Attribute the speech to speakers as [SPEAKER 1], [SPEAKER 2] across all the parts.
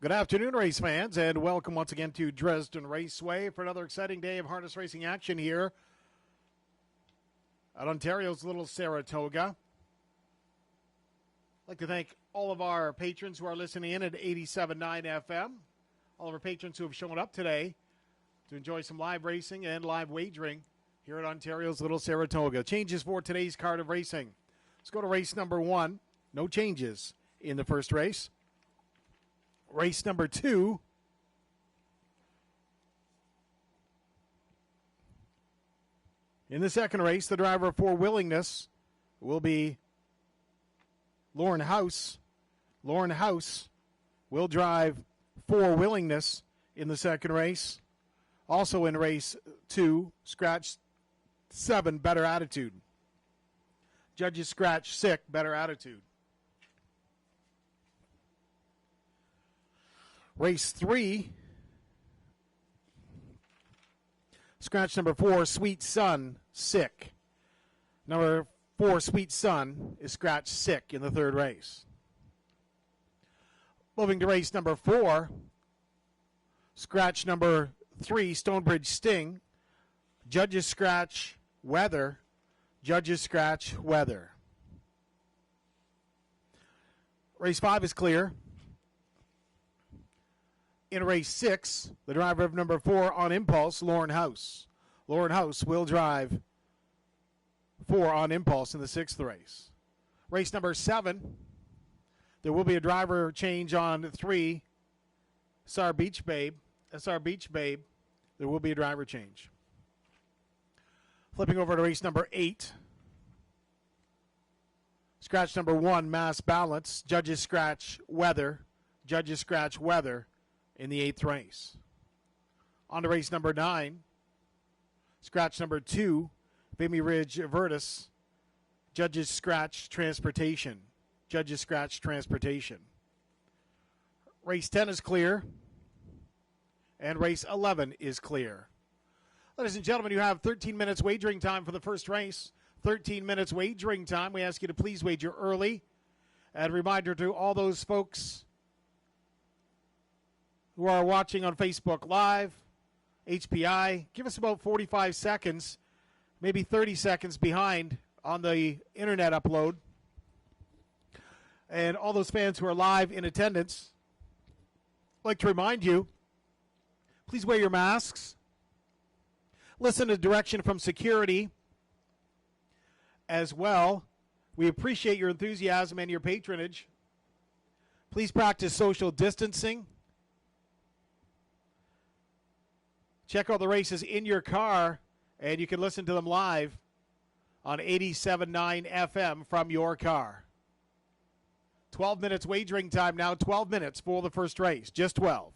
[SPEAKER 1] Good afternoon, race fans, and welcome once again to Dresden Raceway for another exciting day of harness racing action here at Ontario's Little Saratoga. I'd like to thank all of our patrons who are listening in at 87.9 FM, all of our patrons who have shown up today to enjoy some live racing and live wagering here at Ontario's Little Saratoga. Changes for today's card of racing. Let's go to race number 1. No changes in the first race. Race number 2. In the second race, the driver for Willingness will be Lauren House. Lauren House will drive for Willingness in the second race. Also in race 2, scratch 7, Better Attitude. Judges scratch 6, Better Attitude. Race 3, scratch number 4, Sweet Sun, Sick. Number 4, Sweet Sun, is scratch sick in the third race. Moving to race number 4, scratch number 3, Stonebridge Sting. Judges scratch Weather. Judges scratch Weather. Race 5 is clear. In race 6, the driver of number 4 on Impulse, Lauren House. Lauren House will drive 4 on Impulse in the 6th race. Race number 7, there will be a driver change on 3, SR Beach Babe. SR Beach Babe, there will be a driver change. Flipping over to race number 8. Scratch number 1, Mass Balance. Judges scratch Weather. Judges scratch Weather in the 8th race. On to race number 9. Scratch number 2, Vimy Ridge Virtus. Judges scratch Transportation. Judges scratch Transportation. Race 10 is clear. And race 11 is clear. Ladies and gentlemen, you have 13 minutes wagering time for the first race. 13 minutes wagering time. We ask you to please wager early. And a reminder to all those folks who are watching on Facebook Live, HPI, give us about 45 seconds, maybe 30 seconds behind on the internet upload. And all those fans who are live in attendance, I'd like to remind you, please wear your masks. Listen to direction from security as well. We appreciate your enthusiasm and your patronage. Please practice social distancing. Check out the races in your car, and you can listen to them live on 87.9 FM from your car. 12 minutes wagering time now, 12 minutes for the first race, just 12.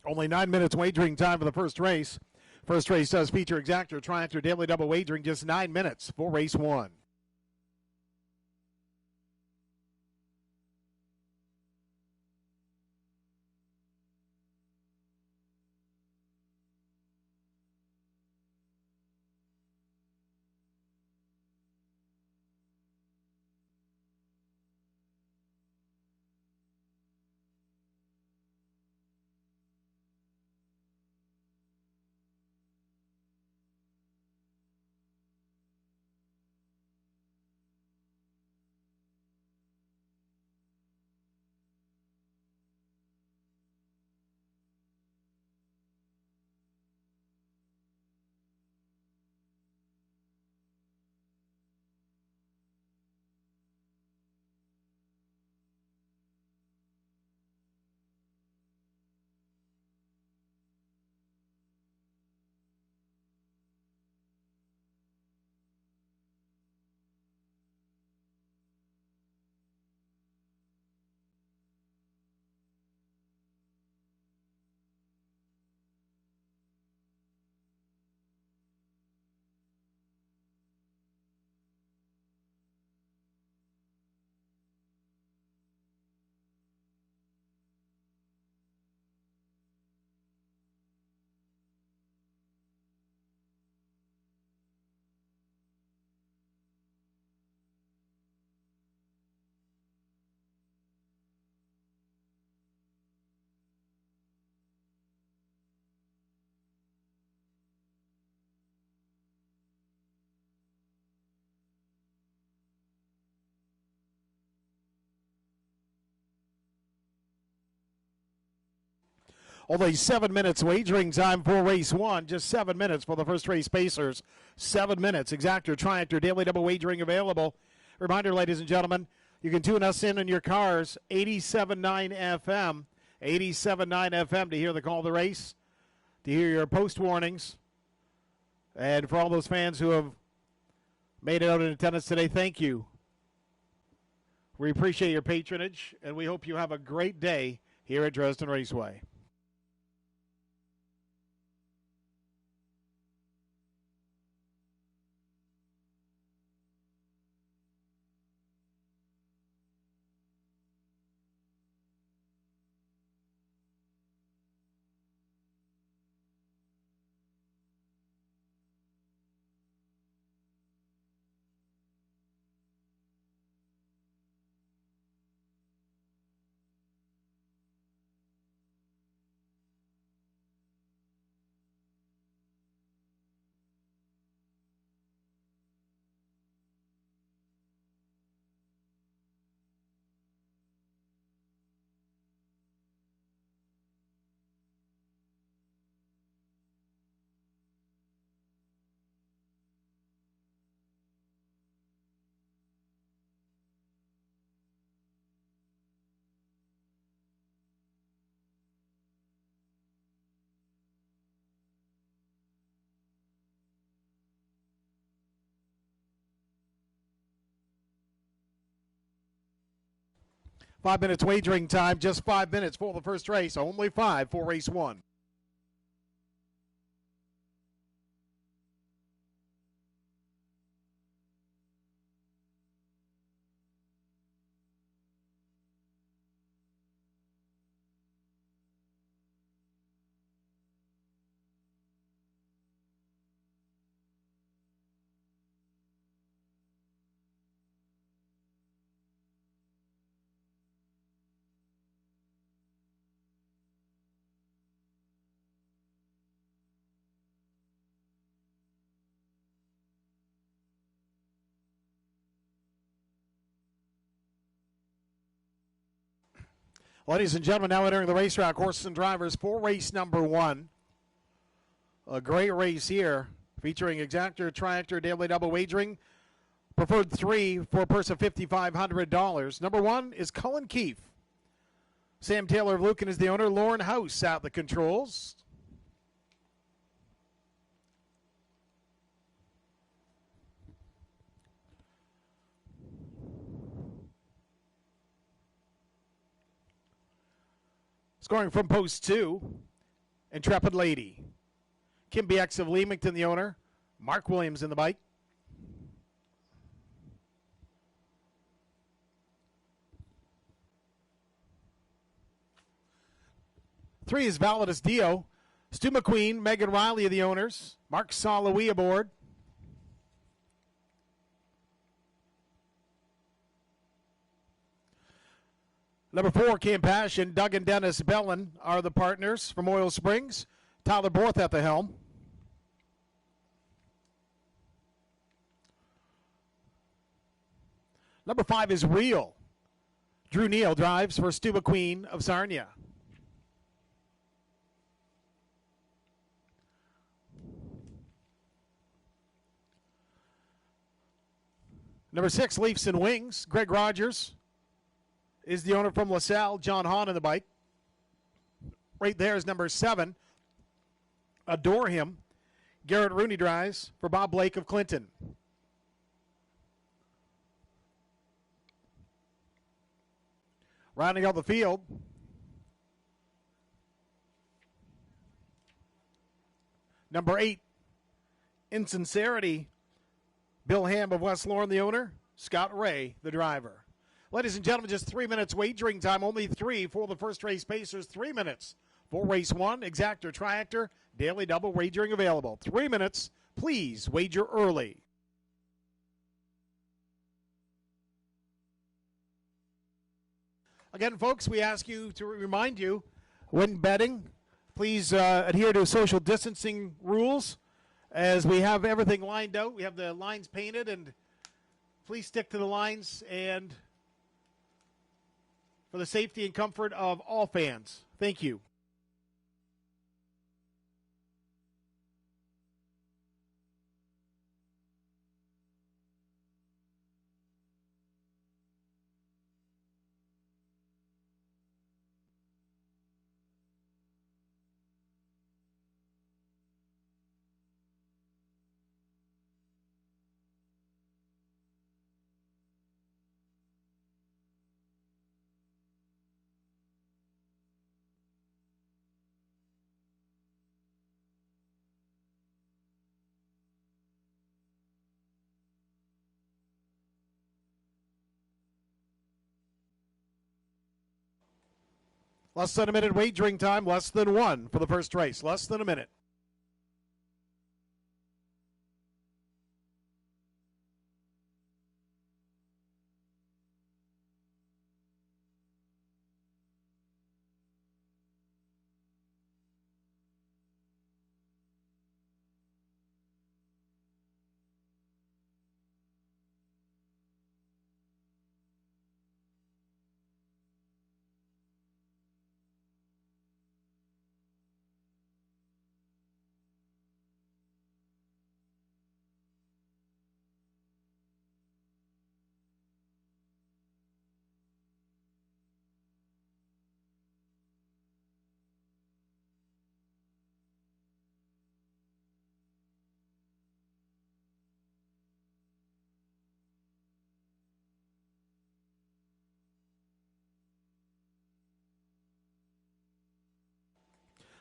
[SPEAKER 1] Only 9 minutes wagering time for the first race. First race does feature exactor, triactor, daily double wagering, just 9 minutes for race 1. Only 7 minutes wagering time for race 1. Just 7 minutes for the first race Pacers. 7 minutes. Exactor, triactor, daily double wagering available. Reminder, ladies and gentlemen, you can tune us in your cars. 87.9 FM. 87.9 FM to hear the call of the race, to hear your post warnings. And for all those fans who have made it out in attendance today, thank you. We appreciate your patronage, and we hope you have a great day here at Dresden Raceway. Five minutes wagering time, just 5 minutes for the first race. Only 5 for race 1. Ladies and gentlemen, now entering the racetrack, horses and drivers for race number 1. A great race here, featuring exactor, triactor, daily double wagering. Preferred 3 for a purse of $5,500. Number 1 is Cullen Keefe. Sam Taylor of Lucan is the owner. Lauren House at the controls. Scoring from post 2, Intrepid Lady. Kim BX of Leamington, the owner. Mark Williams in the bike. Three is Validus Dio. Stu McQueen, Megan Riley are the owners. Mark Salawi aboard. Number 4, Cam Passion. Doug and Dennis Bellin are the partners from Oil Springs. Tyler Borth at the helm. Number 5 is Real. Drew Neal drives for Stu McQueen of Sarnia. Number 6, Leafs and Wings. Greg Rogers is the owner from LaSalle. John Hahn on the bike. Right there is number 7, Adore Him. Garrett Rooney drives for Bob Blake of Clinton. Rounding out the field, number 8, Insincerity. Bill Ham of West Lorne, the owner. Scott Ray, the driver. Ladies and gentlemen, just 3 minutes wagering time. Only 3 for the first race Pacers. 3 minutes for race 1. Exactor, Triactor, daily double wagering available. 3 minutes. Please wager early. Again, folks, we ask you to remind you, when betting, please adhere to social distancing rules. As we have everything lined out, we have the lines painted, and please stick to the lines and for the safety and comfort of all fans. Thank you. Less than a minute wagering time, less than 1 for the first race. Less than a minute.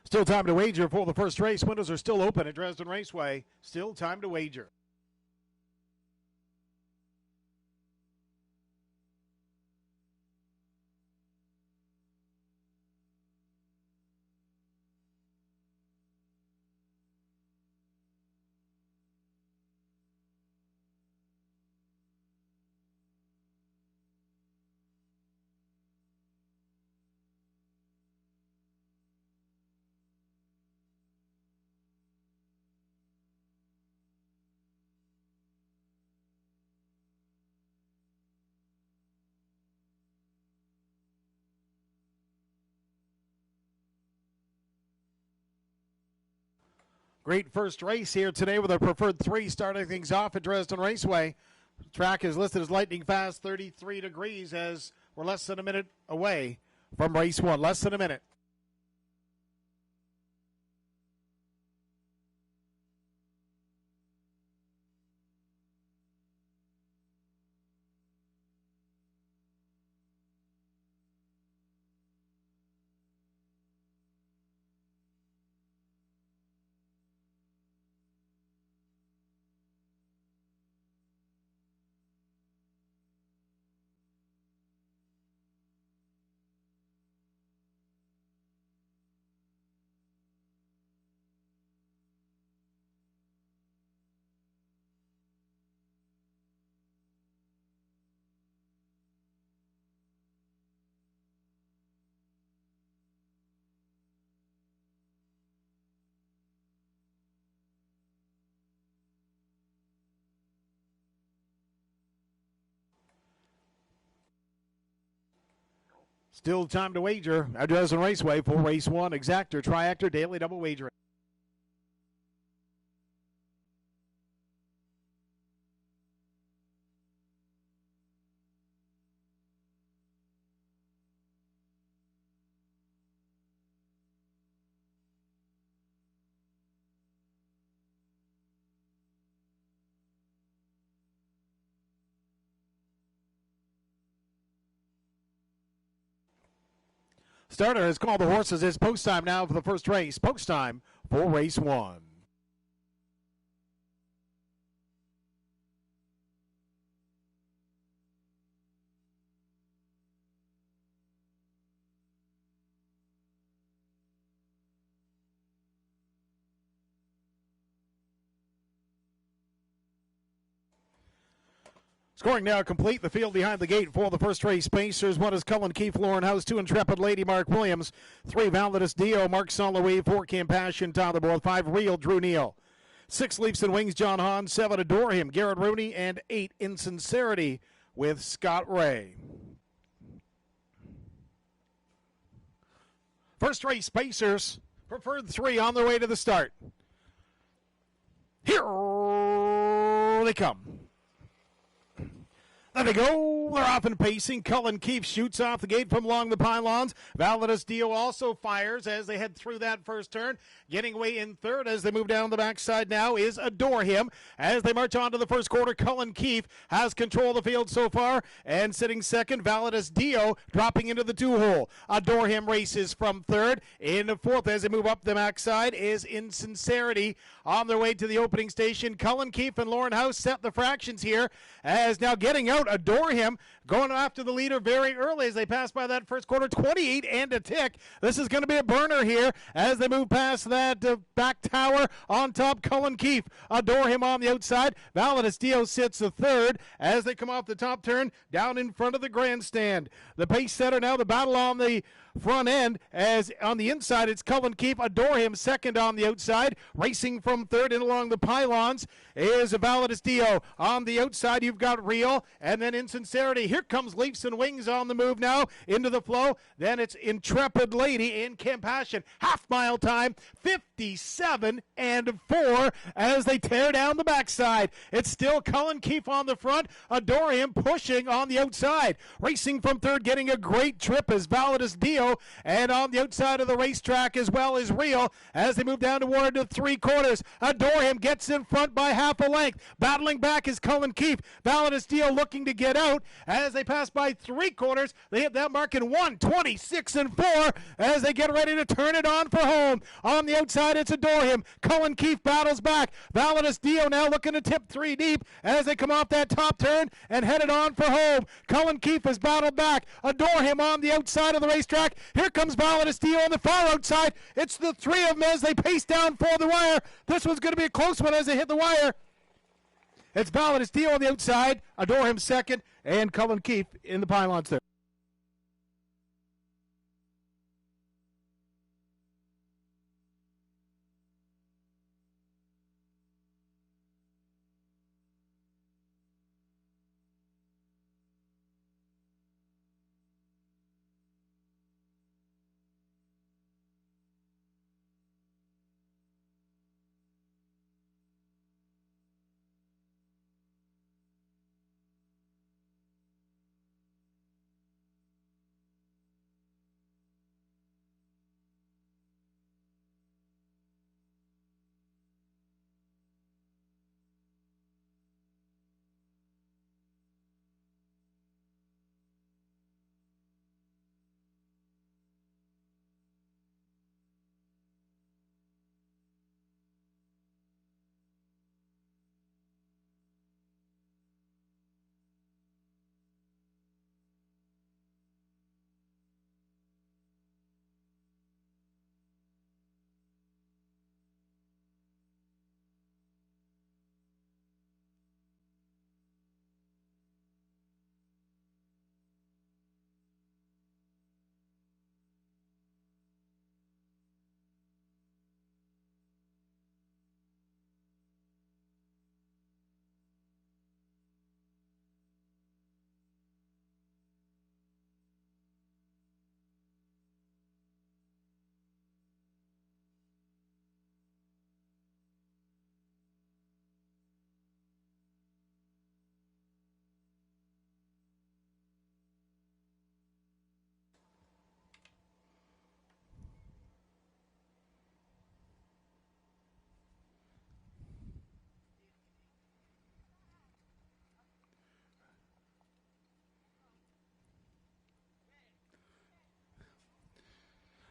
[SPEAKER 1] Still time to wager for the first race. Windows are still open at Dresden Raceway. Still time to wager. Great first race here today with our preferred 3 starting things off at Dresden Raceway. Track is listed as lightning fast, 33 degrees, as we're less than a minute away from race 1. Less than a minute. Still time to wager at Dresden Raceway for race 1, exactor, triactor, daily double wagering. Starter has called the horses. It's post time now for the first race. Post time for race 1. Scoring now complete. The field behind the gate for the first race. Pacers. 1 is Cullen Keefe, Lauren House. 2 Intrepid Lady, Mark Williams. 3 Validus Dio, Mark Soloway. 4 Compassion, Tyler Boyle. 5 Real, Drew Neal. 6 Leaps and Wings, John Hahn. 7 Adore Him, Garrett Rooney. And 8 Insincerity with Scott Ray. First race, Pacers. Preferred 3 on their way to the start. Here they come. There they go. They're off and pacing. Cullen Keefe shoots off the gate from along the pylons. Validus Dio also fires as they head through that first turn. Getting away in third as they move down the backside now is Adore Him. As they march on to the first quarter, Cullen Keefe has control of the field so far. And sitting second, Validus Dio dropping into the 2-hole. Adore Him races from third. In fourth as they move up the backside is Insincerity. On their way to the opening station, Cullen Keefe and Lauren House set the fractions here. As now getting out, Adore Him going after the leader very early as they pass by that first quarter, 28 and a tick. This is going to be a burner here as they move past that back tower. On top, Cullen Keefe. Adore Him on the outside. Validus Dio sits the third as they come off the top turn down in front of the grandstand. The pace setter now, the battle on the front end, as on the inside it's Cullen Keefe. Adore Him second on the outside. Racing from third and along the pylons is Validus Dio. On the outside you've got Real and then Insincerity. Here comes Leaps and Wings on the move now into the flow. Then it's Intrepid Lady in Compassion. Half mile time, 57 and 4 as they tear down the backside. It's still Cullen Keefe on the front. Adore Him pushing on the outside. Racing from third, getting a great trip is Validus Dio. And on the outside of the racetrack as well is Real as they move down toward the 3 quarters. Adore Him gets in front by half a length. Battling back is Cullen Keefe. Validus Dio looking to get out as they pass by 3 quarters. They hit that mark in 1:26 and 4 as they get ready to turn it on for home. On the outside it's Adore Him. Cullen Keefe battles back. Validus Dio now looking to tip 3 deep as they come off that top turn and headed on for home. Cullen Keefe has battled back. Adore Him on the outside of the racetrack. Here comes Validus Dio on the far outside. It's the 3 of them as they pace down for the wire. This one's going to be a close one as they hit the wire. It's Validus Dio on the outside, Adore Him second, and Cullen Keefe in the pylons there.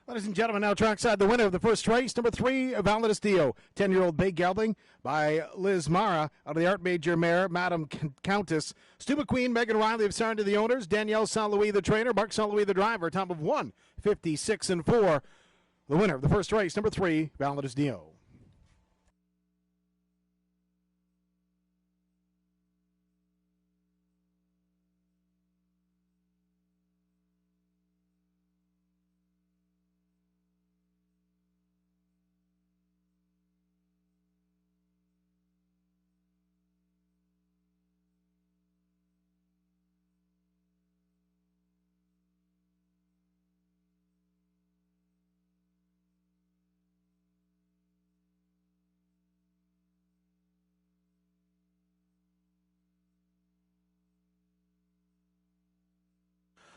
[SPEAKER 1] Ladies and gentlemen, now trackside the winner of the first race, number 3, Validus Dio. 10-year-old Bay Gelding by Liz Mara out of the Art Major mare, Madam Countess. Stu McQueen, Megan Riley have signed to the owners. Danielle St. Louis, the trainer. Mark St. Louis, the driver. Time of 1:56.4. The winner of the first race, number 3, Validus Dio.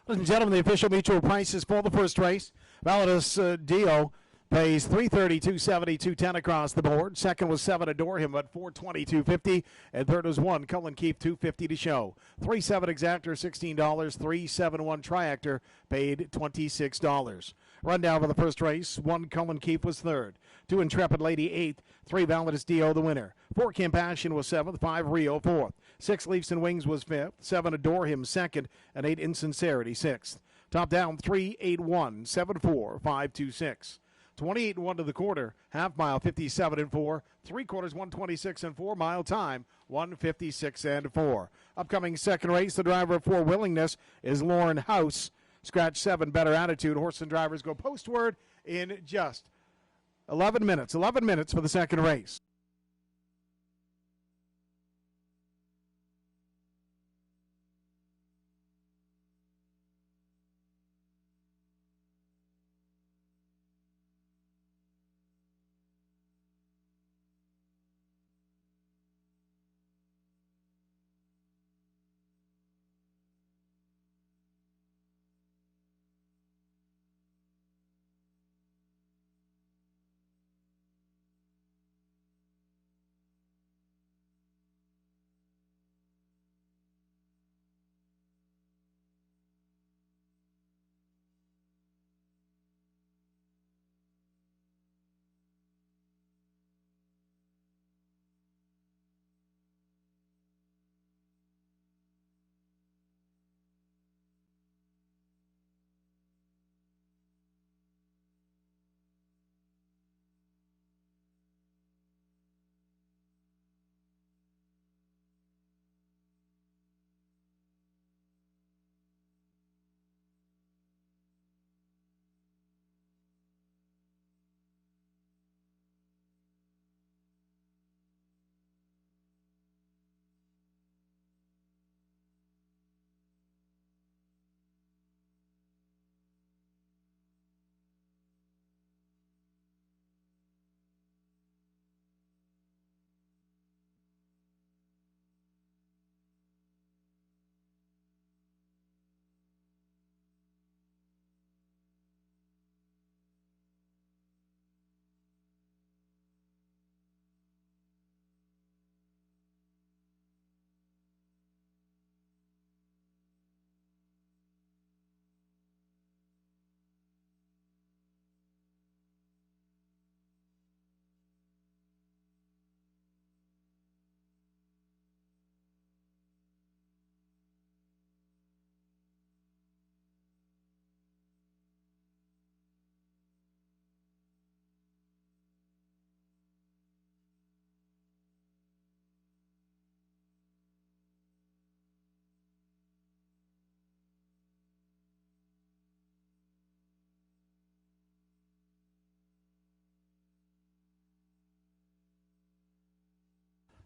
[SPEAKER 1] Ladies and gentlemen, the official mutual prices for the first race. Validus Dio pays $330, $270, $210 across the board. Second was 7 Adore Him at $420, $250. And third was 1 Cullen Keefe, $250 to show. 3-7 Exactor, $16. 3-7-1 Triactor paid $26. Rundown for the first race. 1 Cullen Keefe was third. 2 Intrepid Lady 8th. 3 Validus Dio the winner. 4 Compassion was 7th. 5 Rio 4th. 6 Leafs and Wings was 5th. 7 Adore Him 2nd. And 8 Insincerity 6th. Top down 3-8-1, 7-4, 5-2-6. 28-1 to the quarter, half mile 57-4, 3/4 126-4, mile time 156-4. Upcoming second race, the driver for Willingness is Lauren House. Scratch 7, Better Attitude. Horse and drivers go postward in just 11 minutes. 11 minutes for the second race.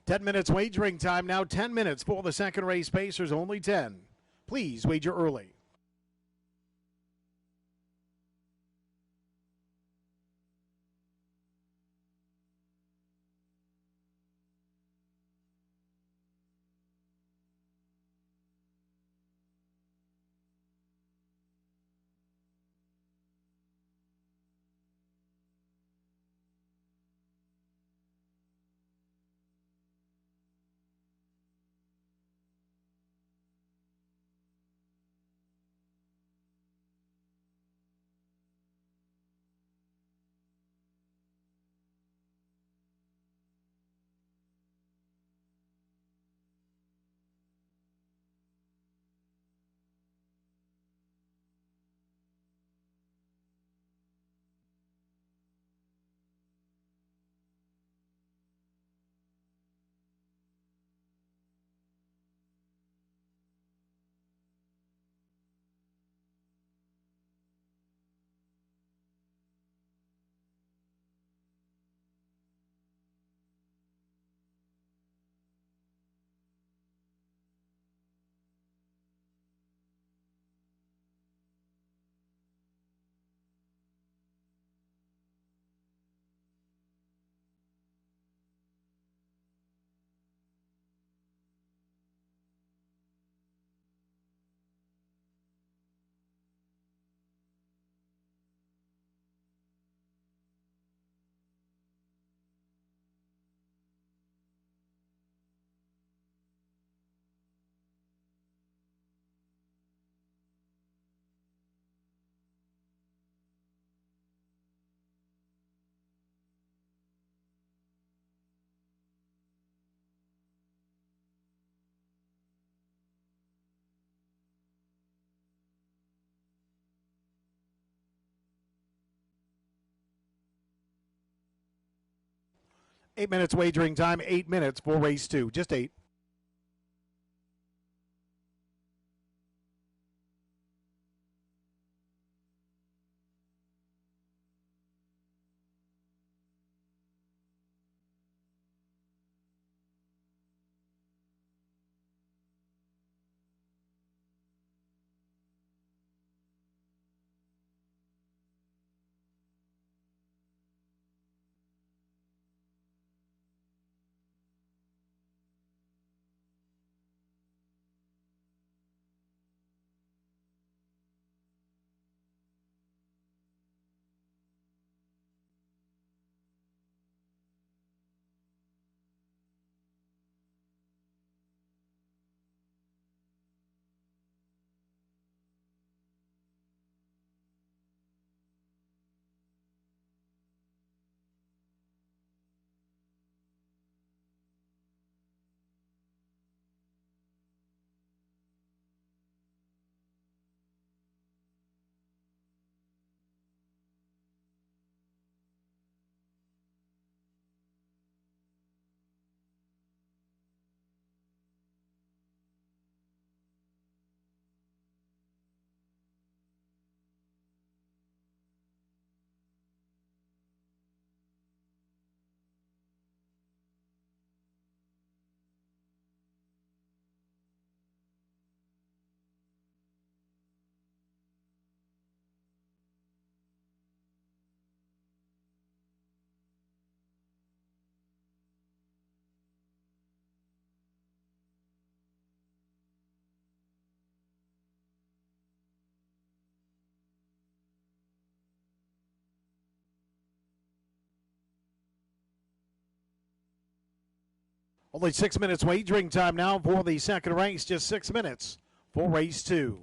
[SPEAKER 1] Ten minutes wagering time now. 10 minutes for the second race. Pacers only 10. Please wager early. 8 minutes wagering time, 8 minutes for race 2. Just 8. Only 6 minutes wagering time now for the second race. Just 6 minutes for race 2.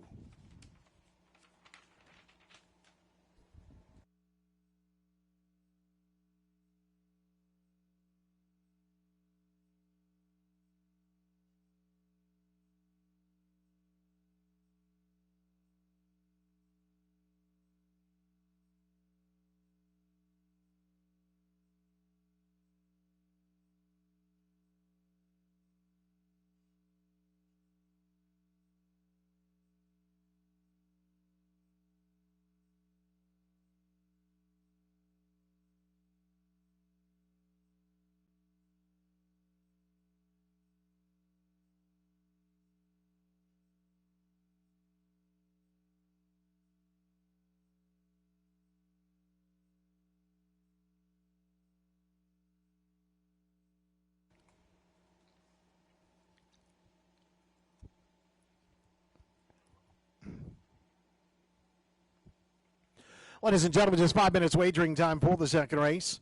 [SPEAKER 1] Ladies and gentlemen, just 5 minutes wagering time for the second race.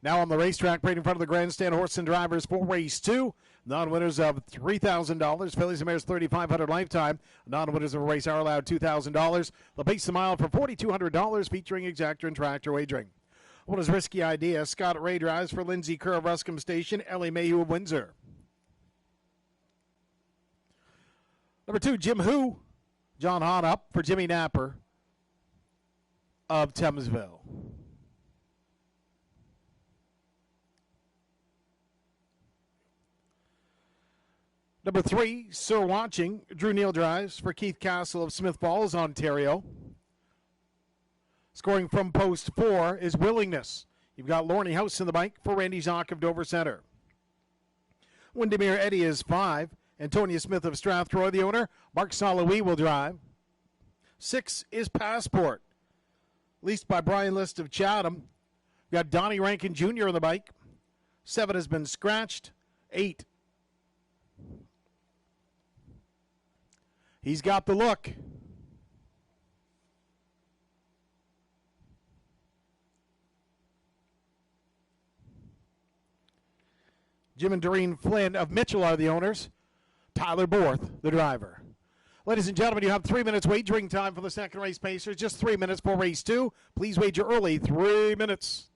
[SPEAKER 1] Now on the racetrack, right in front of the grandstand, horse and drivers for race 2. Non-winners of $3,000. Fillies and Mares $3,500 lifetime. Non-winners of a race are allowed $2,000. The Pace the Mile for $4,200 featuring exactor and tractor wagering. What is Risky Idea? Scott Ray drives for Lindsay Kerr of Ruscombe Station. Ellie Mayhew of Windsor. Number 2, Jim Who. John Hahn up for Jimmy Napper of Thamesville. Number 3, Sir Watching. Drew Neal drives for Keith Castle of Smith Falls, Ontario. Scoring from post 4 is Willingness. You've got Lorne House in the bike for Randy Zock of Dover Center. Windermere Eddie is 5. Antonia Smith of Strathroy, the owner. Mark Saloui will drive. 6 is Passport, leased by Brian List of Chatham. We've got Donnie Rankin Jr. on the bike. 7 has been scratched. 8. He's got the look. Jim and Doreen Flynn of Mitchell are the owners. Tyler Borth, the driver. Ladies and gentlemen, you have 3 minutes wagering time for the second race, Pacers. Just 3 minutes for race 2. Please wager early. 3 minutes.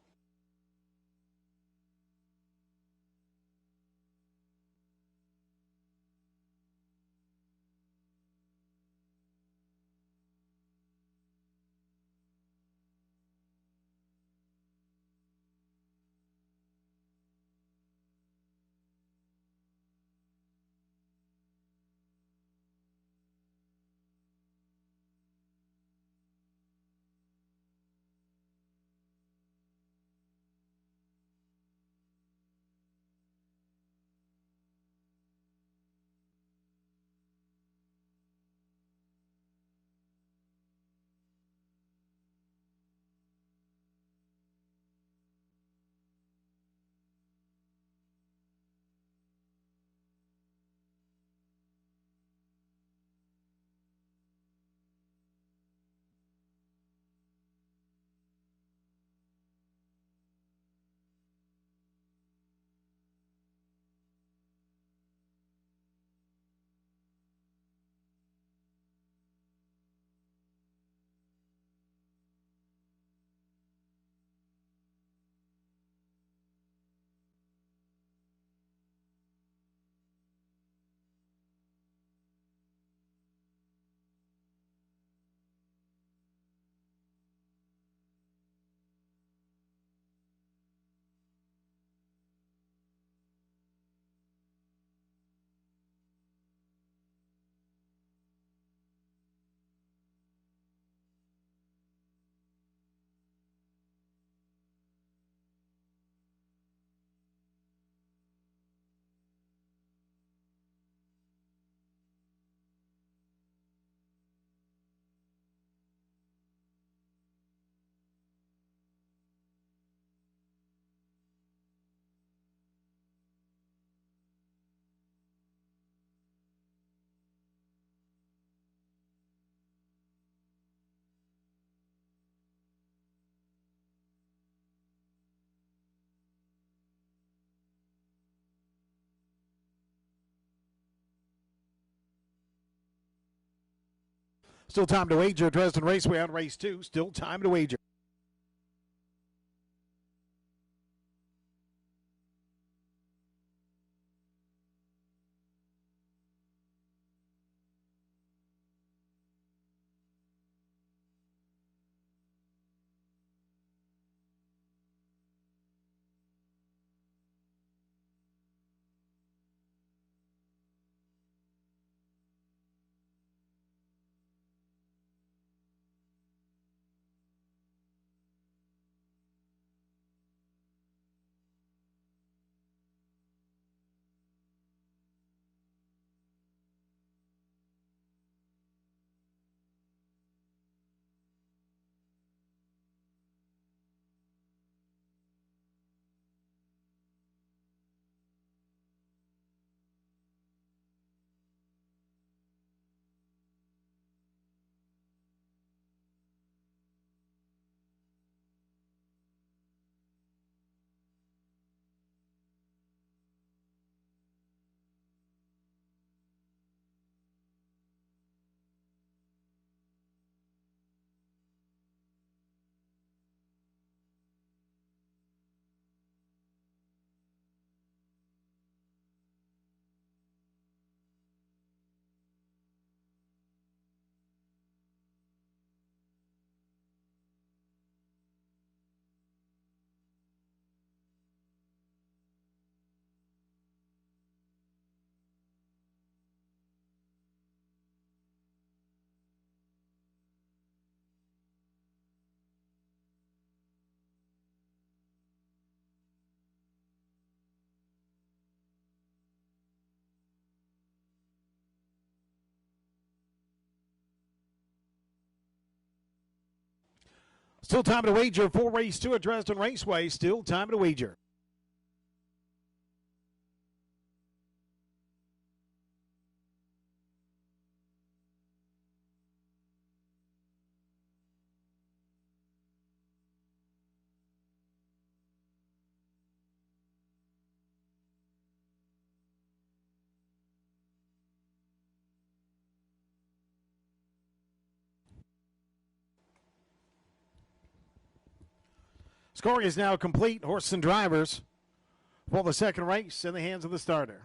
[SPEAKER 1] Still time to wager. Dresden Raceway on race 2. Still time to wager. Still time to wager for race 2 at Dresden Raceway. Still time to wager. Scoring is now complete. Horse and drivers for the second race in the hands of the starter.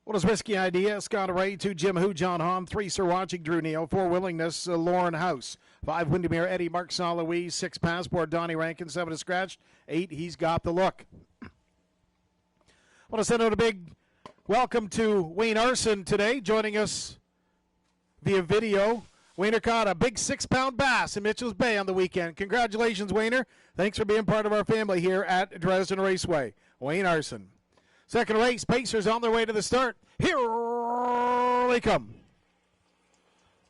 [SPEAKER 1] What is Risky Idea? Scott Ray. 2, Jim Who, John Hahn. 3, Sir Watching, Drew Neal. 4, Willingness, Lauren House. 5, Windermere, Eddie, Mark Saint Louis. 6, Passport, Donnie Rankin. 7, is Scratched. 8, He's Got the Look. I want to send out a big welcome to Wayne Arson today, joining us via video. Wayner caught a big 6-pound bass in Mitchell's Bay on the weekend. Congratulations, Wayner. Thanks for being part of our family here at Dresden Raceway. Wayne Arson. Second race, Pacers on their way to the start. Here they come.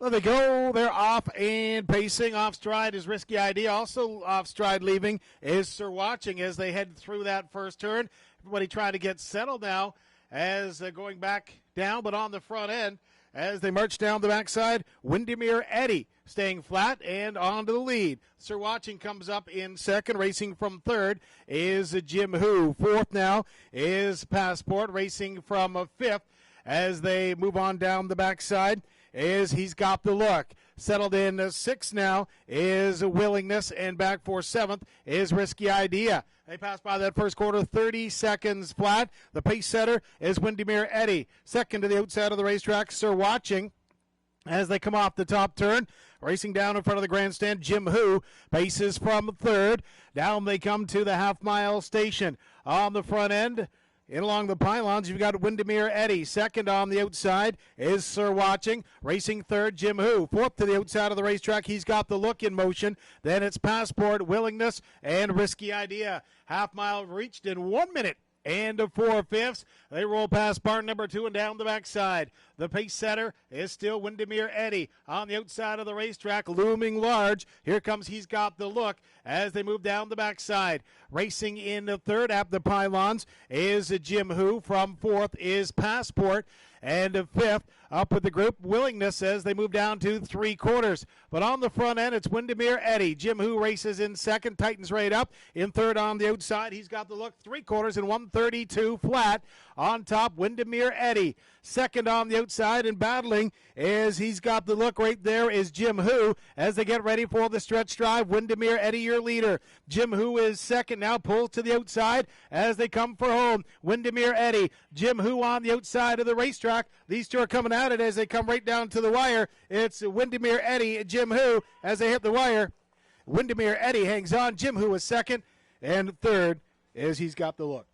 [SPEAKER 1] There they go. They're off and pacing. Off stride is Risky Idea. Also off stride leaving is Sir Watching as they head through that first turn. Everybody trying to get settled now as going back down, but on the front end. As they march down the backside, Windermere Eddie staying flat and on to the lead. Sir Watching comes up in second. Racing from third is Jim Who. Fourth now is Passport. Racing from fifth as they move on down the backside is He's Got the Look. Settled in sixth now is Willingness, and back for seventh is Risky Idea. They pass by that first quarter, 30 seconds flat. The pace setter is Windermere Eddie. Second to the outside of the racetrack, Sir Watching. As they come off the top turn, racing down in front of the grandstand, Jim Who paces from third. Down they come to the half-mile station. On the front end, in along the pylons, you've got Windermere Eddie. Second on the outside is Sir Watching. Racing third, Jim Who. Fourth to the outside of the racetrack, He's Got the Look in motion. Then it's Passport, Willingness, and Risky Idea. Half mile reached in 1 minute and 4/5. They roll past barn number 2 and down the backside. The pace setter is still Windermere Eddie on the outside of the racetrack, looming large. Here comes He's Got the Look as they move down the backside. Racing in the third at the pylons is Jim Who. From fourth is Passport. and fifth. Up with the group, Willingness as they move down to 3/4. But on the front end, it's Windermere Eddie. Jim Who races in second. Titans right up. In third on the outside, he's got the look. 3/4 and 132 flat. On top, Windermere Eddie. Second on the outside and battling as he's got the look right there is Jim Who as they get ready for the stretch drive. Windermere Eddie, your leader. Jim Who is second now, pulls to the outside as they come for home. Windermere Eddie, Jim Who on the outside of the racetrack. These two are coming at it as they come right down to the wire. It's Windermere Eddie and Jim Who as they hit the wire. Windermere Eddie hangs on. Jim Who is second and third as he's got the look.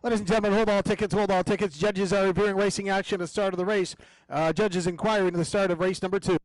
[SPEAKER 1] Ladies and gentlemen, hold all tickets, hold all tickets. Judges are reviewing racing action at the start of the race. Judges inquiring to the start of race number 2.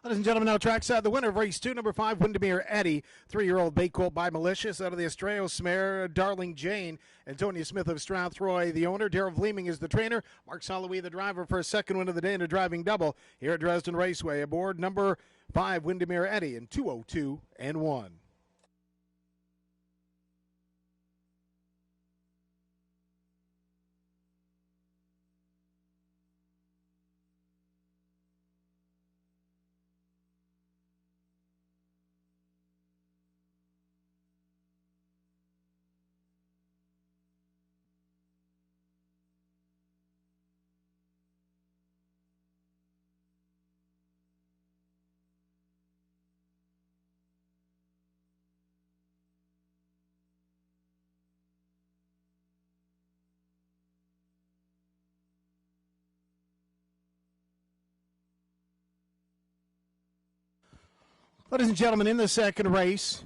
[SPEAKER 1] Ladies and gentlemen, now trackside, the winner of race 2, number 5, Windermere Eddie, 3-year-old bay colt by Malicious, out of the Estrella Mare, Darling Jane, Antonia Smith of Strathroy, the owner, Daryl Vleeming is the trainer, Mark Soloway, the driver, for a second win of the day in a driving double here at Dresden Raceway, aboard number 5, Windermere Eddie, in 2:02 and 1. Ladies and gentlemen, in the second race,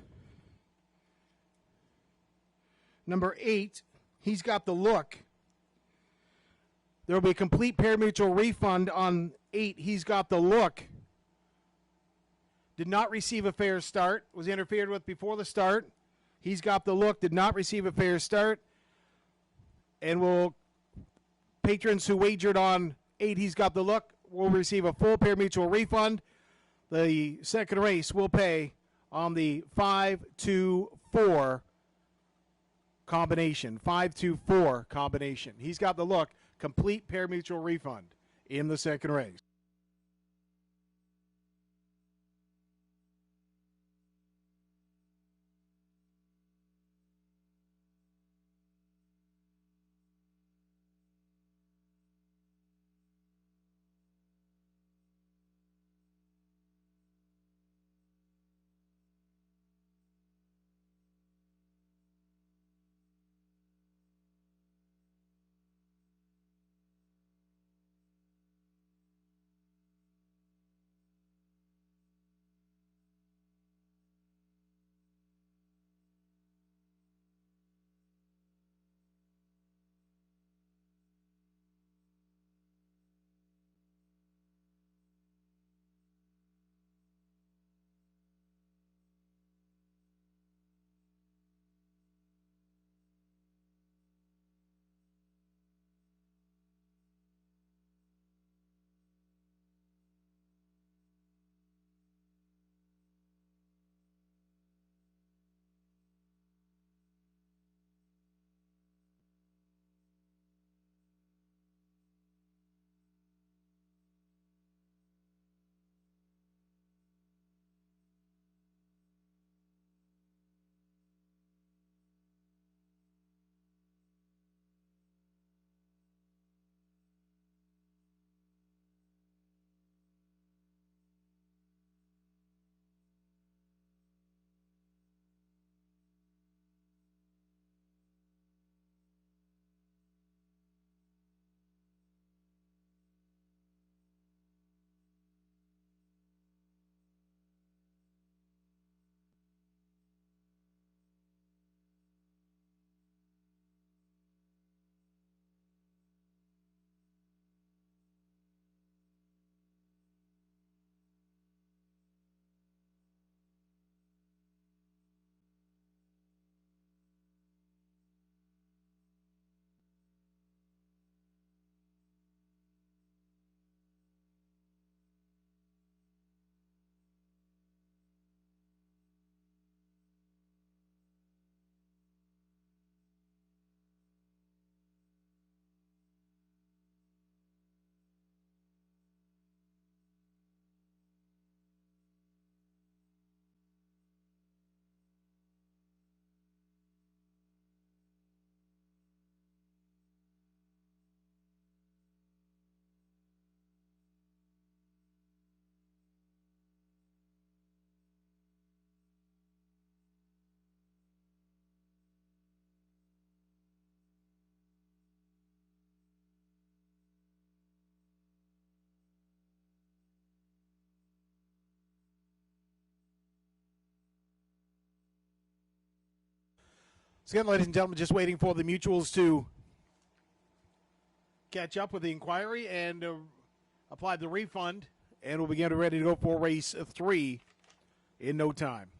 [SPEAKER 1] number 8, he's got the look. There will be a complete pari-mutuel refund on 8. He's got the look. Did not receive a fair start. Was interfered with before the start. He's got the look. Did not receive a fair start. And will patrons who wagered on 8, he's got the look, will receive a full pari-mutuel refund. The second race will pay on the 5-2-4 combination. 5-2-4 combination. He's got the look. Complete pari-mutuel refund in the second race. So again, ladies and gentlemen, just waiting for the mutuals to catch up with the inquiry and apply the refund, and we'll be getting ready to go for race 3 in no time.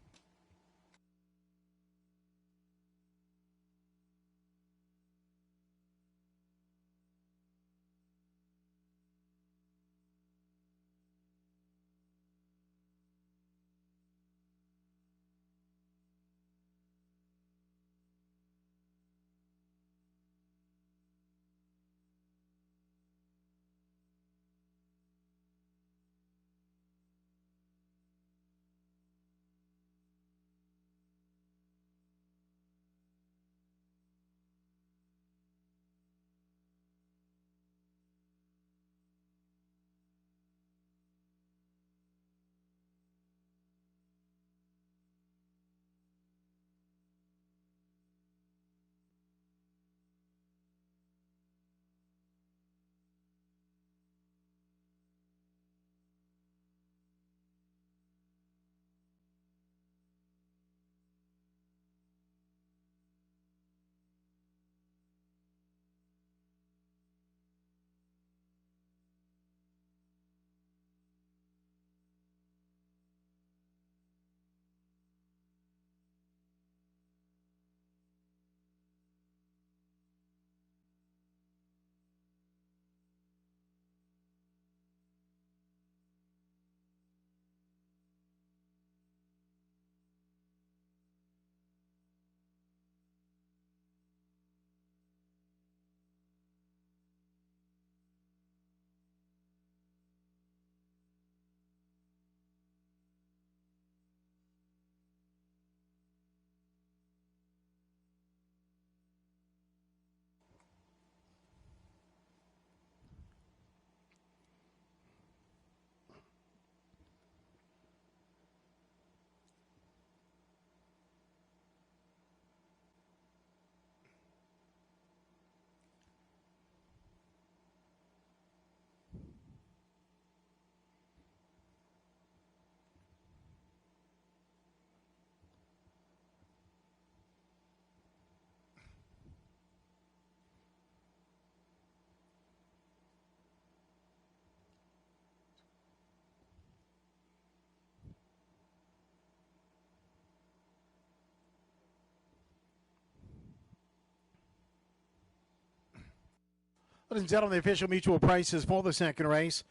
[SPEAKER 1] Ladies and gentlemen, the official mutual prices for the second race.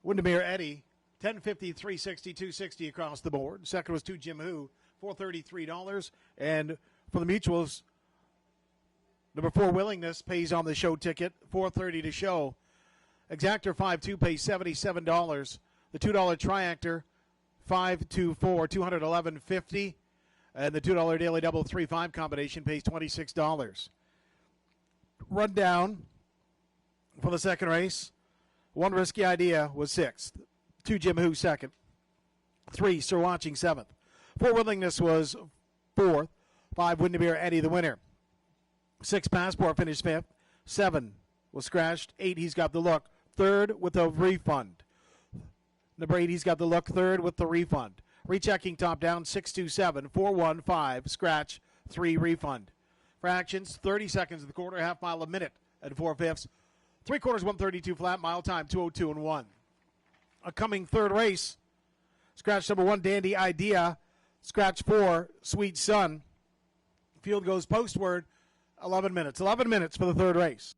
[SPEAKER 1] Windermere Eddie, $10.50, $3.60, $2.60 across the board. Second was to Jim Who, $433. And for the mutuals, number 4, Willingness, pays on the show ticket, $4.30 to show. Exactor 5-2 pays $77. The $2 Triactor, 5-2-4, $211.50. And the $2 Daily Double 3-5 combination pays $26. Rundown for the second race. 1 Risky Idea was 6th. 2 Jim Who, 2nd. 3 Sir Watching, 7th. 4 Willingness was 4th. 5 Windermere Eddie, the winner. 6 Passport finished 5th. 7 was scratched. 8 He's Got the Look, 3rd with a refund. Number 8 He's Got the Look, 3rd with the refund. Rechecking top down, 627, 415, scratch, 3 refund. Fractions, 30 seconds of the quarter, half mile a minute and 4/5. 3/4, 132 flat, mile time, 2:02 and 1. A coming third race, scratch number 1, Dandy Idea. Scratch 4, Sweet Sun. Field goes postward, 11 minutes. 11 minutes for the third race.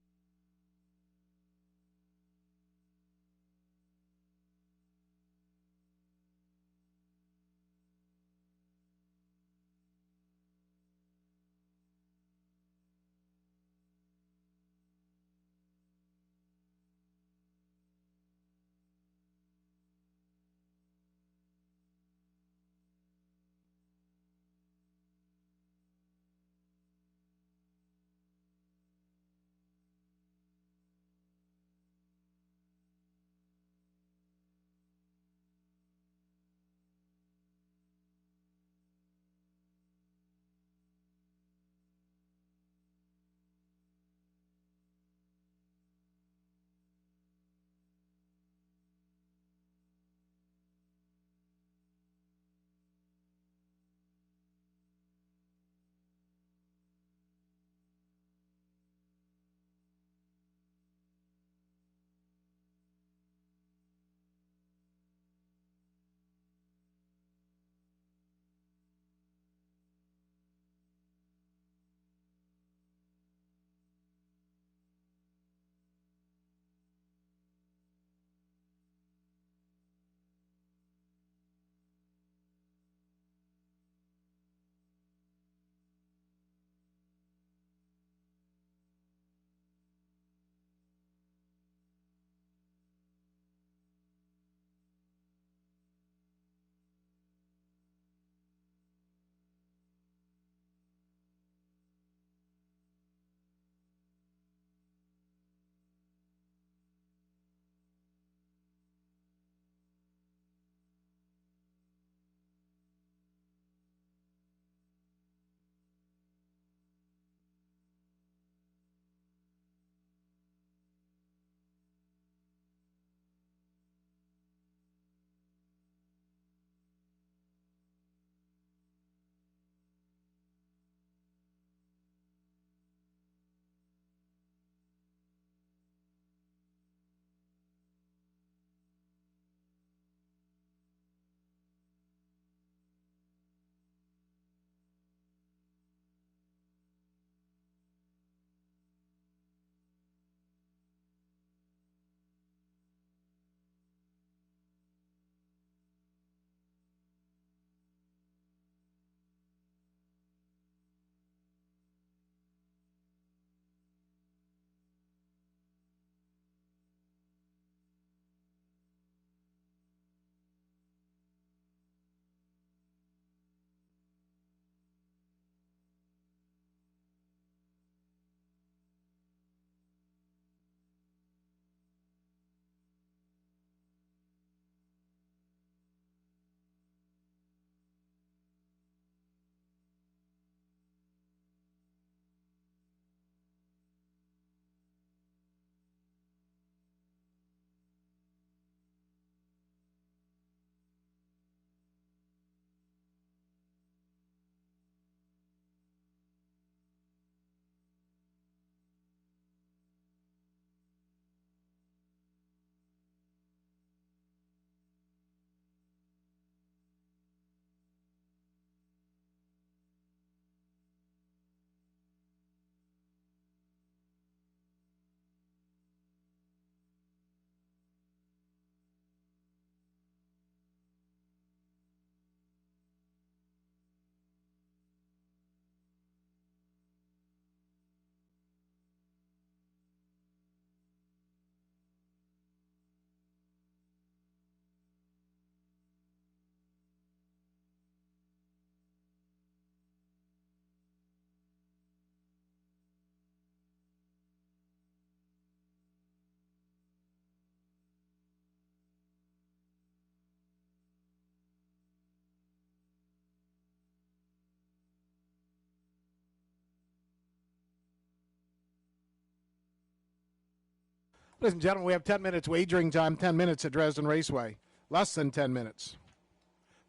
[SPEAKER 1] Ladies and gentlemen, we have 10 minutes wagering time, 10 minutes at Dresden Raceway. Less than 10 minutes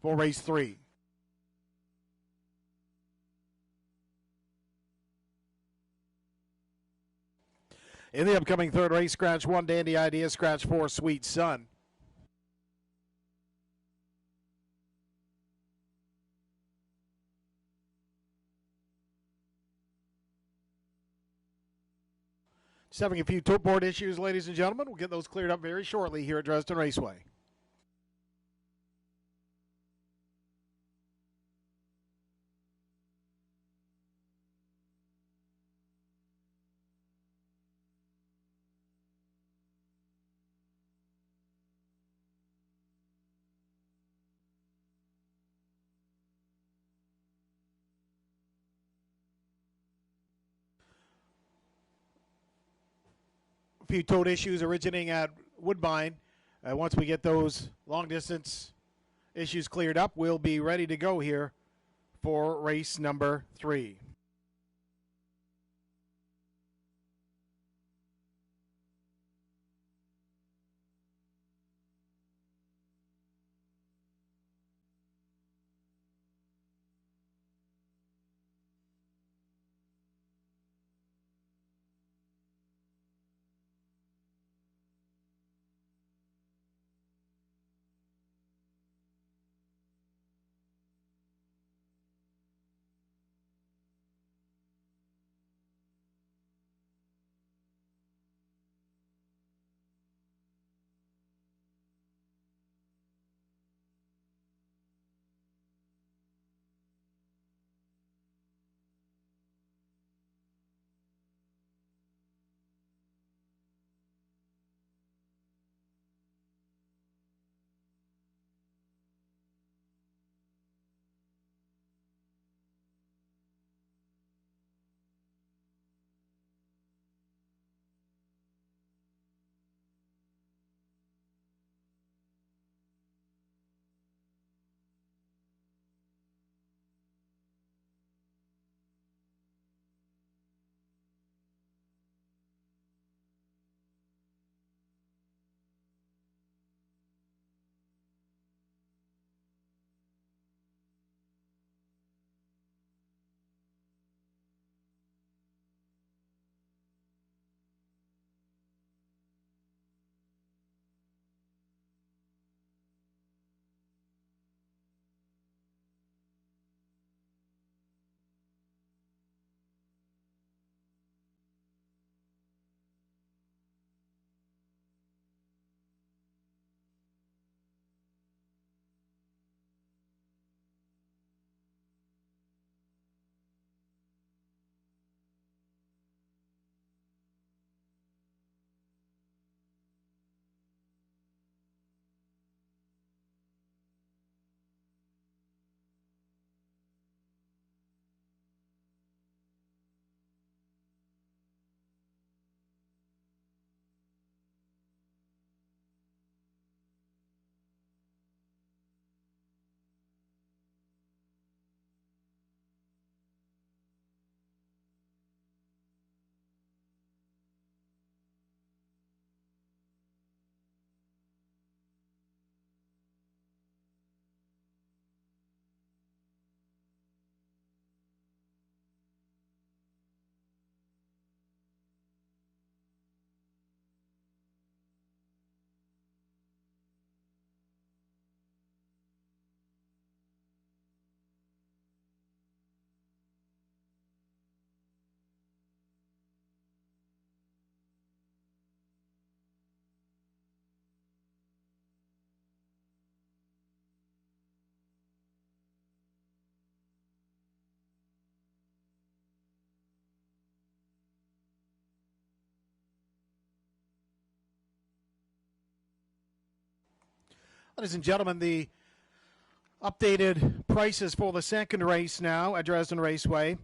[SPEAKER 1] for race 3. In the upcoming third race, scratch 1, Dandy Idea, scratch 4, Sweet Sun. Just having a few tote board issues, ladies and gentlemen. We'll get those cleared up very shortly here at Dresden Raceway. A few tote issues originating at Woodbine. Once we get those long distance issues cleared up, we'll be ready to go here for race number 3. Ladies and gentlemen, the updated prices for the second race now at Dresden Raceway.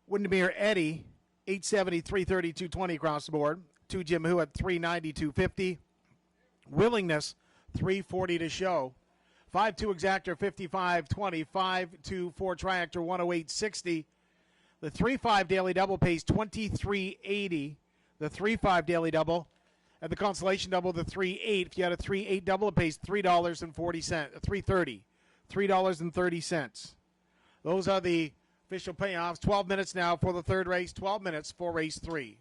[SPEAKER 1] Windermere Eddie, 870, 330, 220 across the board. 2 Jim Hu at 390, 250. Willingness, 340 to show. 5-2 Exactor, 55.20. 5-2 4 Triactor, 108.60. The 3-5 daily double pays $23.80. The 3-5 daily double. And the consolation double, the 3-8. If you had a 3-8 double, it pays $3.40. $3.30. $3.30. Those are the official payoffs. 12 minutes now for the third race. 12 minutes for race 3.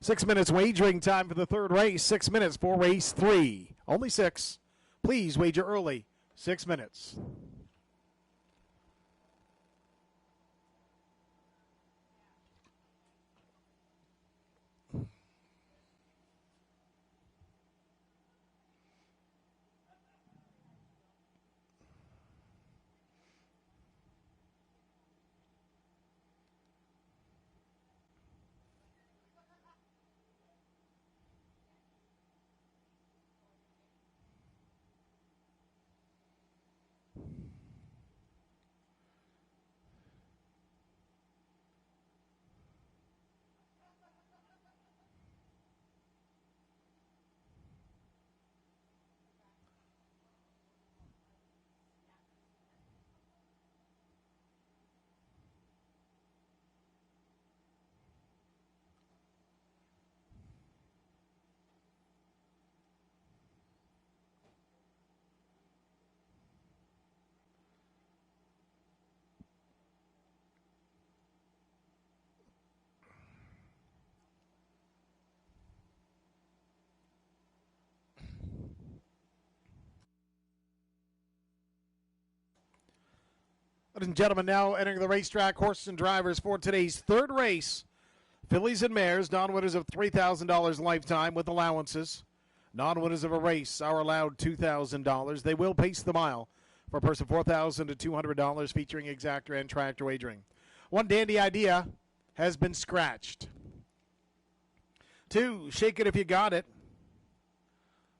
[SPEAKER 1] 6 minutes wagering time for the third race. 6 minutes for race 3. Only 6. Please wager early. 6 minutes. Ladies and gentlemen, now entering the racetrack, horses and drivers for today's third race. Fillies and mares, non-winners of $3,000 lifetime with allowances. Non-winners of a race are allowed $2,000. They will pace the mile for a person $4,000 to $200 featuring exactor and tractor wagering. One dandy idea has been scratched. 2, shake it if you got it.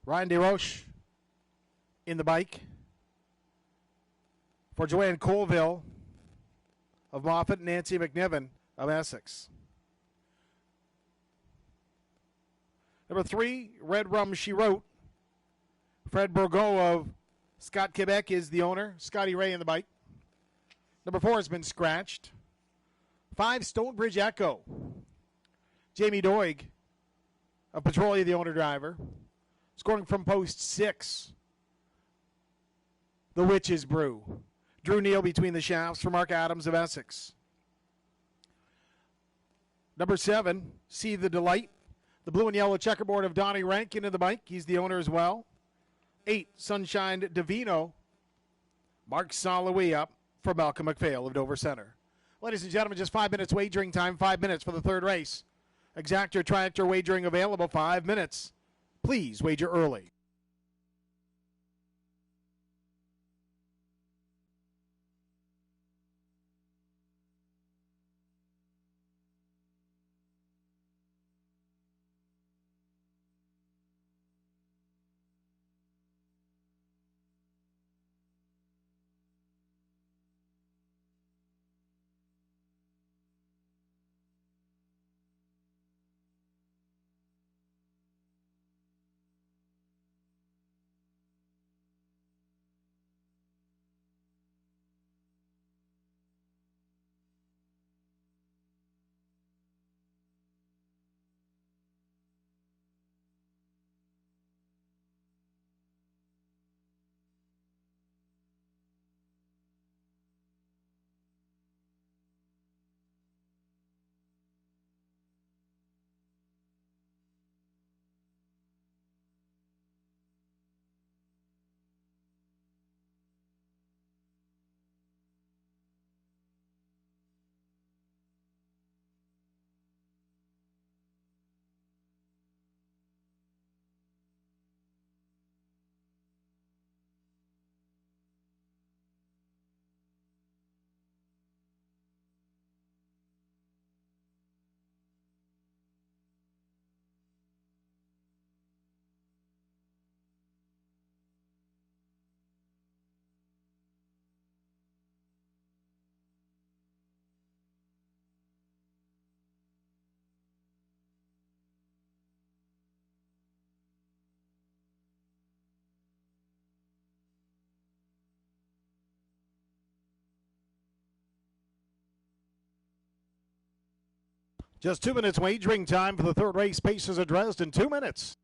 [SPEAKER 1] Ryan DeRoche in the bike. For Joanne Colville of Moffat, Nancy McNiven of Essex. Number 3, Red Rum She Wrote. Fred Bourgault of Scott, Quebec is the owner. Scotty Ray in the bike. Number 4 has been scratched. 5, Stonebridge Echo. Jamie Doig of Petrolia, the owner-driver. Scoring from post 6, The Witch's Brew. Drew Neal between the shafts for Mark Adams of Essex. Number 7, See the Delight. The blue and yellow checkerboard of Donnie Rankin in the bike. He's the owner as well. 8, Sunshine Divino. Mark Soloway up for Malcolm McPhail of Dover Center. Ladies and gentlemen, just 5 minutes wagering time. 5 minutes for the third race. Exactor tractor wagering available. 5 minutes. Please wager early. Just 2 minutes wagering time for the third race. Pacers of Dresden, 2 minutes.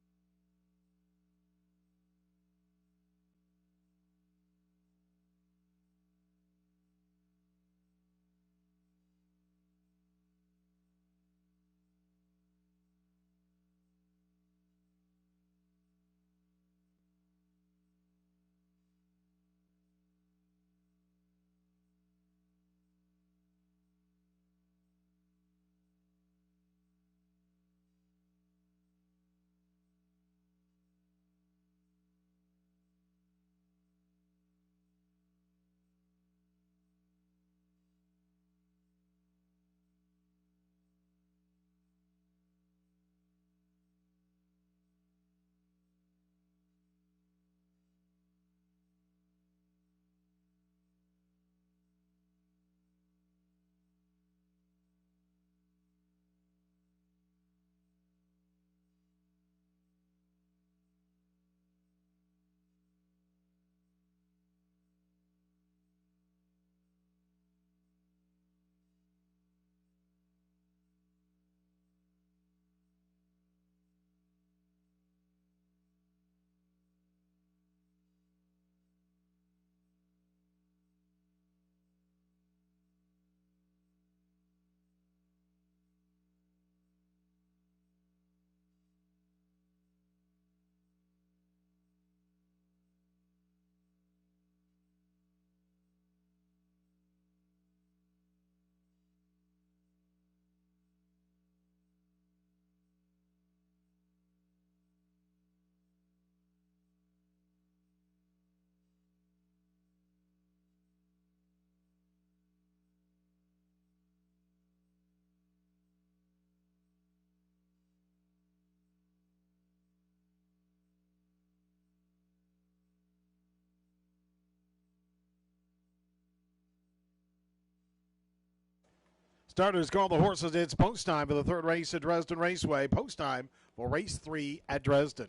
[SPEAKER 1] Starters call the horses. It's post time for the third race at Dresden Raceway. Post time for race 3 at Dresden.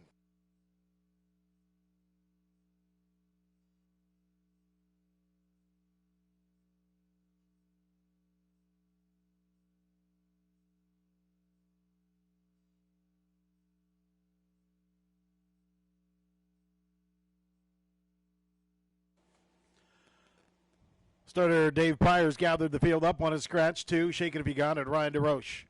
[SPEAKER 1] Starter Dave Pyers gathered the field up on a scratch. 2, Shake It If You Got It, Ryan DeRoche.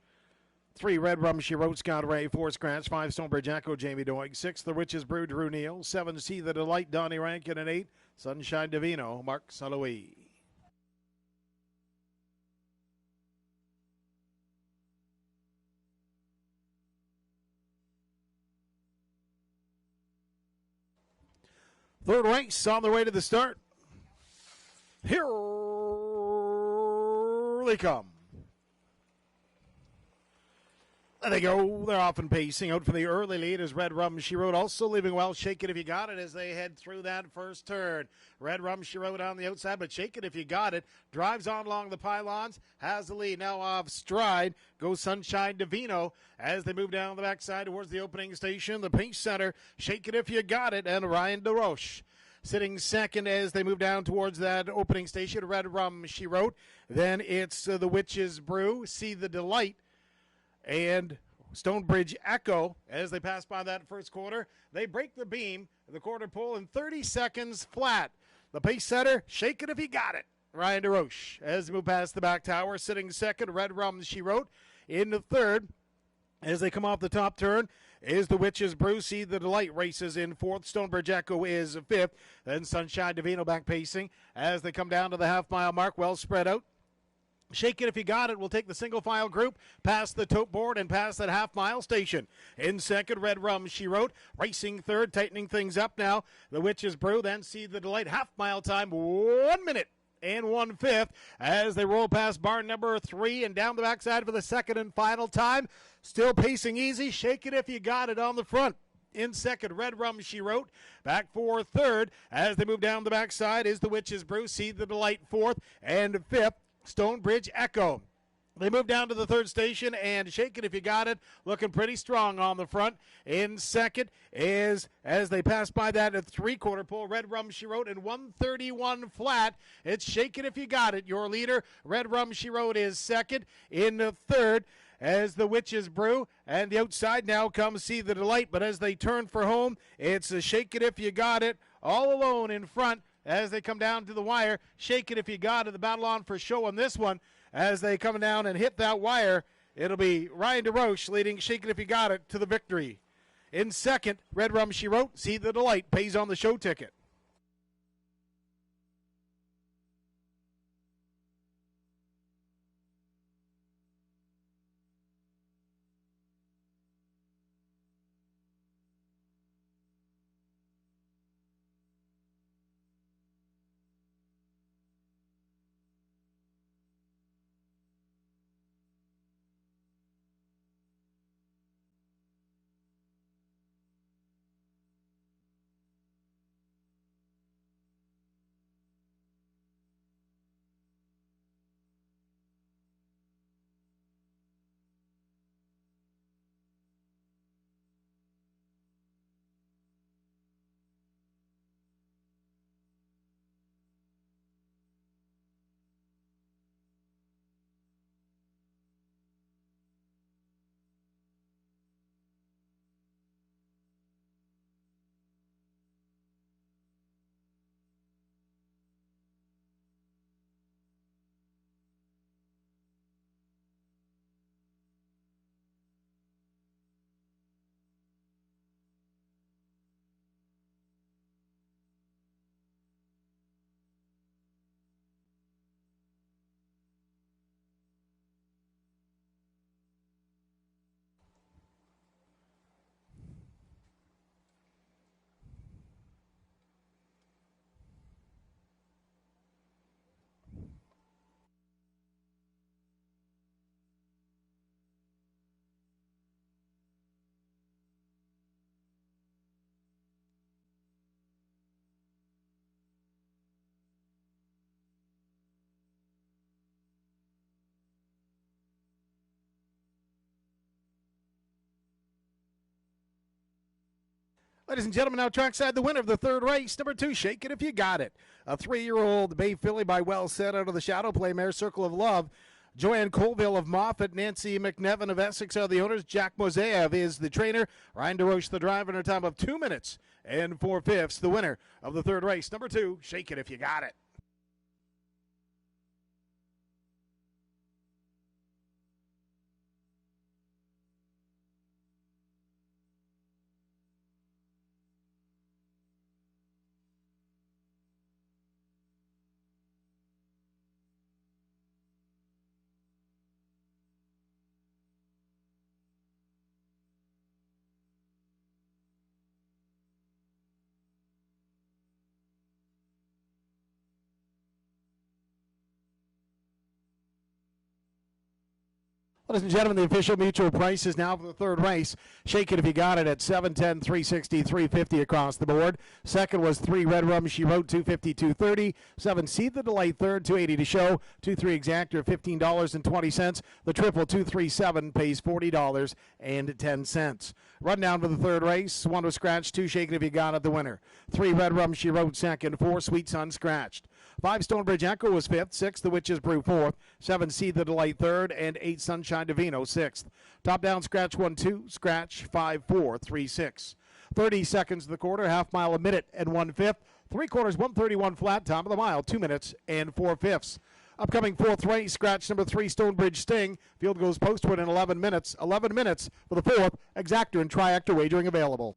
[SPEAKER 1] 3, Red Rum She Wrote, Scott Ray. 4, Scratch. 5, Stonebridge Echo, Jamie Doig. 6, The Witch's Brew, Drew Neal. 7, See the Delight, Donnie Rankin. And 8, Sunshine Divino, Mark Saloui. Third race on the way to the start. Here they come. There they go. They're off and pacing. Out for the early lead is Red Rum She Wrote. Also leaving well, Shake It If You Got It as they head through that first turn. Red Rum She Wrote on the outside, but Shake It If You Got It. Drives on along the pylons. Has the lead. Now off stride goes Sunshine Divino as they move down the backside towards the opening station. The pace center, Shake It If You Got It, and Ryan DeRoche sitting second as they move down towards that opening station. Red Rum She Wrote. Then it's The Witch's Brew, See the Delight, and Stonebridge Echo as they pass by that first quarter. They break the beam, the quarter pole in 30 seconds flat. The pace setter, Shake It If You Got It, Ryan DeRoche. As they move past the back tower, sitting second, Red Rum She Wrote. In the third, as they come off the top turn, is The Witch's Brew. See the Delight races in fourth. Stonebridge Echo is fifth. Then Sunshine Divino back pacing as they come down to the half-mile mark, well spread out. Shake It If You Got It will take the single file group past the tote board and past that half-mile station. In second, Red Rum She Wrote. Racing third, tightening things up now. The Witch's Brew, then See the Delight. Half-mile time, 1 minute and 1/5 as they roll past barn number 3 and down the backside for the second and final time. Still pacing easy. Shake It If You Got It on the front. In second, Red Rum She Wrote. Back for third as they move down the backside is The Witch's Brew. See the Delight fourth, and fifth, Stonebridge Echo. They move down to the third station, and Shake It If You Got It looking pretty strong on the front. In second is, as they pass by that at three-quarter pole, Red Rum She Wrote in 131 flat. It's Shake It If You Got It. Your leader, Red Rum She Wrote, is second. In the third, as The Witch's Brew, and the outside now comes See the Delight, but as they turn for home, it's a Shake It If You Got It all alone in front as they come down to the wire. Shake It If You Got It, the battle on for show on this one. As they come down and hit that wire, it'll be Ryan DeRoche leading Shake It If You Got It to the victory. In second, Red Rum She Wrote, See the Delight, pays on the show ticket. Ladies and gentlemen, now trackside the winner of the third race, number 2, Shake It If You Got It. A 3-year-old Bay Filly by Well Said out of the Shadow Play mare Circle of Love. Joanne Colville of Moffat, Nancy McNevin of Essex are the owners. Jack Moseyev is the trainer. Ryan DeRoche the driver in a time of 2 minutes and 4/5. The winner of the third race, number 2, Shake It If You Got It. Ladies and gentlemen, the official mutual price is now for the third race. Shake It If You Got It at 710, 360, 350 across the board. Second was 3 Red Rum She Wrote, 250, 230. 7 Seed the Delight third, 280 to show. 2-3 Exactor, $15.20. The triple 237 pays $40.10. Rundown for the third race. 1 was scratched, 2 Shake It If You Got It, the winner. 3 Red Rum She Wrote second, 4 Sweet Sun scratched. 5 Stonebridge Echo was fifth, 6 The Witch's Brew fourth, 7 Seed the Delight third, and 8 Sunshine Divino sixth. Top down scratch 1-2, scratch 5-4-3-6. 30 seconds to the quarter, half mile a minute and 1/5. 3/4 131 flat, top of the mile 2 minutes and 4/5. Upcoming fourth race, scratch number 3 Stonebridge Sting. Field goes postward in 11 minutes. 11 minutes for the fourth. Exactor and Triactor wagering available.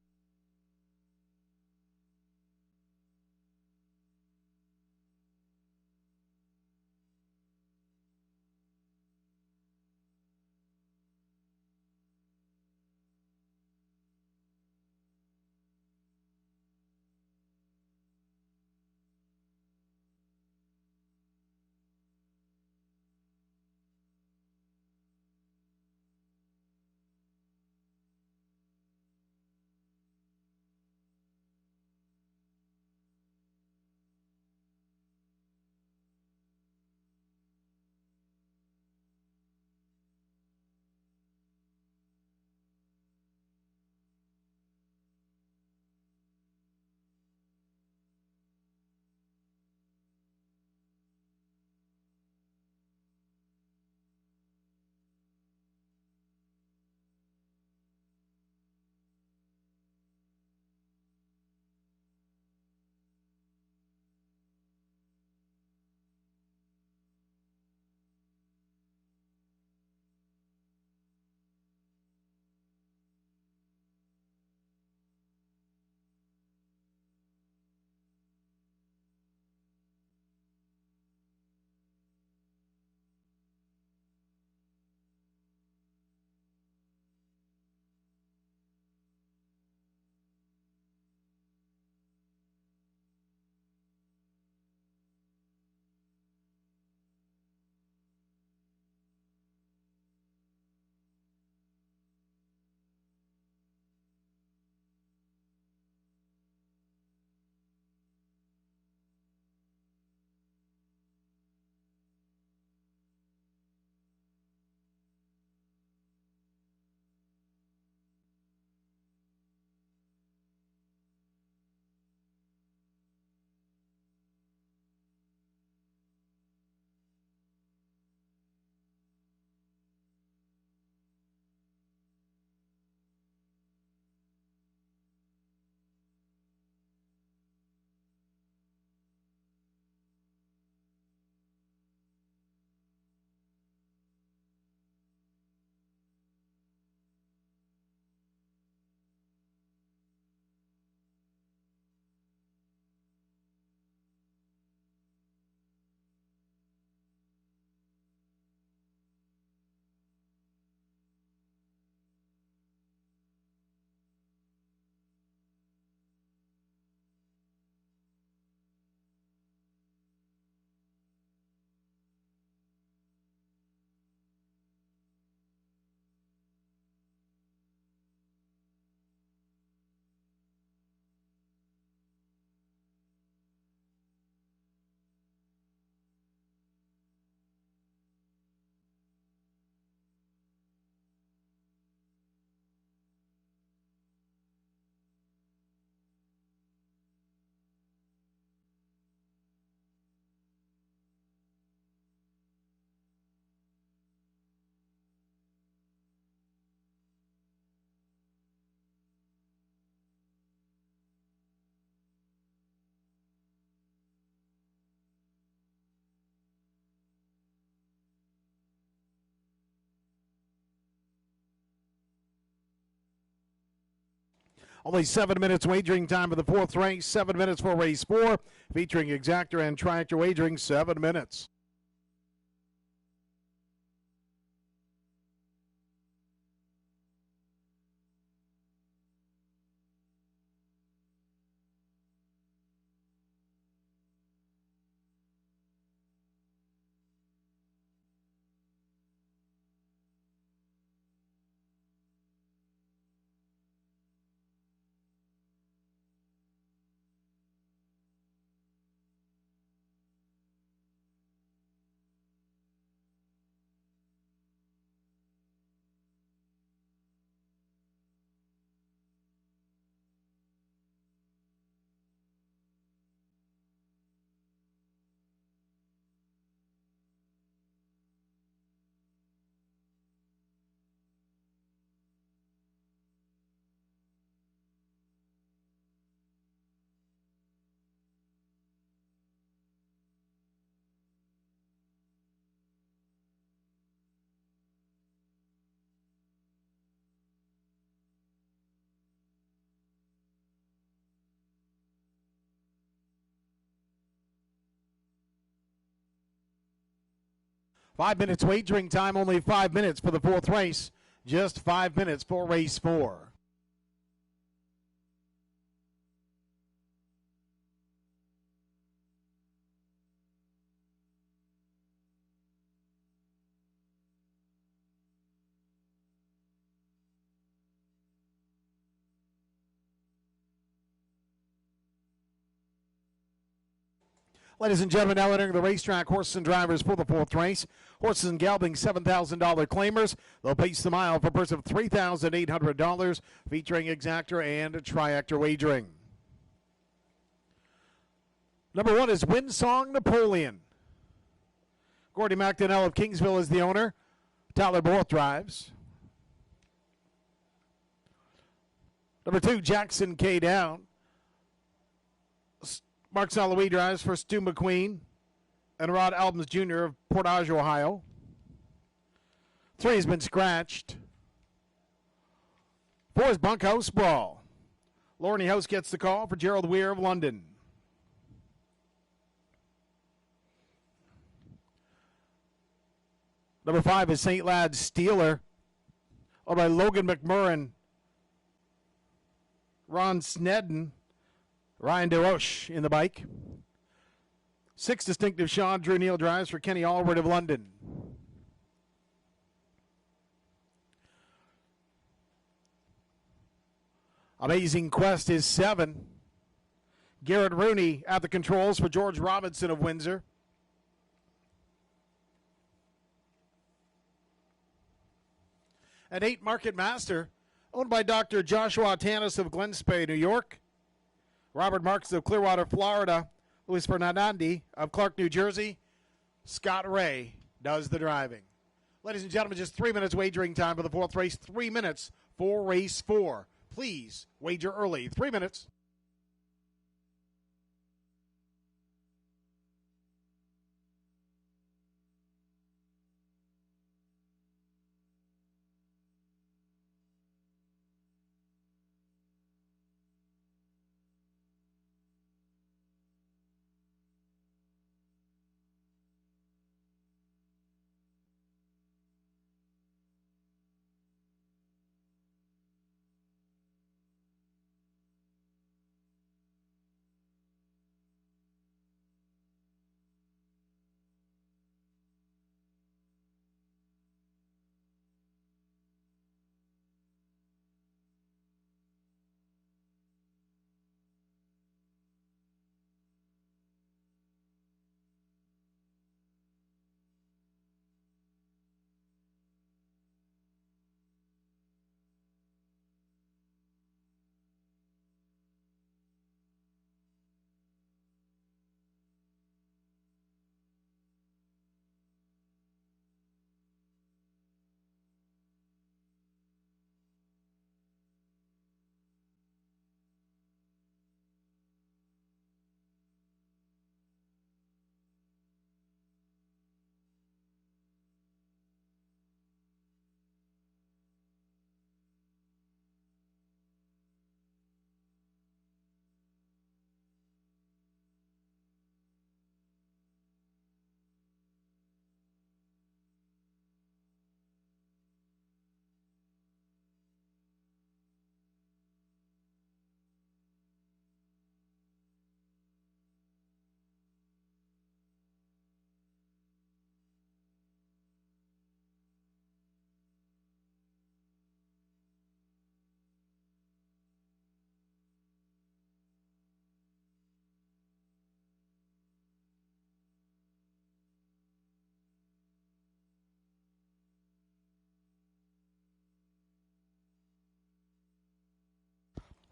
[SPEAKER 1] Only 7 minutes wagering time for the fourth race. 7 minutes for race 4, featuring exactor and triactor wagering. 7 minutes. Five minutes wagering time, only 5 minutes for the fourth race. Just 5 minutes for race 4. Ladies and gentlemen, now entering the racetrack, horses and drivers for the fourth race. Horses and Gelding, $7,000 claimers. They'll pace the mile for a purse of $3,800, featuring exactor and triactor wagering. Number 1 is Windsong Napoleon. Gordy McDonnell of Kingsville is the owner. Tyler Borth drives. Number 2, Jackson K. Down. Mark Salouie drives for Stu McQueen and Rod Albans Jr. of Portage, Ohio. 3 has been scratched. 4 is Bunkhouse Brawl. Lorne House gets the call for Gerald Weir of London. Number 5 is St. Lad's Steeler, owned by Logan McMurrin, Ron Snedden, Ryan DeRoche in the bike. 6, Distinctive Sean Drew Neal drives for Kenny Allward of London. Amazing Quest is 7. Garrett Rooney at the controls for George Robinson of Windsor. And 8, Market Master, owned by Dr. Joshua Tanis of Glen Spey, New York. Robert Marks of Clearwater, Florida. Luis Fernandandi of Clark, New Jersey. Scott Ray does the driving. Ladies and gentlemen, just 3 minutes wagering time for the fourth race. 3 minutes for race 4. Please wager early. 3 minutes.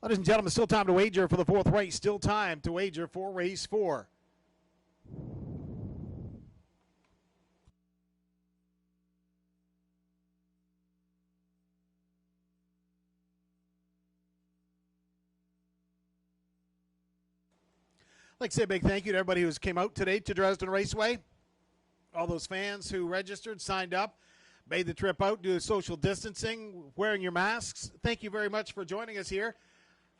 [SPEAKER 1] Ladies and gentlemen, still time to wager for the fourth race. Still time to wager for race 4. I'd like to say a big thank you to everybody who's came out today to Dresden Raceway. All those fans who registered, signed up, made the trip out, do social distancing, wearing your masks. Thank you very much for joining us here.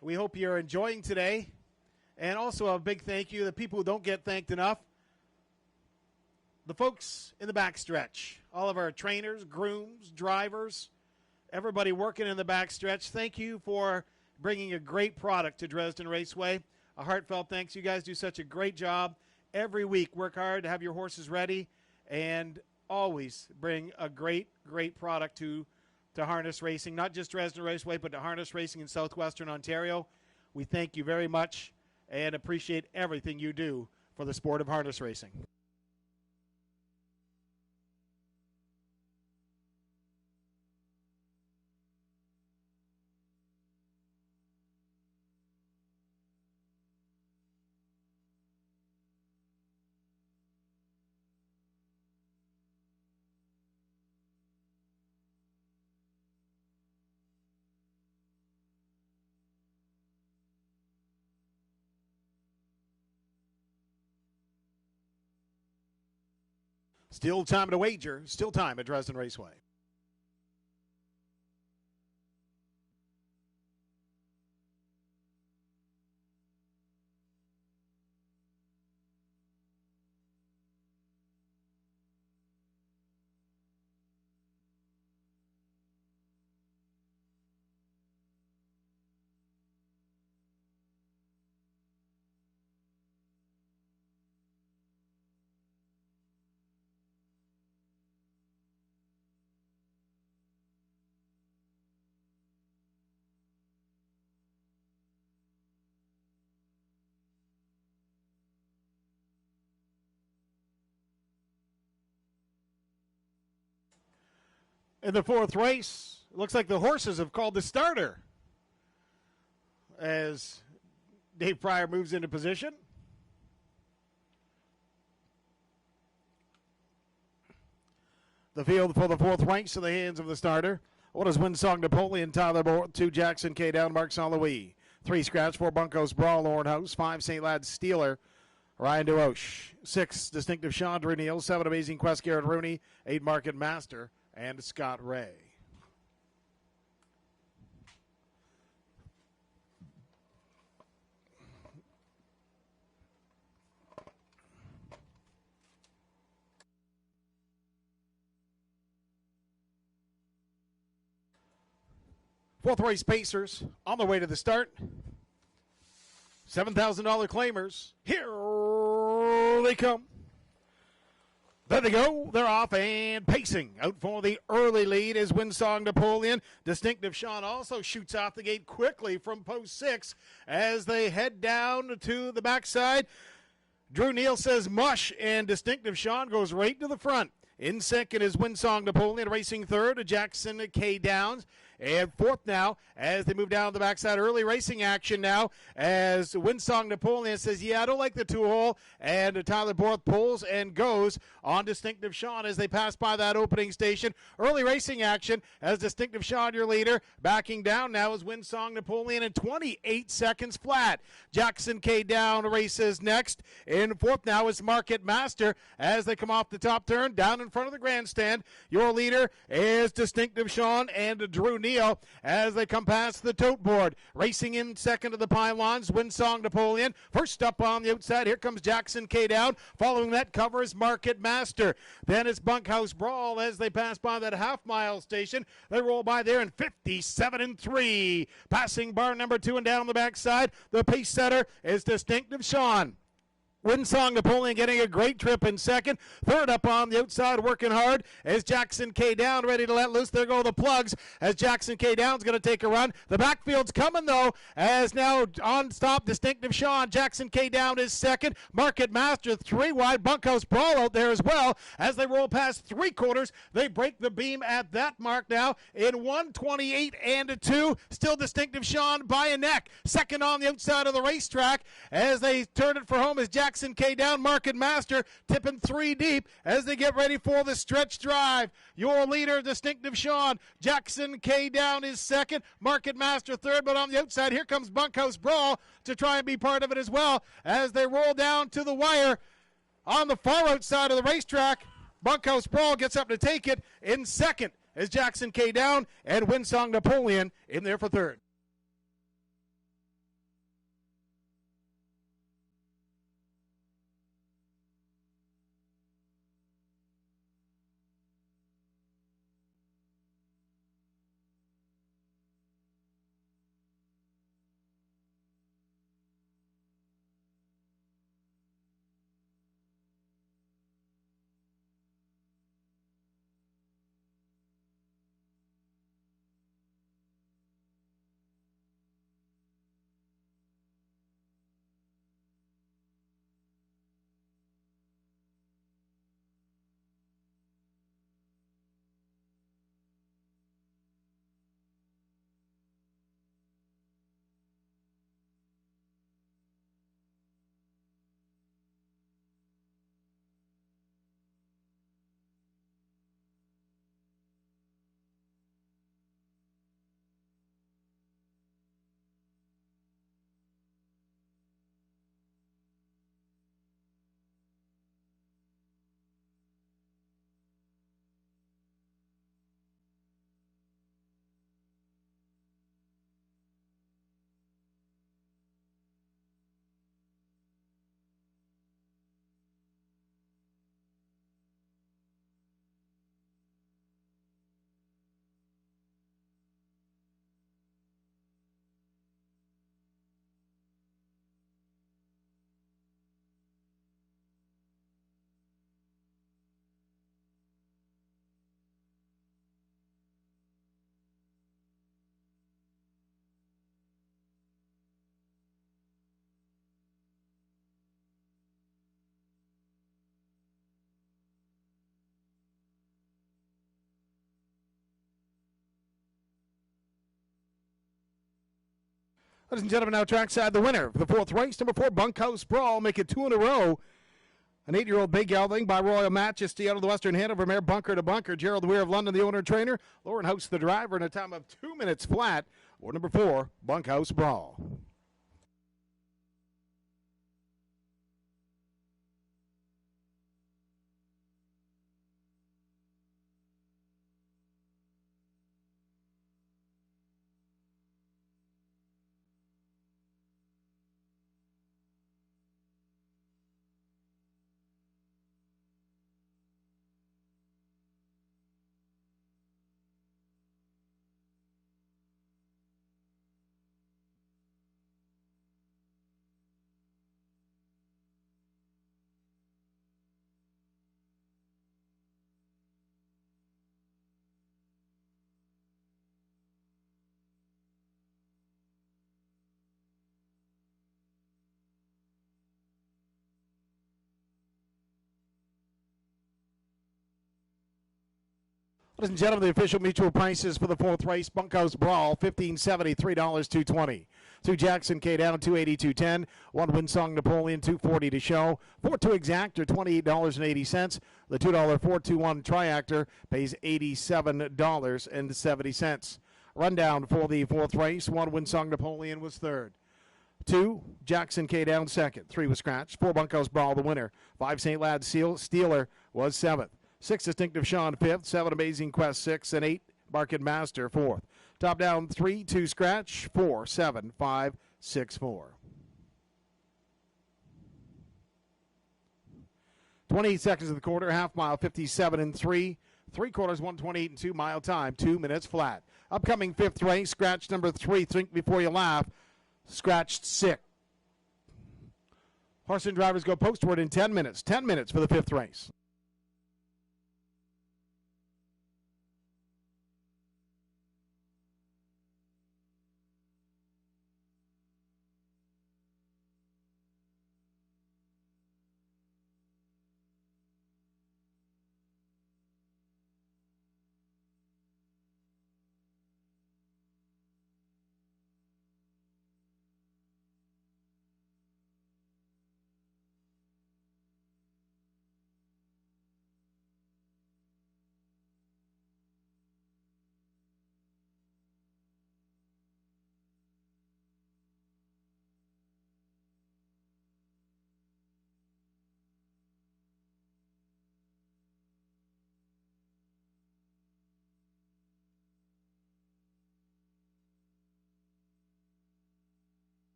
[SPEAKER 1] We hope you're enjoying today. And also a big thank you to the people who don't get thanked enough. The folks in the backstretch, all of our trainers, grooms, drivers, everybody working in the backstretch. Thank you for bringing a great product to Dresden Raceway. A heartfelt thanks. You guys do such a great job. Every week, work hard to have your horses ready and always bring a great, great product to harness racing, not just Dresden Raceway, but to harness racing in southwestern Ontario. We thank you very much and appreciate everything you do for the sport of harness racing. Still time to wager. Still time at Dresden Raceway. In the fourth race, it looks like the horses have called the starter as Dave Pryor moves into position. The field for the fourth race in the hands of the starter. What is Windsong Napoleon, Tyler Board, 2 Jackson K. Down, Mark St. Louis. 3 Scratch, 4 Bunkhouse Brawl, Lord House. 5 St. Lad's Steeler, Ryan DeRoche. 6 Distinctive Sean, Drew Neal. 7 Amazing Quest, Garrett Rooney. 8 Market Master and Scott Ray. Fourth race Pacers on the way to the start. $7,000 claimers. Here they come. There they go. They're off and pacing. Out for the early lead is Windsong Napoleon. Distinctive Sean also shoots off the gate quickly from post 6 as they head down to the backside. Drew Neal says mush, and Distinctive Sean goes right to the front. In second is Windsong Napoleon, racing third, Jackson K. Downs. And fourth now, as they move down the backside. Early racing action now, as Windsong Napoleon says, yeah, I don't like the 2-hole. And Tyler Borth pulls and goes on Distinctive Sean as they pass by that opening station. Early racing action as Distinctive Sean, your leader. Backing down now is Windsong Napoleon in 28 seconds flat. Jackson K. Down races next. In fourth now is Market Master as they come off the top turn down in front of the grandstand. Your leader is Distinctive Sean and Drew Neal as they come past the tote board. Racing in second to the pylons, Windsong Napoleon. First up on the outside, here comes Jackson K. Down. Following that cover is Market Master. Then it's Bunkhouse Brawl as they pass by that half-mile station. They roll by there in 57-3. Passing bar number 2 and down the backside. The pace setter is Distinctive Sean. Windsong Napoleon getting a great trip in second. Third up on the outside, working hard as Jackson K. Down ready to let loose. There go the plugs as Jackson K. Down's going to take a run. The backfield's coming, though, as now on stop, Distinctive Sean. Jackson K. Down is second. Market Master, 3 wide. Bunkhouse Brawl out there as well. As they roll past 3/4, they break the beam at that mark now in 1:28 and 2. Still Distinctive Sean by a neck. Second on the outside of the racetrack as they turn it for home as Jackson K. Down, Market Master, tipping 3 deep as they get ready for the stretch drive. Your leader, Distinctive Sean. Jackson K. Down is second. Market Master third, but on the outside, here comes Bunkhouse Brawl to try and be part of it as well as they roll down to the wire on the far outside of the racetrack. Bunkhouse Brawl gets up to take it in second as Jackson K. Down and Windsong Napoleon in there for third. Ladies and gentlemen, now trackside the winner for the 4th race, number 4, Bunkhouse Brawl, make it 2 in a row. An 8-year-old big gelding by Royal Majesty out of the Western Hanover mare, Bunker to Bunker. Gerald Weir of London, the owner and trainer. Lauren House, the driver, in a time of 2 minutes flat. Or number 4, Bunkhouse Brawl. Ladies and gentlemen, the official mutual prices for the 4th race, Bunkhouse Brawl, $15.70, $3.220. 2 Jackson K. Down, $282.10. 1 Windsong Napoleon, $240 to show. 4-2 Exactor, $28.80. The $2 421 Triactor pays $87.70. Rundown for the 4th race, 1 Windsong Napoleon was third. 2 Jackson K. Down second. 3 was scratched. 4 Bunkhouse Brawl the winner. 5 St. Lad Steeler was seventh. 6 Distinctive Sean fifth, 7 Amazing Quest sixth, and 8 Market Master fourth. Top down 3, 2 scratch, 4, 7, 5, 6, 4. 28 seconds of the quarter, half mile, 57 and 3. 3/4, 128 and 2 mile time, 2 minutes flat. Upcoming 5th race, scratch number 3, Think Before You Laugh, scratched 6. Horse and drivers go postward in 10 minutes. 10 minutes for the 5th race.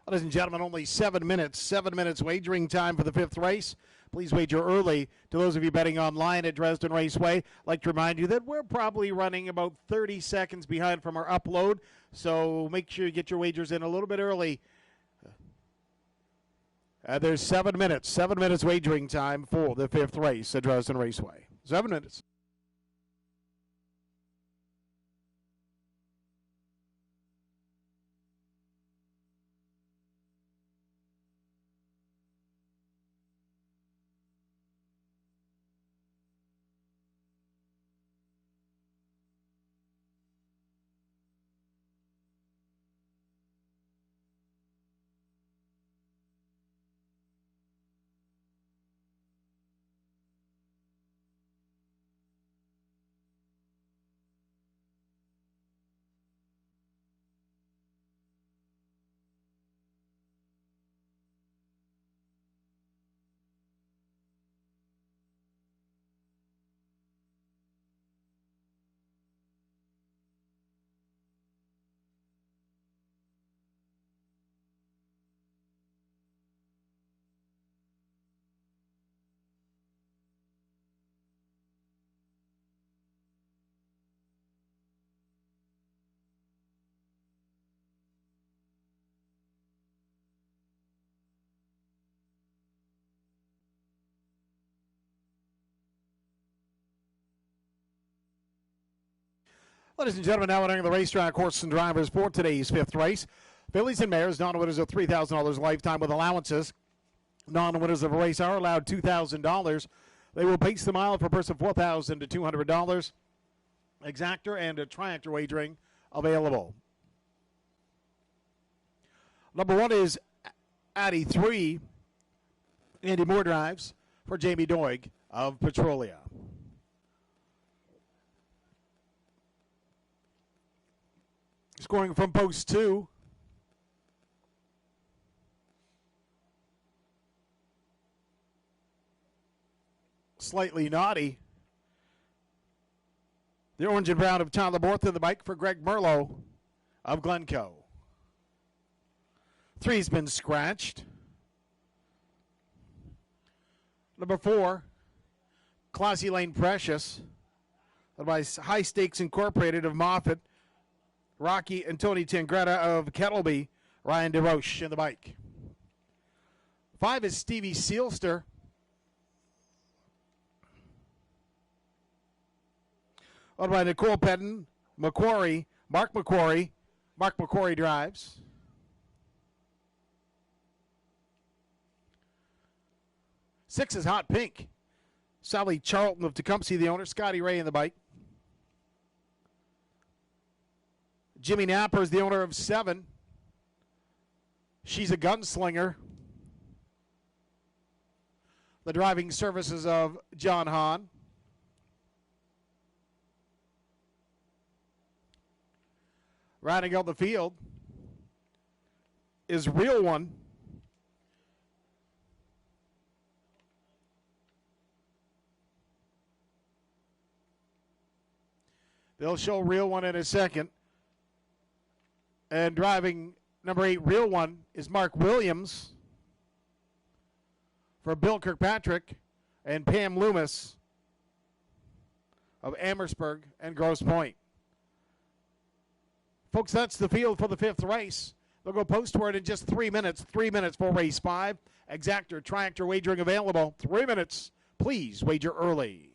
[SPEAKER 1] Ladies and gentlemen, only 7 minutes. 7 minutes wagering time for the 5th race. Please wager early. To those of you betting online at Dresden Raceway, I'd like to remind you that we're probably running about 30 seconds behind from our upload, so make sure you get your wagers in a little bit early. There's 7 minutes. 7 minutes wagering time for the 5th race at Dresden Raceway. 7 minutes. Ladies and gentlemen, now entering the racetrack, horse and drivers for today's 5th race. Fillies and mares, non-winners of $3,000 lifetime with allowances. Non-winners of a race are allowed $2,000. They will pace the mile for a person $4,000 to $200. Exactor and a triactor wagering available. Number 1 is Addy 3. Andy Moore drives for Jamie Doig of Petrolia. Scoring from post 2. Slightly naughty. The orange and brown of Tyler Borth to the bike for Greg Merlot of Glencoe. 3's been scratched. Number 4, Classy Lane Precious, led by High Stakes Incorporated of Moffat, Rocky and Tony Tangretta of Kettleby, Ryan DeRoche in the bike. 5 is Stevie Sealster, led by Nicole Pettin, Macquarie, Mark Macquarie. Mark Macquarie drives. 6 is Hot Pink. Sally Charlton of Tecumseh, the owner. Scotty Ray in the bike. Jimmy Napper is the owner of 7. She's a gunslinger. The driving services of John Hahn. Riding out the field is Real One. They'll show Real One in a second. And driving number 8, Real One, is Mark Williams for Bill Kirkpatrick and Pam Loomis of Amherstburg and Grosse Pointe. Folks, that's the field for the 5th race. They'll go postward in just 3 minutes. 3 minutes for race 5. Exactor, triactor wagering available. 3 minutes. Please wager early.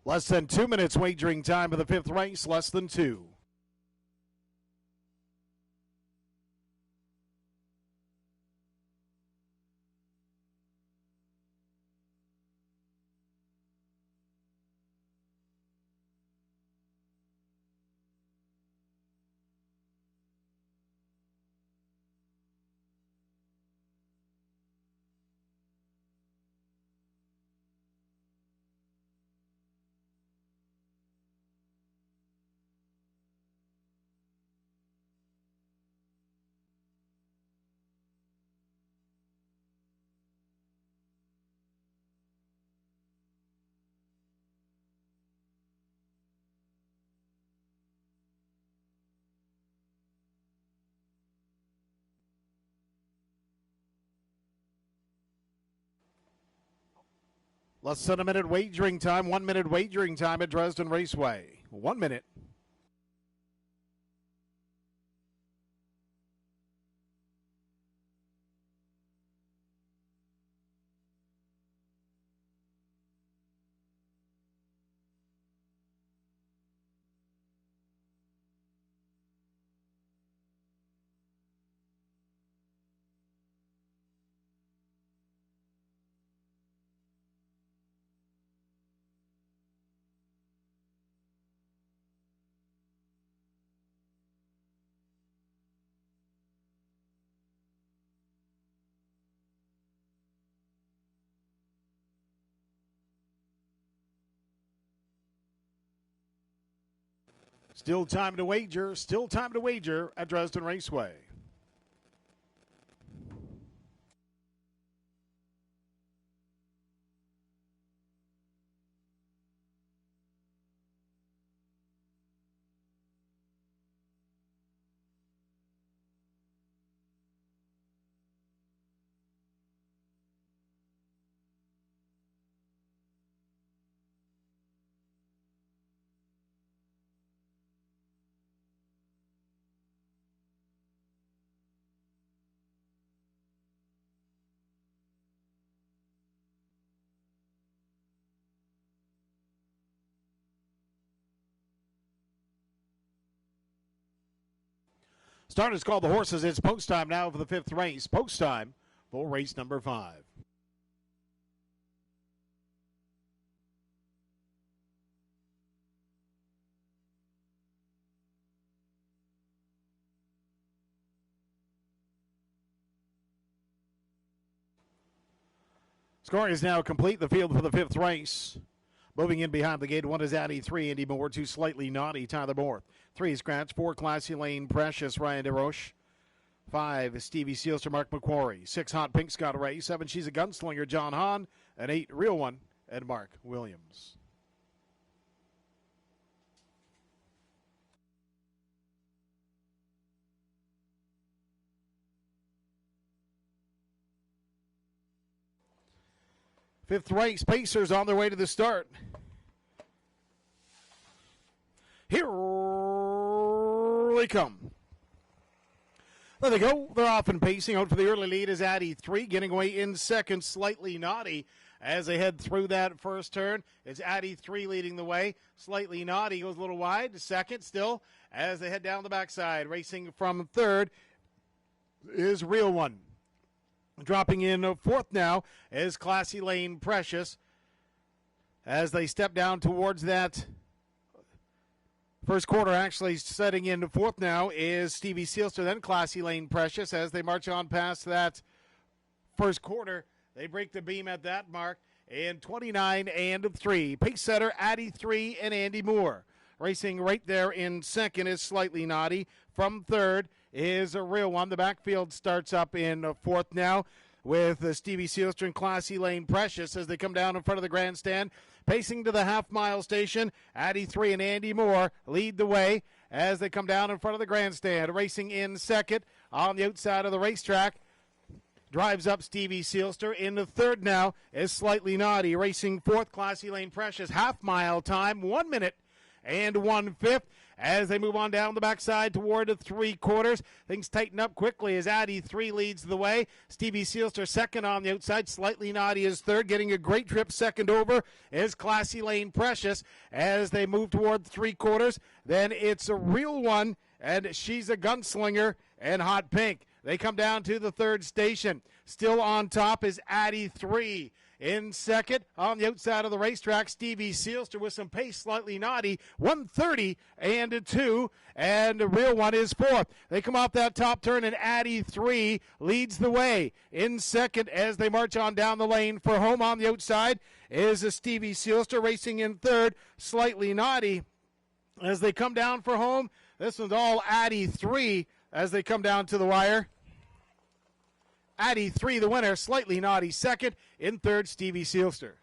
[SPEAKER 1] Less than 2 minutes wagering time of the 5th race, less than 2. Less than a minute wagering time. 1 minute wagering time at Dresden Raceway. 1 minute. Still time to wager. Still time to wager at Dresden Raceway. Starters call the horses. It's post time now for the 5th race. Post time for race number 5. Scoring is now complete. The field for the 5th race. Moving in behind the gate, 1 is Addy 3, Andy Moore, 2 Slightly Naughty, Tyler Moore. 3 Scratch, 4 Classy Lane, Precious, Ryan DeRoche. 5 Stevie Sealster, Mark McQuarrie. 6 Hot Pink, Scott Ray. 7 She's a Gunslinger, John Hahn. And 8 Real One, and Mark Williams. Fifth race, Pacers on their way to the start. Here they come. There they go. They're off and pacing. Out for the early lead is Addy 3, getting away in second, Slightly Naughty. As they head through that first turn, it's Addy 3 leading the way. Slightly Naughty goes a little wide. Second still as they head down the backside. Racing from third is Real One. Dropping in fourth now is Classy Lane Precious. As they step down towards that first quarter, actually setting in fourth now is Stevie Sealster, then Classy Lane Precious. As they march on past that first quarter, they break the beam at that mark in 29 and 3. Pace setter, Addy 3 and Andy Moore. Racing right there in second is Slightly Naughty. From third is a Real One. The backfield starts up in fourth now with Stevie Sealster and Classy Lane Precious as they come down in front of the grandstand. Pacing to the half-mile station, Addy 3 and Andy Moore lead the way as they come down in front of the grandstand. Racing in second on the outside of the racetrack. Drives up Stevie Sealster. In the third now is Slightly Naughty. Racing fourth, Classy Lane Precious. Half-mile time, 1 minute and 1/5. As they move on down the backside toward the three quarters, things tighten up quickly as Addy 3 leads the way. Stevie Sealster second on the outside. Slightly Naughty is third. Getting a great trip second over is Classy Lane Precious as they move toward the three quarters. Then it's a Real One, and She's a Gunslinger and Hot Pink. They come down to the third station. Still on top is Addy 3. In second, on the outside of the racetrack, Stevie Sealster with some pace, Slightly Naughty, 1:30 and 2, and the Real One is fourth. They come off that top turn, and Addy 3 leads the way. In second, as they march on down the lane for home on the outside, is a Stevie Sealster. Racing in third, Slightly Naughty. As they come down for home, this one's all Addy 3 as they come down to the wire. Addy 3 the winner, Slightly Naughty second, in third Stevie Sealster.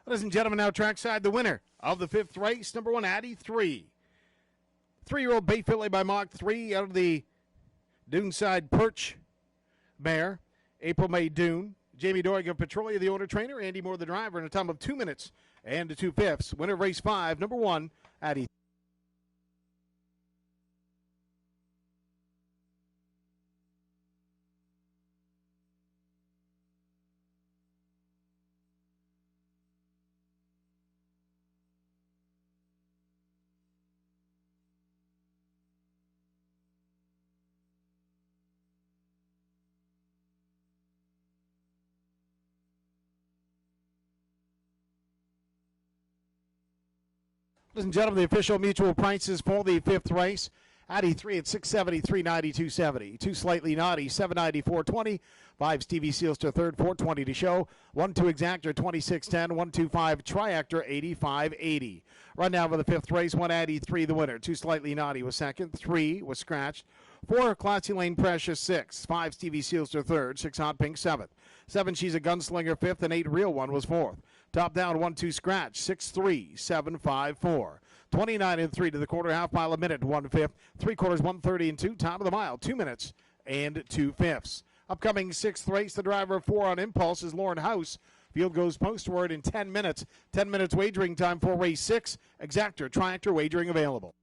[SPEAKER 1] Ladies and gentlemen, now trackside, the winner of the 5th race, number 1, Addy 3. 3-year-old Bay Fillet by Mach 3 out of the Duneside Perch mare. April May Dune. Jamie Doig of Petrolia, the owner trainer. Andy Moore, the driver, in a time of 2 minutes and 2/5. Winner of race 5, number 1, Addy. Ladies and gentlemen, the official mutual prices for the 5th race. Addy 3 at $673, $92.70. 2 Slightly Naughty, $794.20. 5 Stevie Seals to third, $420 to show. 1-2 Exactor, $26.10. 1-2-5 Triactor, $85.80. Run down for the 5th race. 1 Addy 3, the winner. 2 Slightly Naughty was second. 3 was scratched. 4 Classy Lane Precious, 6. 5 Stevie Seals to third. 6 Hot Pink, 7th. 7 She's a Gunslinger, 5th. And 8 Real One was 4th. Top down, 1-2 scratch, 6-3, 7-5-4. 29 and 3 to the quarter, half mile a minute, 1/5. 3/4, 1:30 and 2. Top of the mile, 2 minutes and 2/5. Upcoming 6th race, the driver of 4 on Impulse is Lauren House. Field goes postward in 10 minutes. 10 minutes wagering time for race 6. Exactor, Triactor wagering available.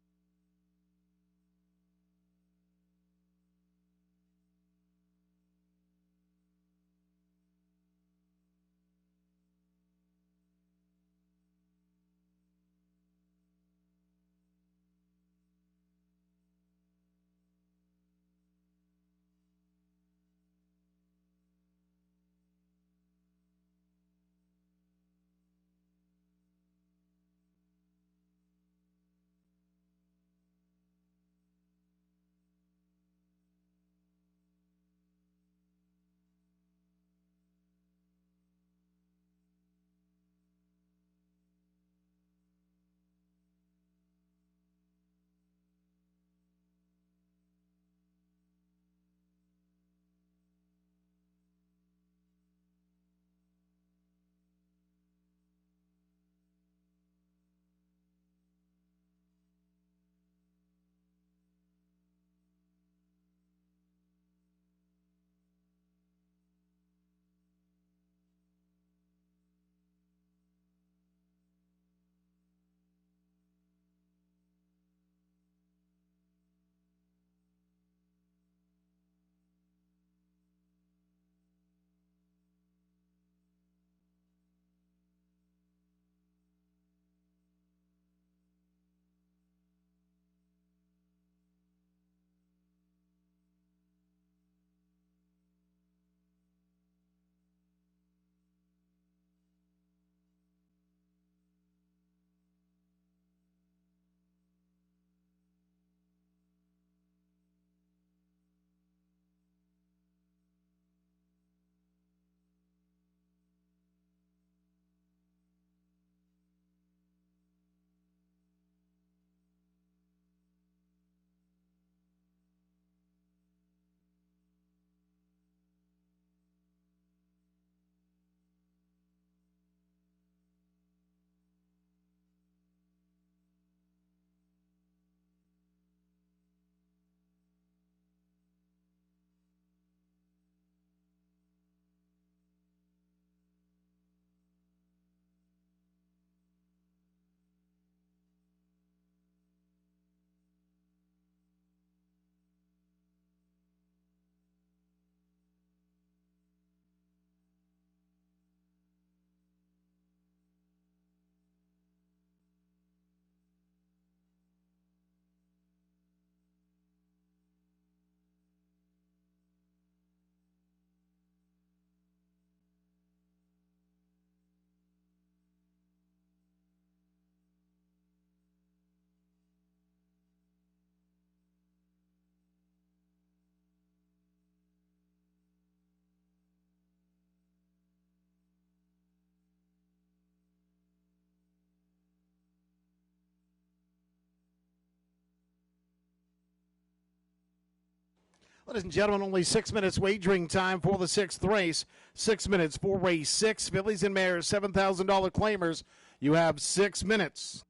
[SPEAKER 1] Ladies and gentlemen, only 6 minutes wagering time for the sixth race. 6 minutes for race 6. Fillies and Mares, $7,000 claimers. You have 6 minutes.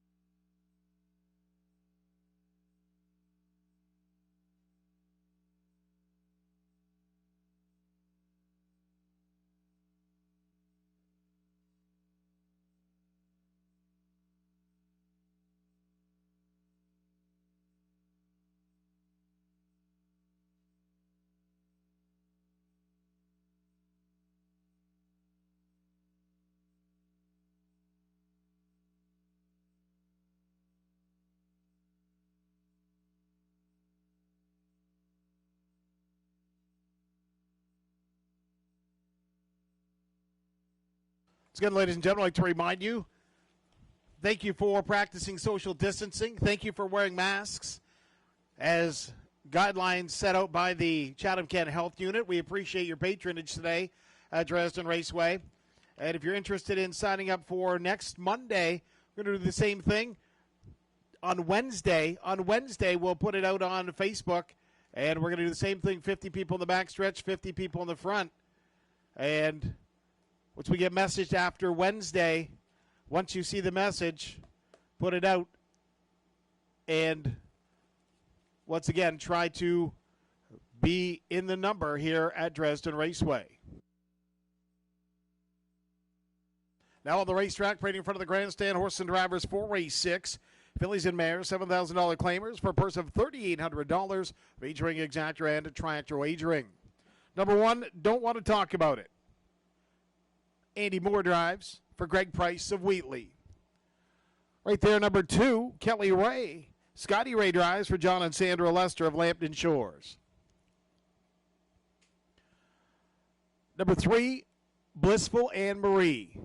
[SPEAKER 1] Again, ladies and gentlemen, I'd like to remind you, thank you for practicing social distancing. Thank you for wearing masks as guidelines set out by the Chatham-Kent Health Unit. We appreciate your patronage today at Dresden Raceway. And if you're interested in signing up for next Monday, we're going to do the same thing on Wednesday. On Wednesday, we'll put it out on Facebook, and we're going to do the same thing, 50 people in the backstretch, 50 people in the front. And once we get messaged after Wednesday, once you see the message, put it out. And once again, try to be in the number here at Dresden Raceway. Now on the racetrack, parading in front of the grandstand, horse and drivers for race 6. Fillies and Mares, $7,000 claimers for a purse of $3,800. Wagering exactor and tractor wagering. Number 1, don't want to talk about it. Andy Moore drives for Greg Price of Wheatley. Right there, number 2, Kelly Ray. Scotty Ray drives for John and Sandra Lester of Lambton Shores. Number 3, Blissful Anne Marie.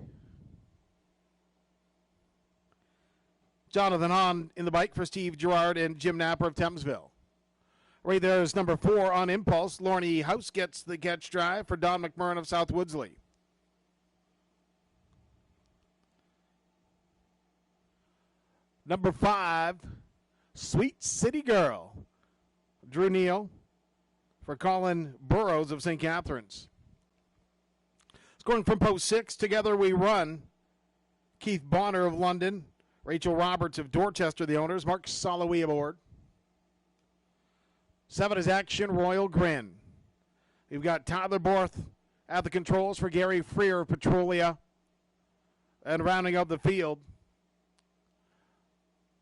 [SPEAKER 1] Jonathan Hahn in the bike for Steve Gerard and Jim Napper of Thamesville. Right there is number 4, On Impulse. Lorne House gets the catch drive for Don McMurrin of South Woodsley. Number 5, Sweet City Girl. Drew Neal for Colin Burrows of St. Catharines. Scoring from post 6, Together We Run. Keith Bonner of London. Rachel Roberts of Dorchester, the owners. Mark Solowy aboard. 7 is Action Royal Grin. We've got Tyler Borth at the controls for Gary Freer of Petrolia. And rounding up the field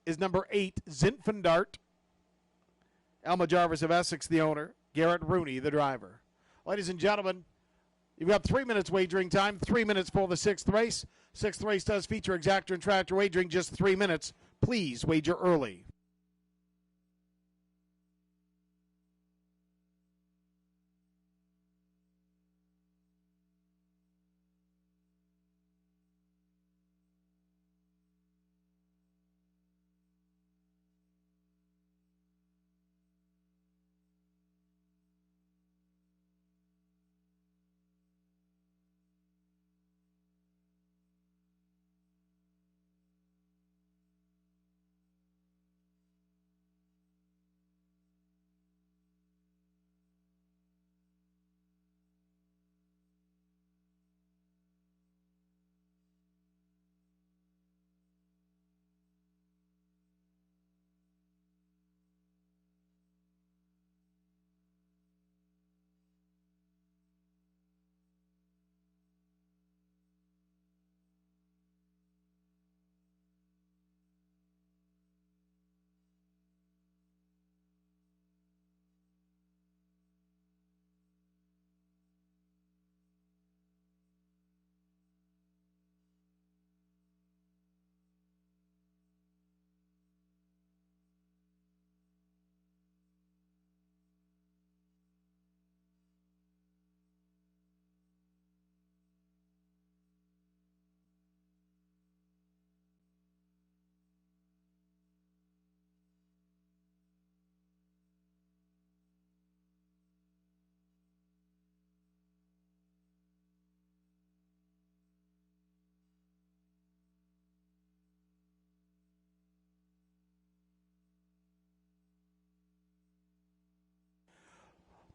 [SPEAKER 1] is number 8, Zinfandart. Elma Jarvis of Essex, the owner. Garrett Rooney, the driver. Ladies and gentlemen, you've got 3 minutes wagering time, 3 minutes for the 6th race. 6th race does feature exactor and tractor wagering, just 3 minutes. Please wager early.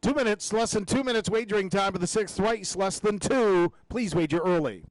[SPEAKER 1] 2 minutes, less than 2 minutes wagering time for the 6th race, less than 2. Please wager early.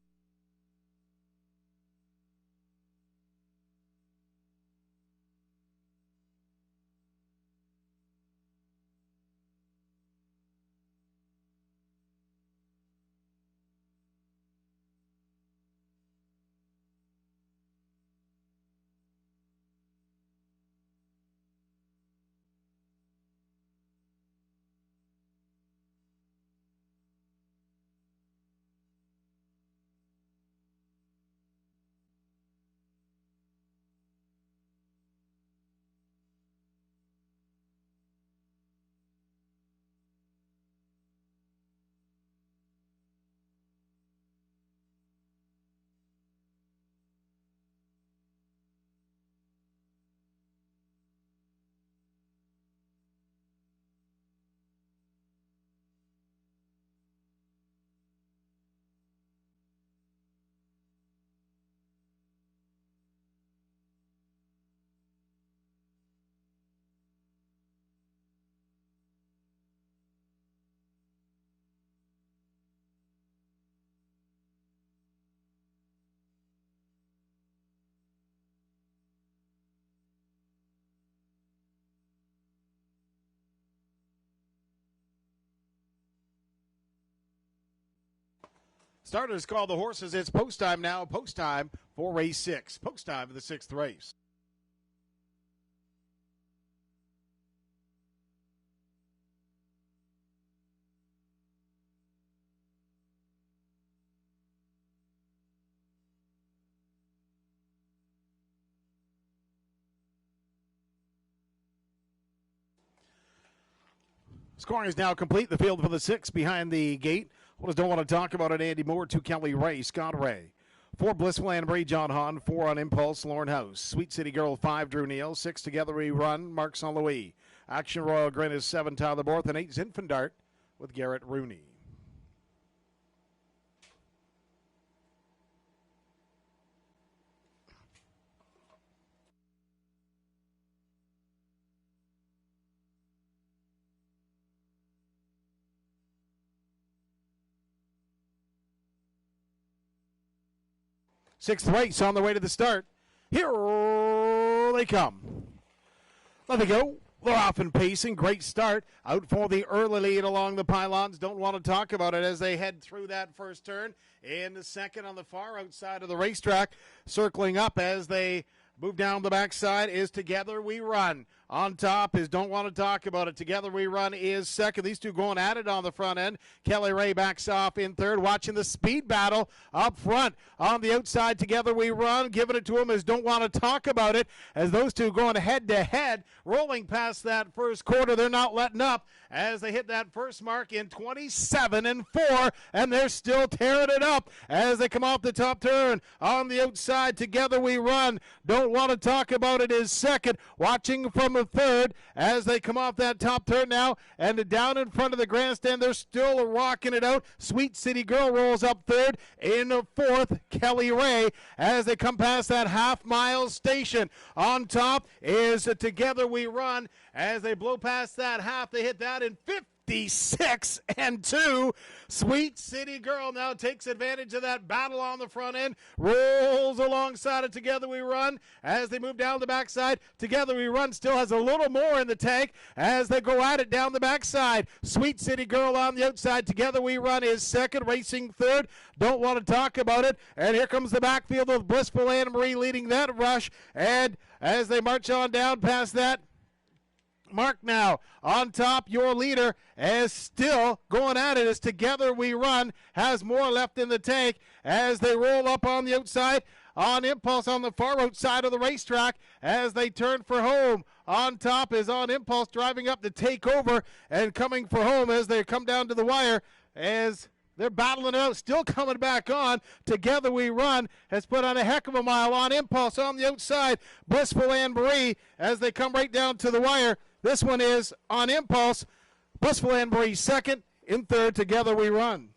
[SPEAKER 1] Starters call the horses. It's post time now. Post time for race 6. Post time for the 6th race. Scoring is now complete. The field for the 6 behind the gate. What don't want to talk about it, Andy Moore, 2 Kelly Ray, Scott Ray. 4 Blissful Anne Marie, John Hahn. 4 on Impulse, Lauren House. Sweet City Girl, 5 Drew Neal. 6 Together We Run, Mark St. Louis. Action Royal Grin is 7 Tyler Borth. And 8 Zinfandart with Garrett Rooney. Sixth race on the way to the start. Here they come. Let they go. They're off and pacing. Great start. Out for the early lead along the pylons. Don't want to talk about it as they head through that first turn. In the second on the far outside of the racetrack. Circling up as they move down the backside is Together We Run. On top is Don't Want to Talk About It. Together We Run is second. These two going at it on the front end. Kelly Ray backs off in third. Watching the speed battle up front. On the outside, Together We Run. Giving it to him is Don't Want to Talk About It. As those two going head to head. Rolling past that first quarter. They're not letting up as they hit that first mark in 27-4. And they're still tearing it up as they come off the top turn. On the outside, Together We Run. Don't Want to Talk About It is second. Watching from the third as they come off that top turn now. And down in front of the grandstand, they're still rocking it out. Sweet City Girl rolls up third. In fourth, Kelly Ray as they come past that half-mile station. On top is Together We Run. As they blow past that half, they hit that in 56-2. Sweet City Girl now takes advantage of that battle on the front end. Rolls alongside it. Together We Run. As they move down the backside, Together We Run still has a little more in the tank as they go at it down the backside. Sweet City Girl on the outside. Together We Run is second, racing third. Don't Want to Talk About It. And here comes the backfield with Blissful Anne Marie leading that rush. And as they march on down past that, Mark now on top, your leader is still going at it as Together We Run has more left in the tank as they roll up on the outside. On Impulse on the far outside of the racetrack as they turn for home. On top is On Impulse driving up to take over and coming for home as they come down to the wire as they're battling it out, still coming back on. Together We Run has put on a heck of a mile. On Impulse on the outside. Blissful Anne Marie as they come right down to the wire. This one is On Impulse. Blissful Anne Marie second. In third, Together We Run.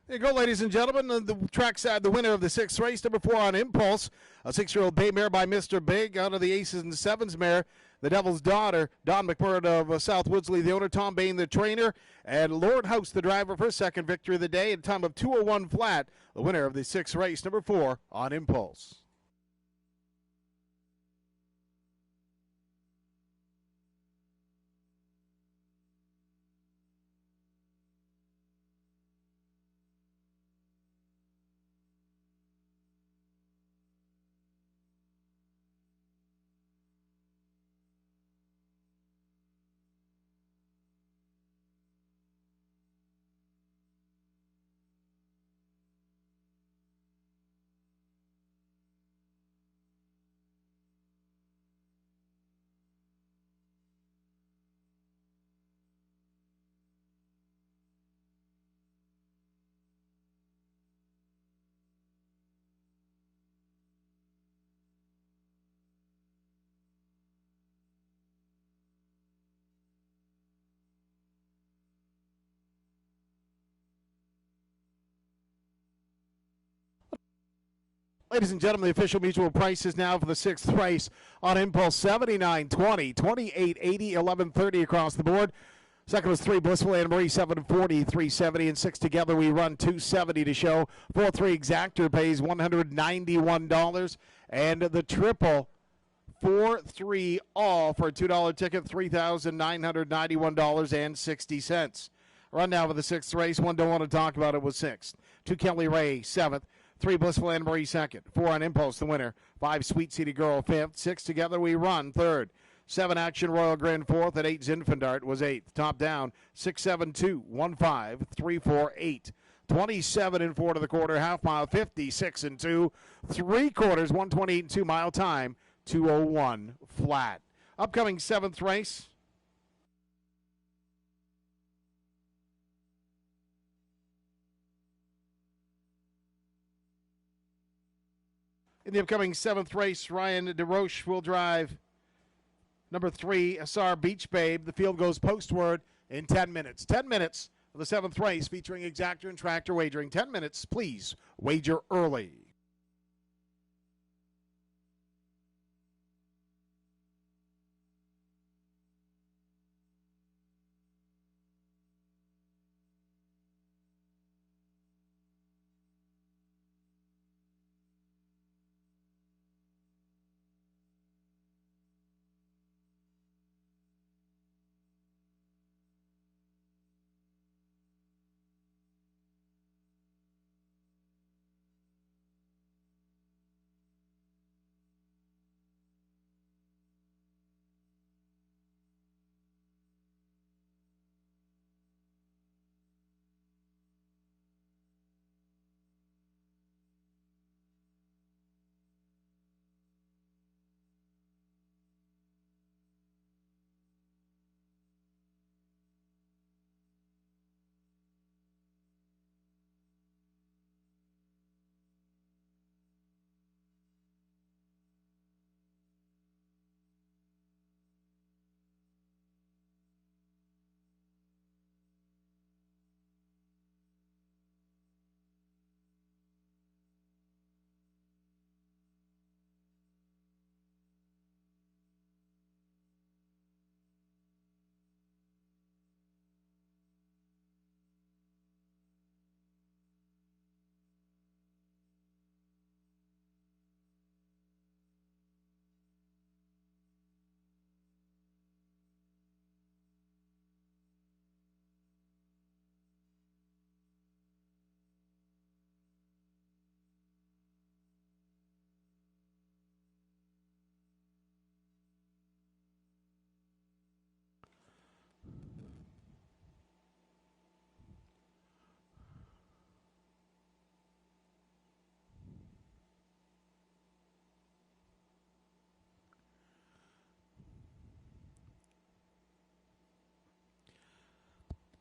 [SPEAKER 1] There you go, ladies and gentlemen. The trackside, the winner of the 6th race, number 4 on Impulse, a 6-year-old bay mare by Mr. Big. Out of the Aces and Sevens mare, the Devil's Daughter, Don McMurray of South Woodsley, the owner, Tom Bain, the trainer, and Lord House, the driver, for his second victory of the day at a time of 2:01 flat. The winner of the 6th race, number 4 on Impulse. Ladies and gentlemen, the official mutual prices now for the 6th race on Impulse: $79.20, $28.80, $11.30 across the board. Second was 3 Blissful Anna Marie, $7.40, $3.70, and 6 together we run $2.70 to show. 4-3 Exactor pays $191, and the triple 4-3 all for a $2 ticket, $3,991.60. Rundown for the 6th race. One don't want to talk about it was 6th. 2 Kelly Ray, 7th. 3 Blissful Anna Marie, 2nd. 4 on Impulse, the winner. 5 Sweet City Girl, 5th. 6 together we run, 3rd. 7 Action Royal Grand, 4th. And 8 Zinfandart was 8th. Top down, 6, 7, 2, 1, 5, 3, 4, 8. 27 and 4 to the quarter, half mile, 56 and 2. 3/4, 128 and 2 mile time, 2:01 flat. Upcoming 7th race. In the upcoming 7th race, Ryan DeRoche will drive number 3, Asar Beach Babe. The field goes postward in 10 minutes. 10 minutes of the 7th race featuring Exactor and Tractor Wagering. 10 minutes, please wager early.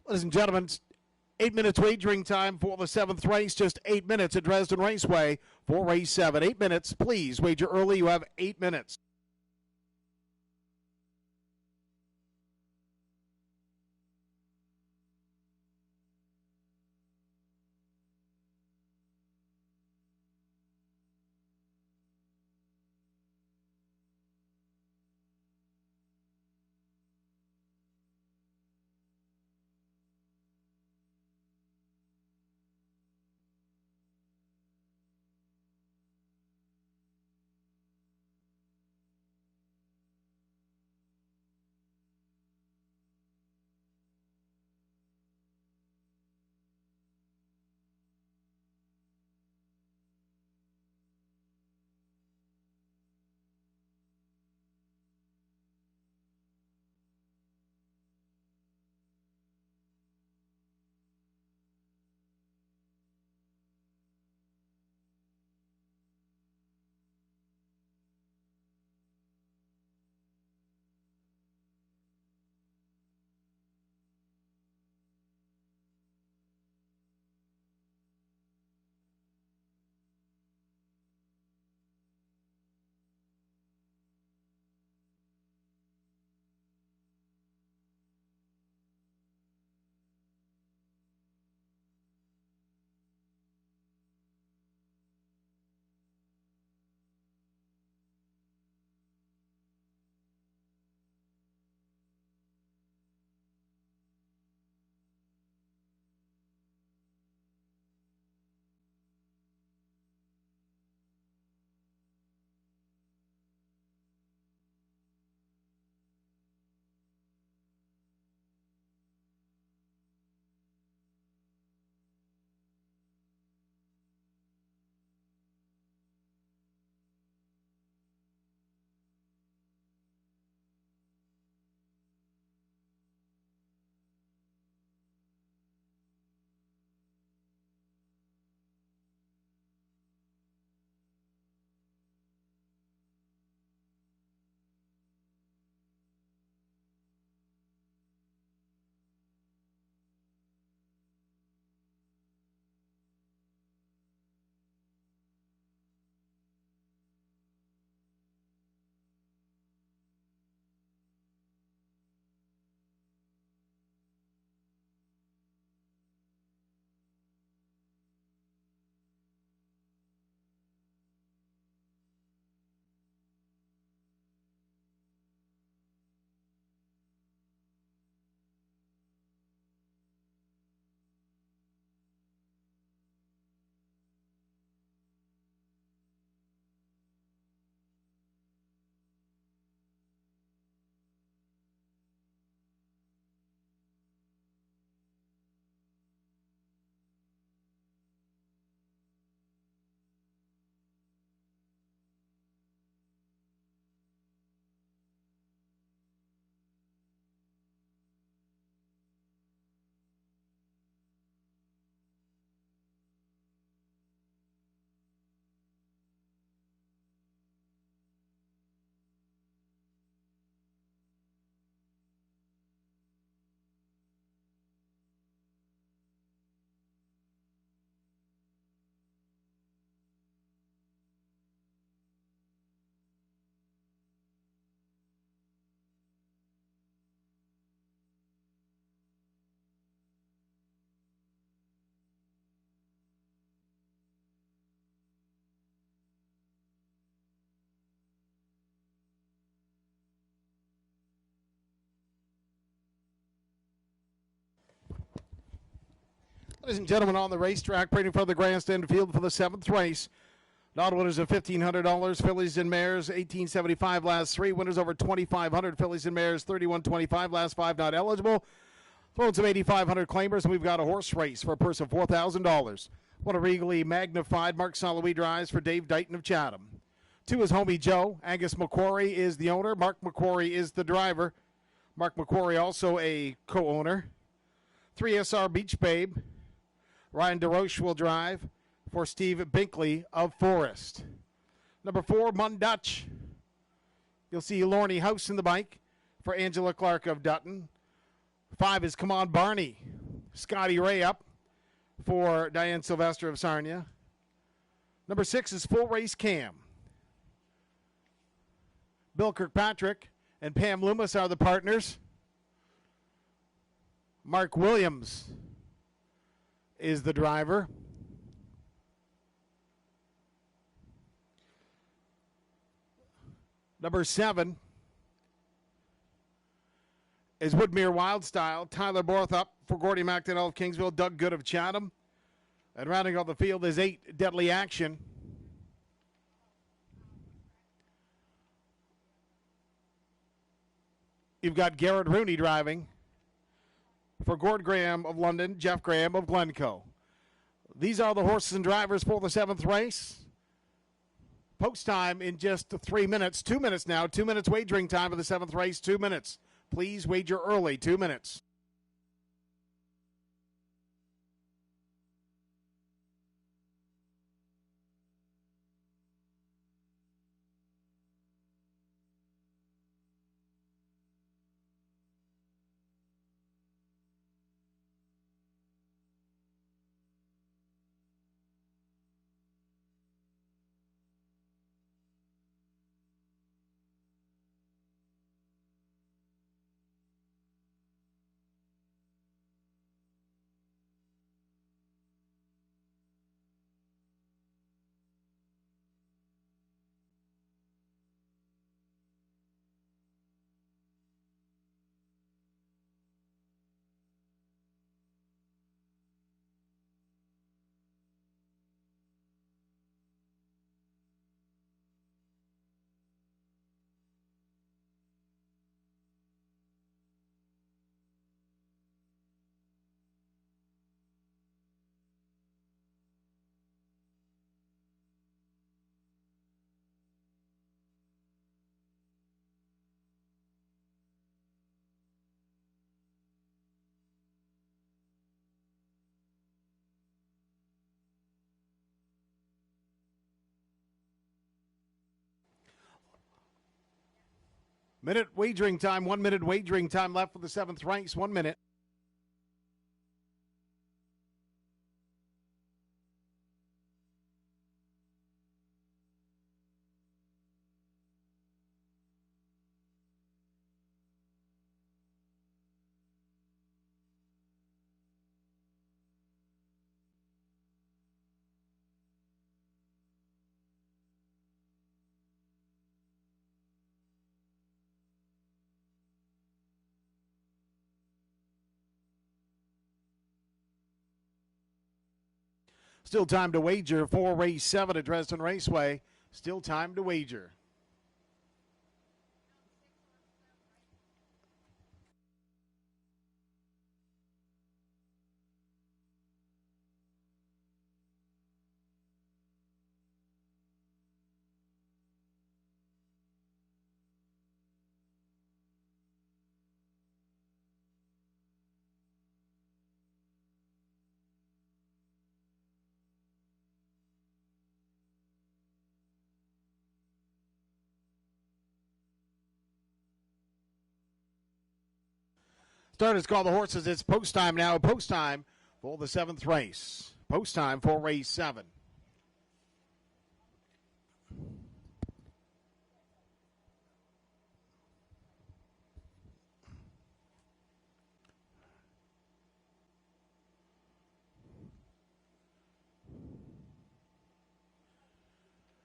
[SPEAKER 1] Ladies and gentlemen, 8 minutes wagering time for the 7th race. Just 8 minutes at Dresden Raceway for race 7. 8 minutes. Please wager early. You have 8 minutes. Ladies and gentlemen, on the racetrack, parading for the grandstand field for the 7th race. Not winners of $1,500, fillies and mares, $1,875 last 3. Winners over $2,500, fillies and mares, $3,125 last 5 not eligible. Throwing some $8,500 claimers, and we've got a horse race for a purse of $4,000. One a regally magnified Mark Soloway drives for Dave Dighton of Chatham. 2 is Homie Joe. Angus McQuarrie is the owner. Mark McQuarrie is the driver. Mark McQuarrie also a co-owner. 3 SR Beach Babe. Ryan DeRoche will drive for Steve Binkley of Forest. Number 4, Mundutch. You'll see Lorne House in the bike for Angela Clark of Dutton. 5 is Come On Barney. Scotty Ray up for Diane Sylvester of Sarnia. Number 6 is Full Race Cam. Bill Kirkpatrick and Pam Loomis are the partners. Mark Williams is the driver. Number 7 is Woodmere Wild Style. Tyler Borth up for Gordy McDonnell of Kingsville. Doug Good of Chatham. And rounding out the field is 8 Deadly Action. You've got Garrett Rooney driving for Gord Graham of London, Jeff Graham of Glencoe. These are the horses and drivers for the 7th race. Post time in just 3 minutes. 2 minutes now. 2 minutes wagering time for the 7th race. 2 minutes. Please wager early. 2 minutes. Minute wagering time. 1 minute wagering time left for the 7th race. 1 minute. Still time to wager for race 7 at Dresden Raceway. Still time to wager. Starters call the horses. It's post time now. Post time for the 7th race. Post time for race 7.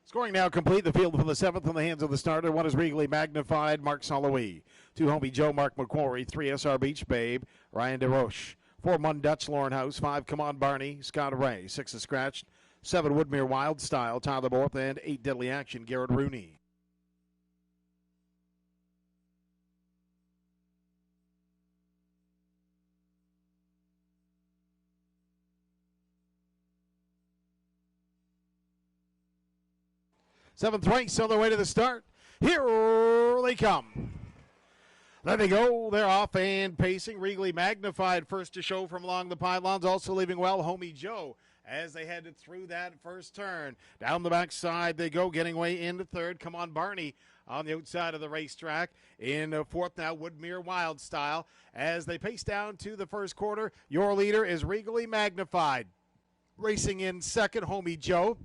[SPEAKER 1] Scoring now complete. The field for the 7th in the hands of the starter. 1 is Regally Magnified, Mark Soloway. 2 Homie Joe, Mark McQuarrie. 3 SR Beach Babe, Ryan DeRoche. 4 4, Mun Dutch, Lauren House. 5, Come On Barney, Scott Ray. 6 is scratched. 7, Woodmere Wild Style, Tyler Borth. And 8, Deadly Action, Garrett Rooney. Seventh race on their way to the start. Here they come. There they go. They're off and pacing. Regally Magnified first to show from along the pylons. Also leaving well, Homie Joe as they headed through that first turn. Down the backside they go, getting way into third. Come On Barney on the outside of the racetrack. In fourth now, Woodmere Wild Style. As they pace down to the first quarter, your leader is Regally Magnified. Racing in second, Homie Joe.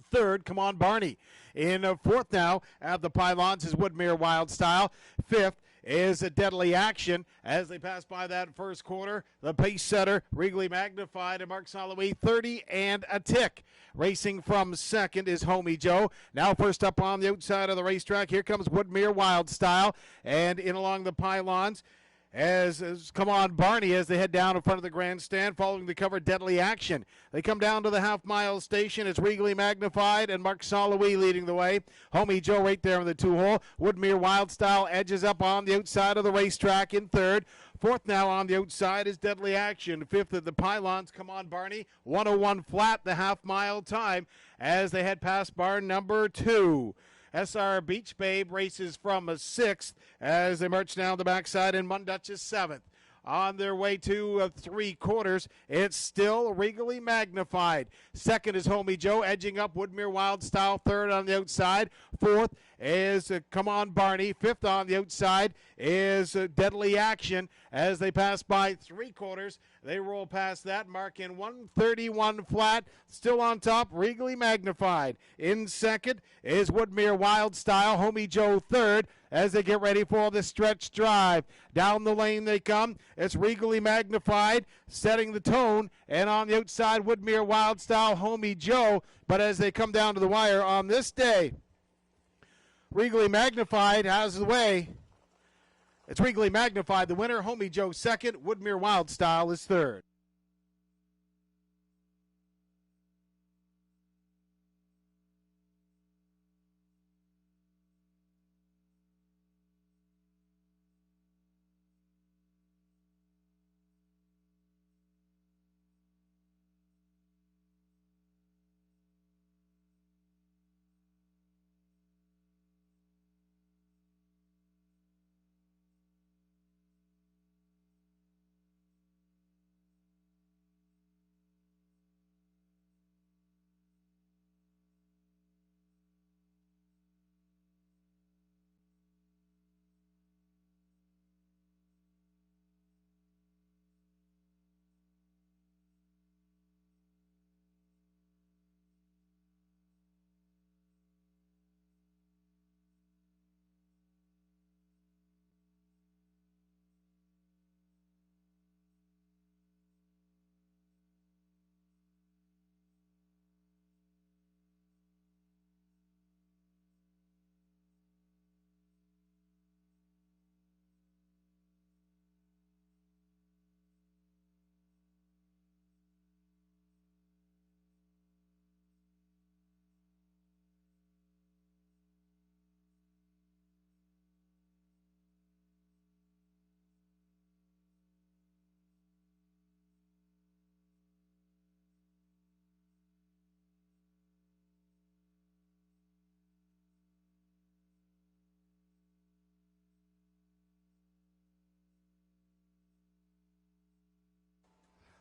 [SPEAKER 1] Third, Come On Barney. In fourth now at the pylons is Woodmere Wild Style. Fifth is a Deadly Action as they pass by that first quarter. The pace setter, Regally Magnified, and Mark Soloway, 30 and a tick. Racing from second is Homie Joe. Now first up on the outside of the racetrack, here comes Woodmere Wild Style. And in along the pylons, as Come On Barney as they head down in front of the grandstand following the cover Deadly Action. They come down to the half-mile station. It's Regally Magnified and Mark Soloway leading the way. Homie Joe right there in the two-hole. Woodmere Wild Style edges up on the outside of the racetrack in third. Fourth now on the outside is Deadly Action. Fifth at the pylons, Come On Barney. 101 flat, the half-mile time as they head past barn number 2. SR Beach Babe races from a 6th as they march down the backside, and Mun Dutch is 7th. On their way to 3 quarters, it's still Regally Magnified. Second is Homie Joe, edging up Woodmere Wild Style. Third on the outside. Fourth is Come On Barney. Fifth on the outside is Deadly Action. As they pass by 3 quarters, they roll past that, mark in 131 flat. Still on top, Regally Magnified. In second is Woodmere Wild Style. Homie Joe third as they get ready for the stretch drive. Down the lane they come. It's Regally Magnified setting the tone. And on the outside, Woodmere Wild Style, Homie Joe. But as they come down to the wire on this day, Regally Magnified has the way. It's Regally Magnified, the winner. Homie Joe second. Woodmere Wild Style is third.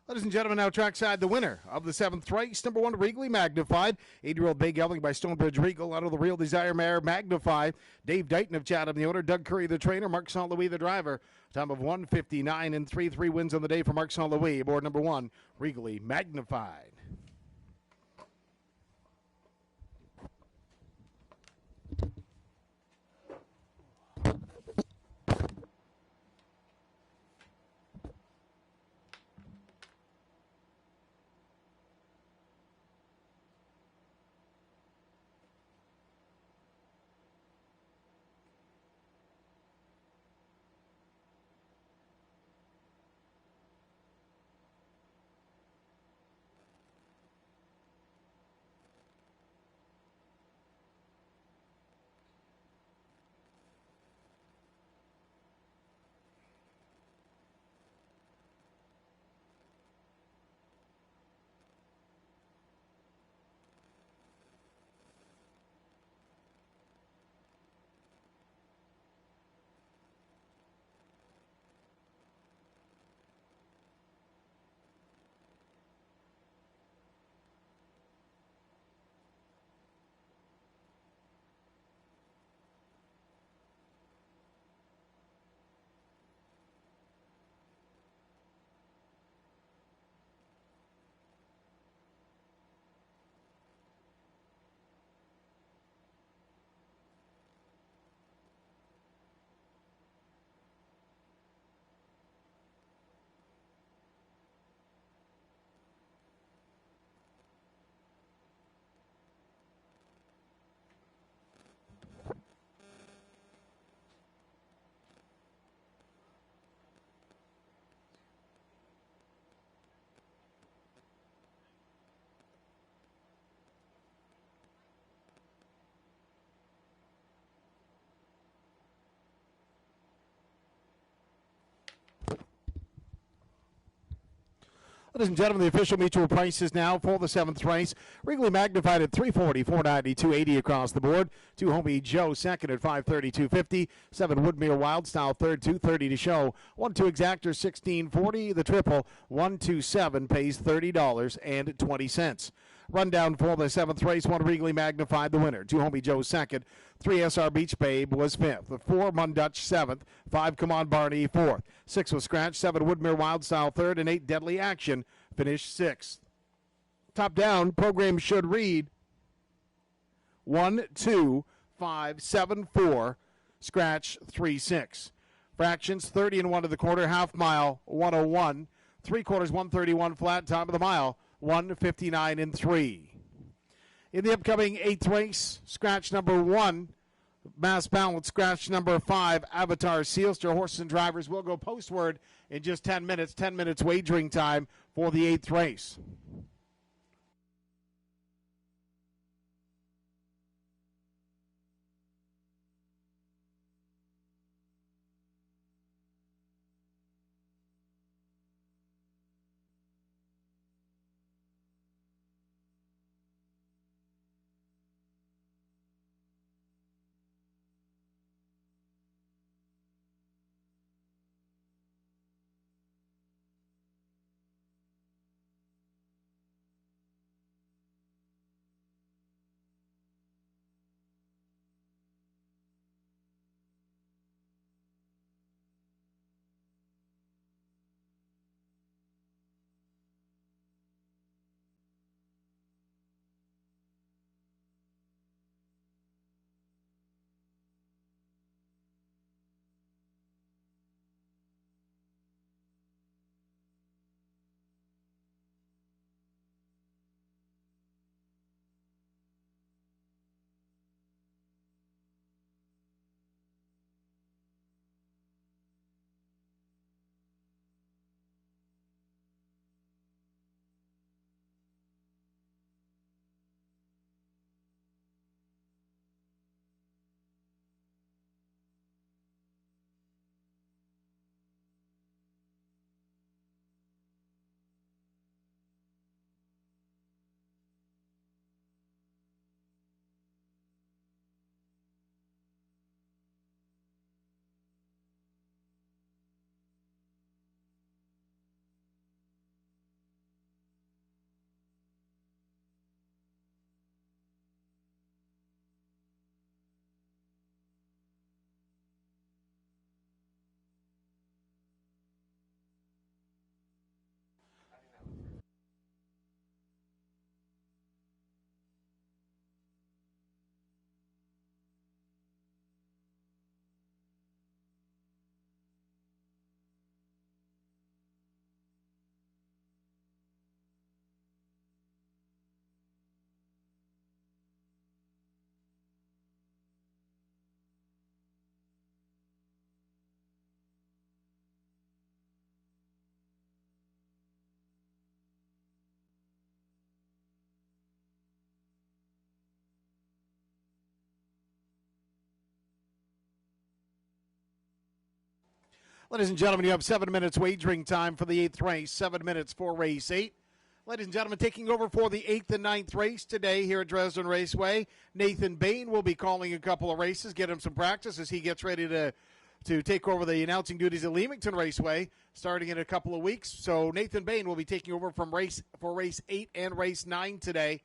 [SPEAKER 1] Ladies and gentlemen, now trackside the winner of the 7th race, number 1, Regally Magnified. 8-year-old Bay Gelding by Stonebridge Regal out of the Real Desire mare Magnify. Dave Dighton of Chatham, the owner. Doug Curry, the trainer. Mark Saint-Louis, the driver. Time of 1:59 and 3 wins on the day for Mark Saint-Louis. Aboard number 1, Regally Magnified. Ladies and gentlemen, the official mutual prices now for the 7th race. Wrigley magnified at $340, $490, $280 across the board. 2 Homie Joe second at $530, $250. 7 Woodmere Wild Style third, $230 to show. 1-2 Exactor $16.40. The triple 127 pays $30.20. Rundown for the 7th race. 1 Wrigley magnified the winner. 2 Homie Joe second. 3 SR Beach Babe was 5th. 4 Mundutch 7th. 5 Come On Barney 4th. 6 was Scratch. 7 Woodmere Wild Style 3rd. And 8 Deadly Action finished 6th. Top down, program should read 1, 2, 5, 7, 4, Scratch 3, 6. Fractions 30 and 1 to the quarter, half mile 101, 3/4 131 flat, top of the mile 159 and 3. In the upcoming 8th race, scratch number 1, mass balance, scratch number 5, Avatar Sealster. Horses and drivers will go postward in just 10 minutes. 10 minutes wagering time for the 8th race. Ladies and gentlemen, you have 7 minutes wagering time for the 8th race, 7 minutes for race 8. Ladies and gentlemen, taking over for the 8th and 9th race today here at Dresden Raceway, Nathan Bain will be calling a couple of races, get him some practice as he gets ready to take over the announcing duties at Leamington Raceway starting in a couple of weeks. So Nathan Bain will be taking over for race 8 and race 9 today.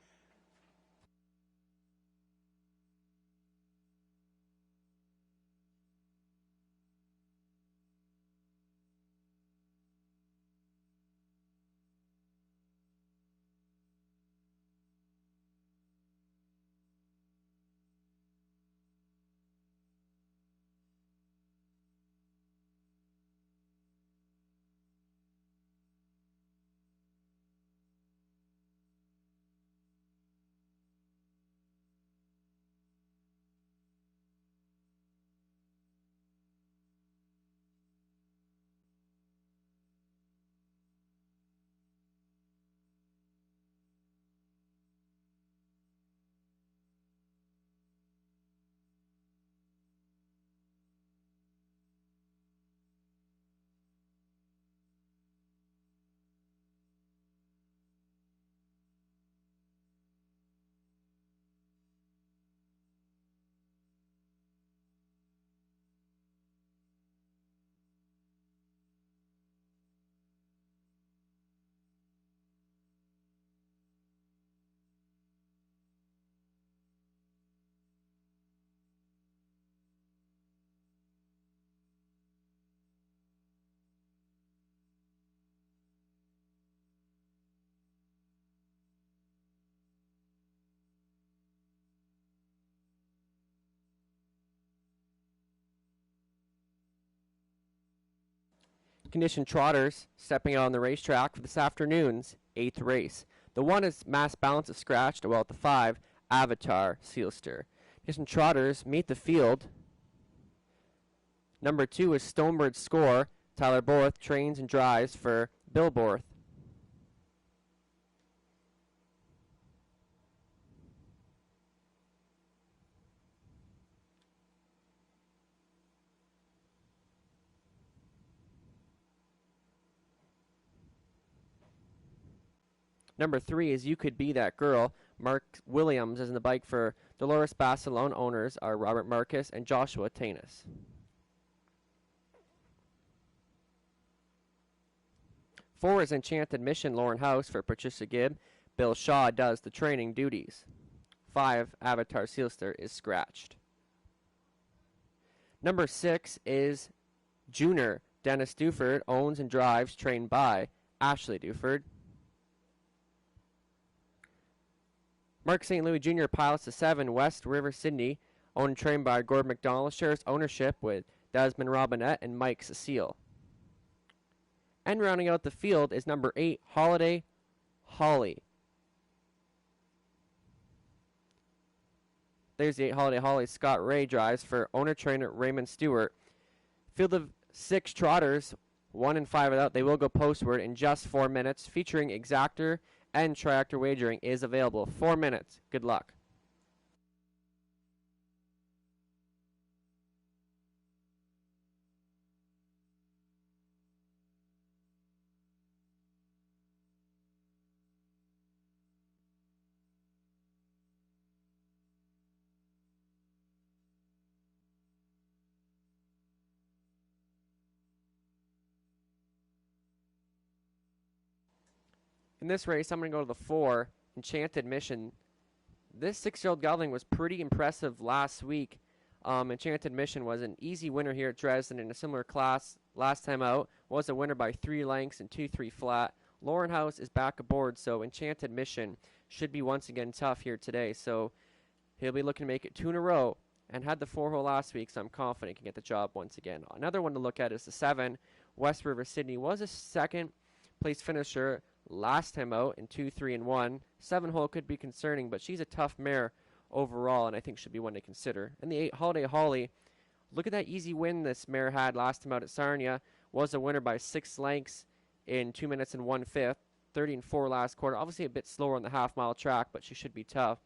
[SPEAKER 2] conditioned trotters stepping out on the racetrack for this afternoon's 8th race. The 1 is Mass Balance of Scratched, while at the 5, Avatar Sealster. Conditioned trotters meet the field. Number 2 is Stonebird Score. Tyler Borth trains and drives for Bill Borth. Number 3 is You Could Be That Girl. Mark Williams is in the bike for Dolores Barcelone. Owners are Robert Marcus and Joshua Tanis. Four is Enchanted Mission, Lauren House for Patricia Gibb. Bill Shaw does the training duties. 5, Avatar Sealster is scratched. Number 6 is Junior. Dennis Duford owns and drives, trained by Ashley Duford. Mark St. Louis Jr. pilots the 7, West River Sydney, owned and trained by Gord McDonald, shares ownership with Desmond Robinette and Mike Cecile. And rounding out the field is number 8, Holiday Holly. There's the 8 Holiday Holly. Scott Ray drives for owner-trainer Raymond Stewart. Field of 6 trotters, 1 and 5 without. They will go postward in just 4 minutes, featuring exactor and triactor wagering is available. 4 minutes. Good luck. In this race, I'm going to go to the 4, Enchanted Mission. This 6-year-old gelding was pretty impressive last week. Enchanted Mission was an easy winner here at Dresden in a similar class last time out. Was a winner by 3 lengths and 2-3 flat. Lauren House is back aboard, so Enchanted Mission should be once again tough here today. So he'll be looking to make it 2 in a row and had the 4-hole last week, so I'm confident he can get the job once again. Another one to look at is the 7, West River Sydney. Was a second place finisher last time out in 2, 3, and 1. 7-hole could be concerning, but she's a tough mare overall, and I think should be one to consider. And the 8, Holiday Holly. Look at that easy win this mare had last time out at Sarnia. Was a winner by 6 lengths in 2 minutes and 1/5. 30 and 4 last quarter. Obviously a bit slower on the half-mile track, but she should be tough.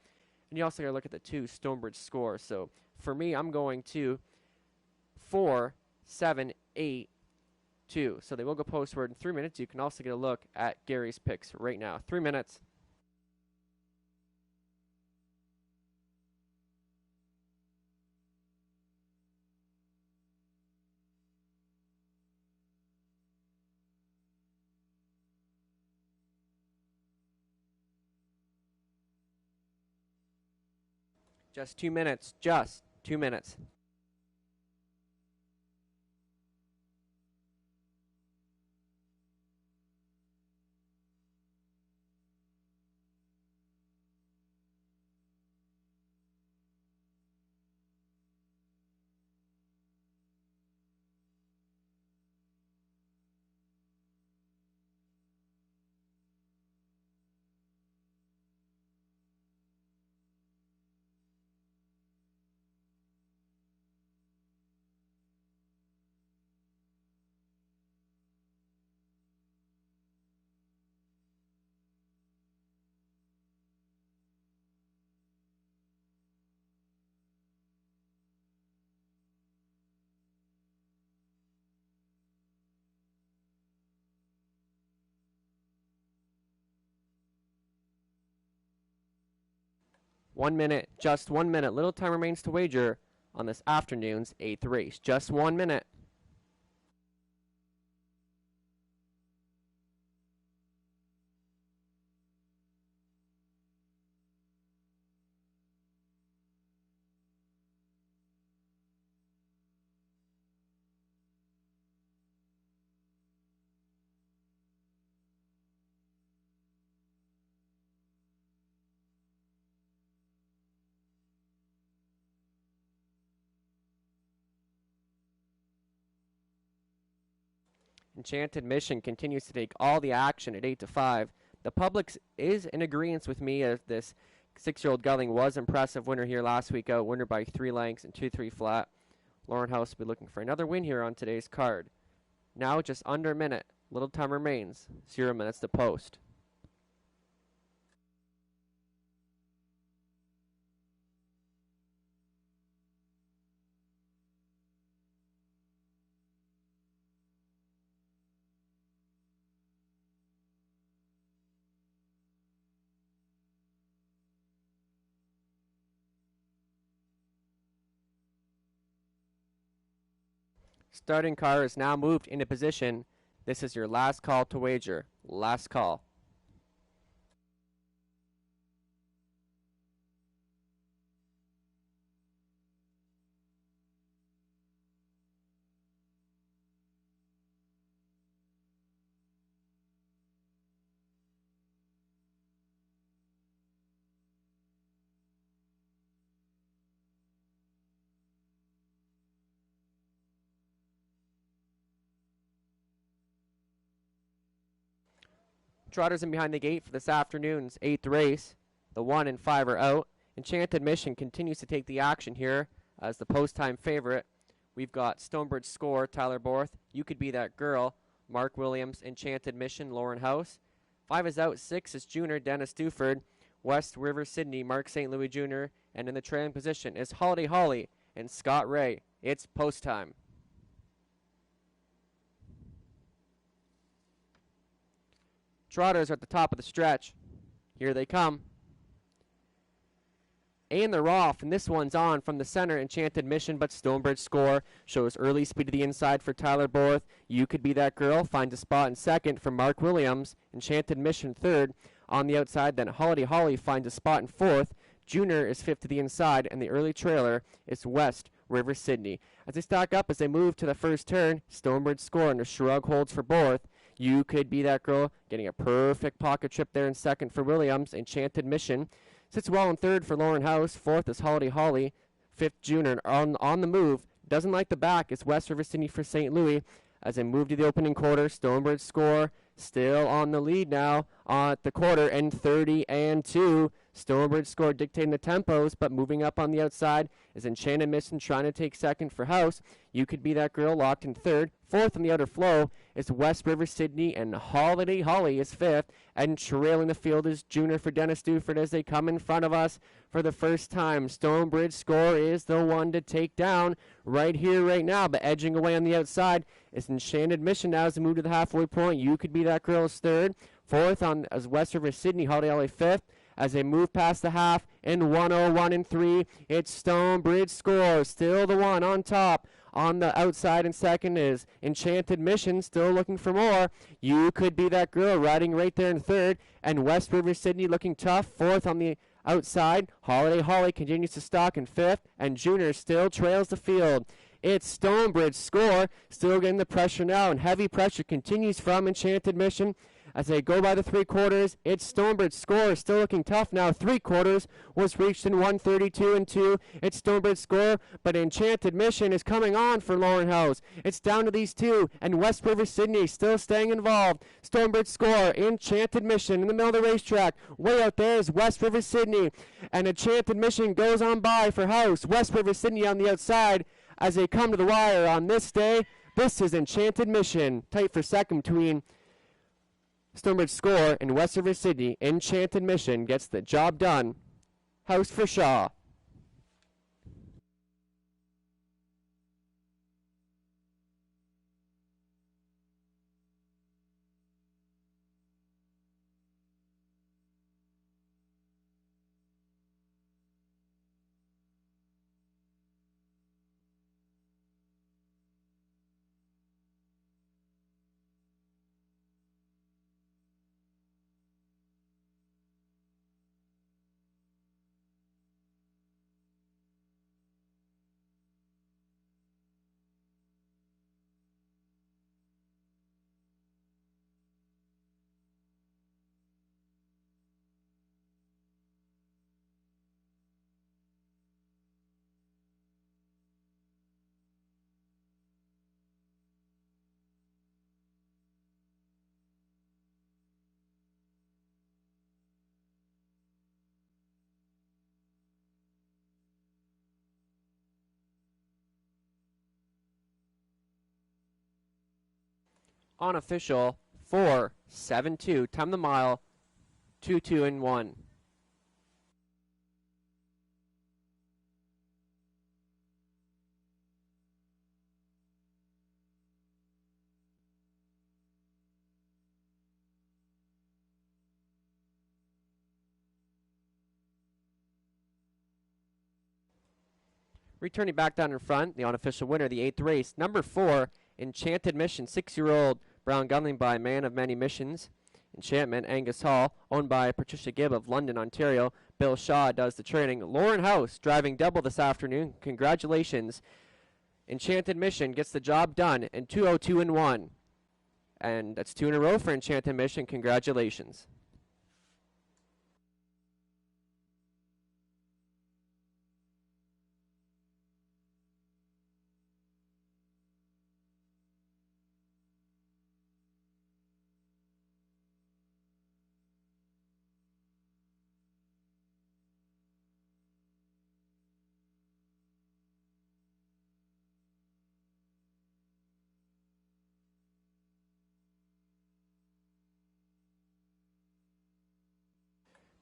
[SPEAKER 2] And you also got to look at the 2, Stonebridge Score. So for me, I'm going to 4, 7, 8, 2. So they will go postward in 3 minutes. You can also get a look at Gary's picks right now. 3 minutes. Just 2 minutes. Just 2 minutes. One minute, just 1 minute. Little time remains to wager on this afternoon's 8th race. Just 1 minute. Enchanted Mission continues to take all the action at 8-5. The public is in agreement with me as this 6-year-old gelding was impressive winner here last week out, winner by 3 lengths and 2-3 flat. Lauren House will be looking for another win here on today's card. Now just under a minute. Little time remains. 0 minutes to post. Starting car is now moved into position. This is your last call to wager. Last call. Trotters in behind the gate for this afternoon's 8th race. The 1 and 5 are out. Enchanted Mission continues to take the action here as the post-time favorite. We've got Stonebridge Score, Tyler Borth, You Could Be That Girl, Mark Williams, Enchanted Mission, Lauren House. 5 is out, 6 is Junior, Dennis Duford, West River Sydney, Mark St. Louis Jr., and in the trailing position is Holiday Holly and Scott Ray. It's post-time. Trotters are at the top of the stretch. Here they come. And they're off, and this one's on from the center, Enchanted Mission, but Stonebridge Score shows early speed to the inside for Tyler Borth. You Could Be That Girl finds a spot in second for Mark Williams. Enchanted Mission third. On the outside, then Holiday Holly finds a spot in fourth. Junior is fifth to the inside, and the early trailer is West River Sydney. As they stack up, as they move to the first turn, Stonebridge Score and a shrug holds for Borth. You Could Be That Girl, getting a perfect pocket trip there in second for Williams. Enchanted Mission sits well in third for Lauren House. Fourth is Holiday Holly. Fifth, Junior on the move. Doesn't like the back. It's West River Sydney for St. Louis. As they move to the opening quarter, Stonebridge Score still on the lead now at the quarter and 30-2. Stonebridge Score dictating the tempos, but moving up on the outside is Enchanted Mission trying to take second for House. You Could Be That Girl locked in third. Fourth on the outer flow is West River Sydney, and Holiday Holly is fifth. And trailing the field is Junior for Dennis Duford as they come in front of us for the first time. Stonebridge Score is the one to take down right here, right now, but edging away on the outside is Enchanted Mission now as they move to the halfway point. You Could Be That Girl is third. Fourth on as West River Sydney, Holiday Holly fifth. As they move past the half in 101 and 3, it's Stonebridge Score, still the one on top. On the outside in second is Enchanted Mission, still looking for more. You Could Be That Girl, riding right there in third. And West River Sydney looking tough, fourth on the outside. Holiday Holly continues to stalk in fifth, and Junior still trails the field. It's Stonebridge Score, still getting the pressure now, and heavy pressure continues from Enchanted Mission. As they go by the 3/4, it's Stonebridge Score, still looking tough now. 3/4 was reached in 132-2. It's Stonebridge Score, but Enchanted Mission is coming on for Lauren House. It's down to these two, and West River Sydney still staying involved. Stonebridge Score, Enchanted Mission in the middle of the racetrack. Way out there is West River Sydney, and Enchanted Mission goes on by for House. West River Sydney on the outside as they come to the wire on this day. This is Enchanted Mission, tight for second between Stonebridge Score and West River Sydney. Enchanted Mission gets the job done. House for Shaw. Unofficial 4.72. Time the mile 2-2-1. Returning back down in front, the unofficial winner, the 8th race, number 4, Enchanted Mission, 6-year-old brown gelding by Man of Many Missions. Enchantment, Angus Hall, owned by Patricia Gibb of London, Ontario. Bill Shaw does the training. Lauren House driving double this afternoon. Congratulations. Enchanted Mission gets the job done in 2:02-1. And that's 2 in a row for Enchanted Mission. Congratulations.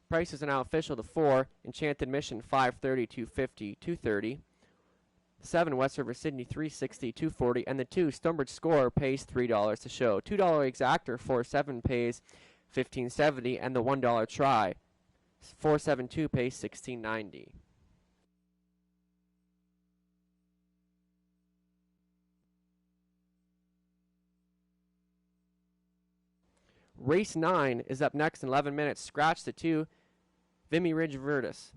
[SPEAKER 2] Prices are now official. The 4, Enchanted Mission, $5.30, $2.50, $2.30. 7, West River Sydney, $3.60, $2.40. And the 2, Stonebridge Score, pays $3 to show. $2 Exactor, 4.7 pays $15.70. And the $1 Try, 4.72 pays $16.90. Race 9 is up next in 11 minutes. Scratch the 2, Vimy Ridge Virtus.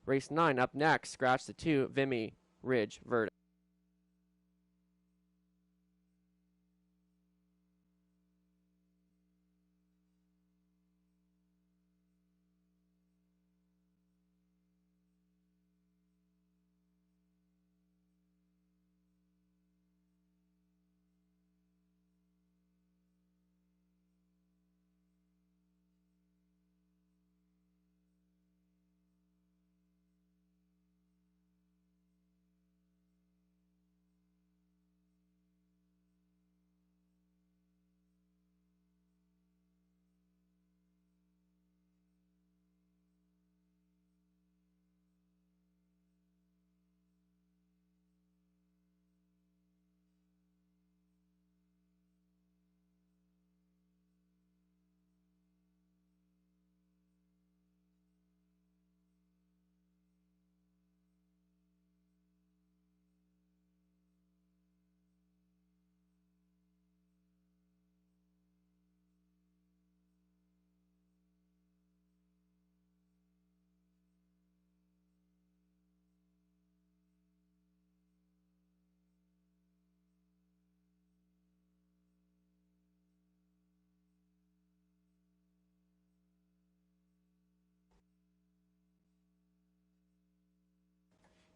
[SPEAKER 2] Race 9 up next. Scratch the 2, Vimy Ridge Virtus.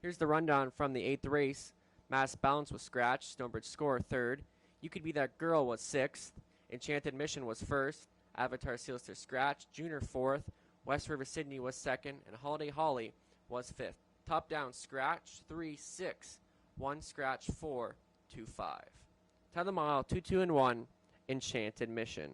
[SPEAKER 2] Here's the rundown from the 8th race. Mass Balance was scratched. Stonebridge Score 3rd. You Could Be That Girl was 6th. Enchanted Mission was 1st. Avatar Seals to scratch. Junior 4th. West River Sydney was 2nd. And Holiday Holly was 5th. Top down scratch 3, 6. 1 scratch 4, 2, 5. Time the mile 2-2-1. Enchanted Mission.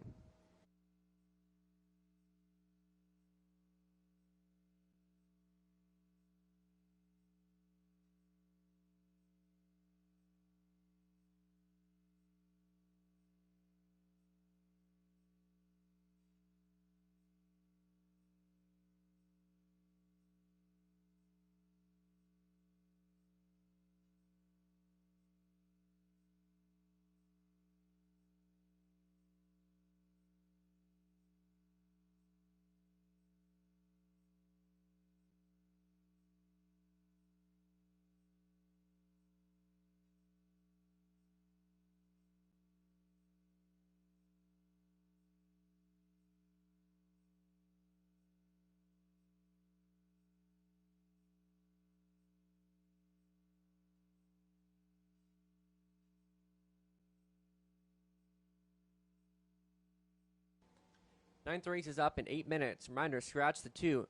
[SPEAKER 2] Ninth race is up in 8 minutes. Reminder, scratch the 2,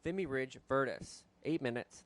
[SPEAKER 2] Vimy Ridge Virtus. 8 minutes.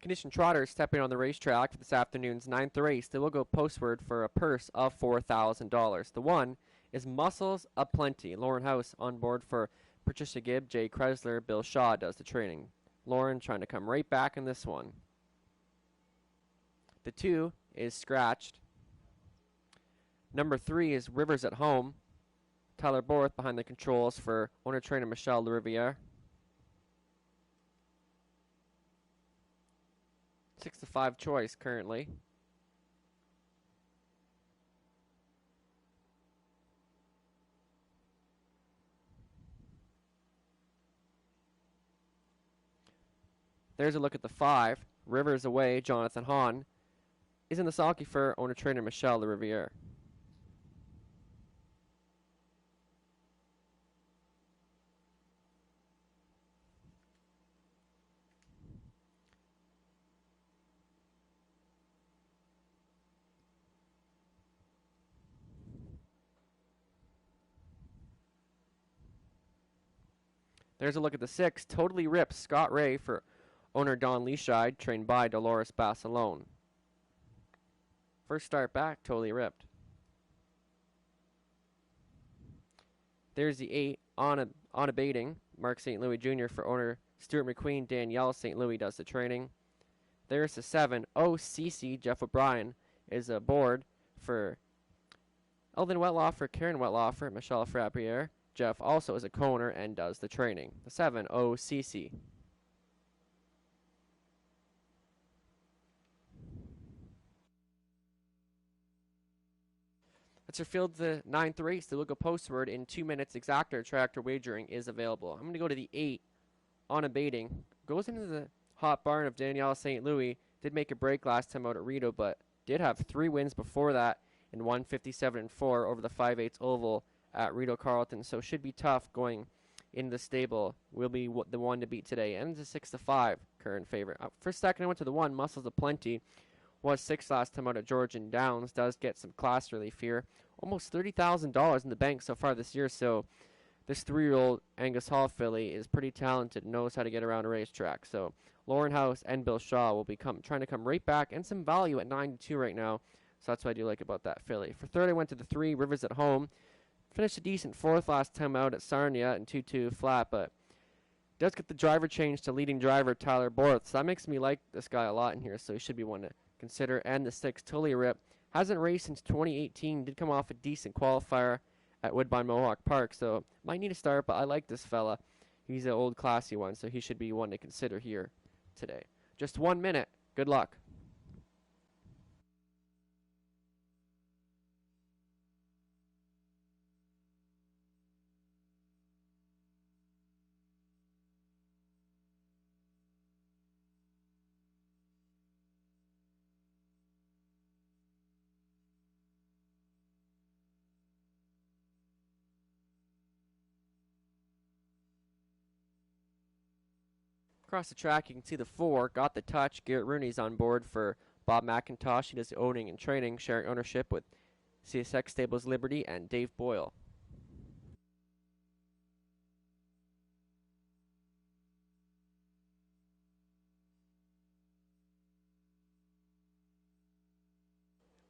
[SPEAKER 2] conditioned trotters stepping on the racetrack for this afternoon's 9th race. They will go postward for a purse of $4,000. The 1 is Muscles Aplenty. Lauren House on board for Patricia Gibb, Jay Kreisler, Bill Shaw does the training. Lauren trying to come right back in this one. The 2 is Scratched. Number 3 is Rivers at Home. Tyler Borth behind the controls for owner-trainer Michelle Lariviere. 6-5 choice currently. There's a look at the 5. Rivers away, Jonathan Hahn is in the sulky for owner-trainer Michelle Lariviere. There's a look at the 6. Totally Ripped, Scott Ray for owner Don Leashide, trained by Dolores Bassalone. First start back, Totally Ripped. There's the 8, on a Baiting, Mark St. Louis Jr. for owner Stuart McQueen. Danielle St. Louis does the training. There's the 7, OCC, Jeff O'Brien is aboard for Eldon Wetlaufer, Karen Wetlaufer, Michelle Frappier. Jeff also is a co-owner and does the training. The 7, OCC. Let's refield the 9th race. The look of postward in 2 minutes. Exactor tractor wagering is available. I'm going to go to the 8, on a Baiting. Goes into the hot barn of Danielle St. Louis. Did make a break last time out at Rito, but did have 3 wins before that in 157-4 over the 5/8 oval at Rito Carlton, so should be tough going in the stable. Will be the one to beat today. And it's a 6-5 current favorite. For second, I went to the 1, Muscles Aplenty. Was 6 last time out at Georgian Downs. Does get some class relief here. Almost $30,000 in the bank so far this year, so this 3-year-old Angus Hall filly is pretty talented, knows how to get around a racetrack. So Lauren House and Bill Shaw will be trying to come right back, and some value at 9-2 right now. So that's what I do like about that filly. For third, I went to the 3, Rivers at Home. Finished a decent 4th last time out at Sarnia in 2-2 flat, but does get the driver change to leading driver Tyler Borth. So that makes me like this guy a lot in here, so he should be one to consider. And the 6, Totally Rip. Hasn't raced since 2018. Did come off a decent qualifier at Woodbine Mohawk Park, so might need a start, but I like this fella. He's an old classy one, so he should be one to consider here today. Just 1 minute. Good luck. Across the track, you can see the 4, Got the Touch. Garrett Rooney's on board for Bob McIntosh. He does the owning and training, sharing ownership with CSX Stables Liberty and Dave Boyle.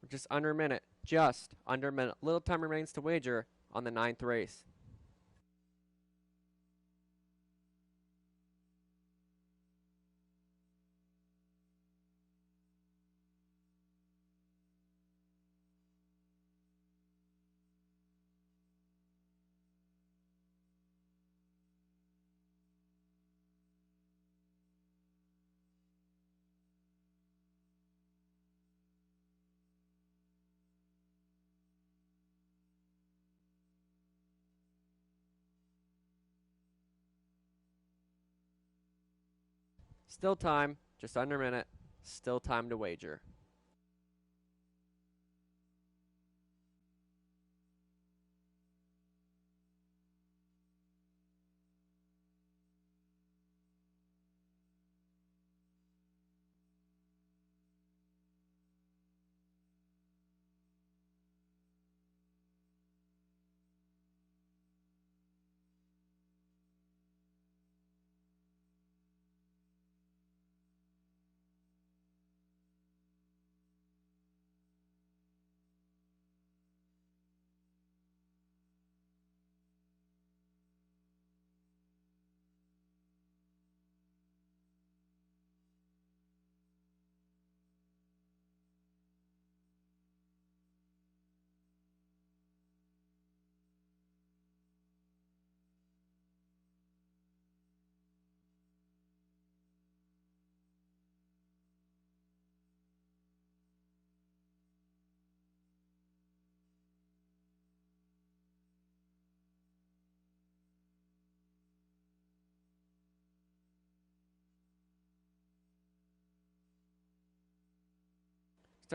[SPEAKER 2] We're just under a minute. Just under a minute. Little time remains to wager on the 9th race. Still time, just under a minute. Still time to wager.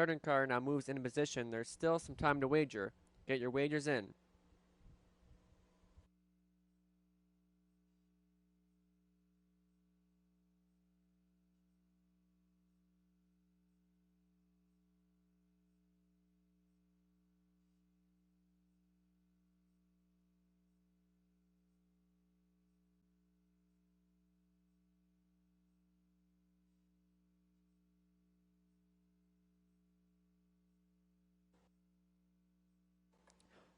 [SPEAKER 2] Starting car now moves into position. There's still some time to wager. Get your wagers in.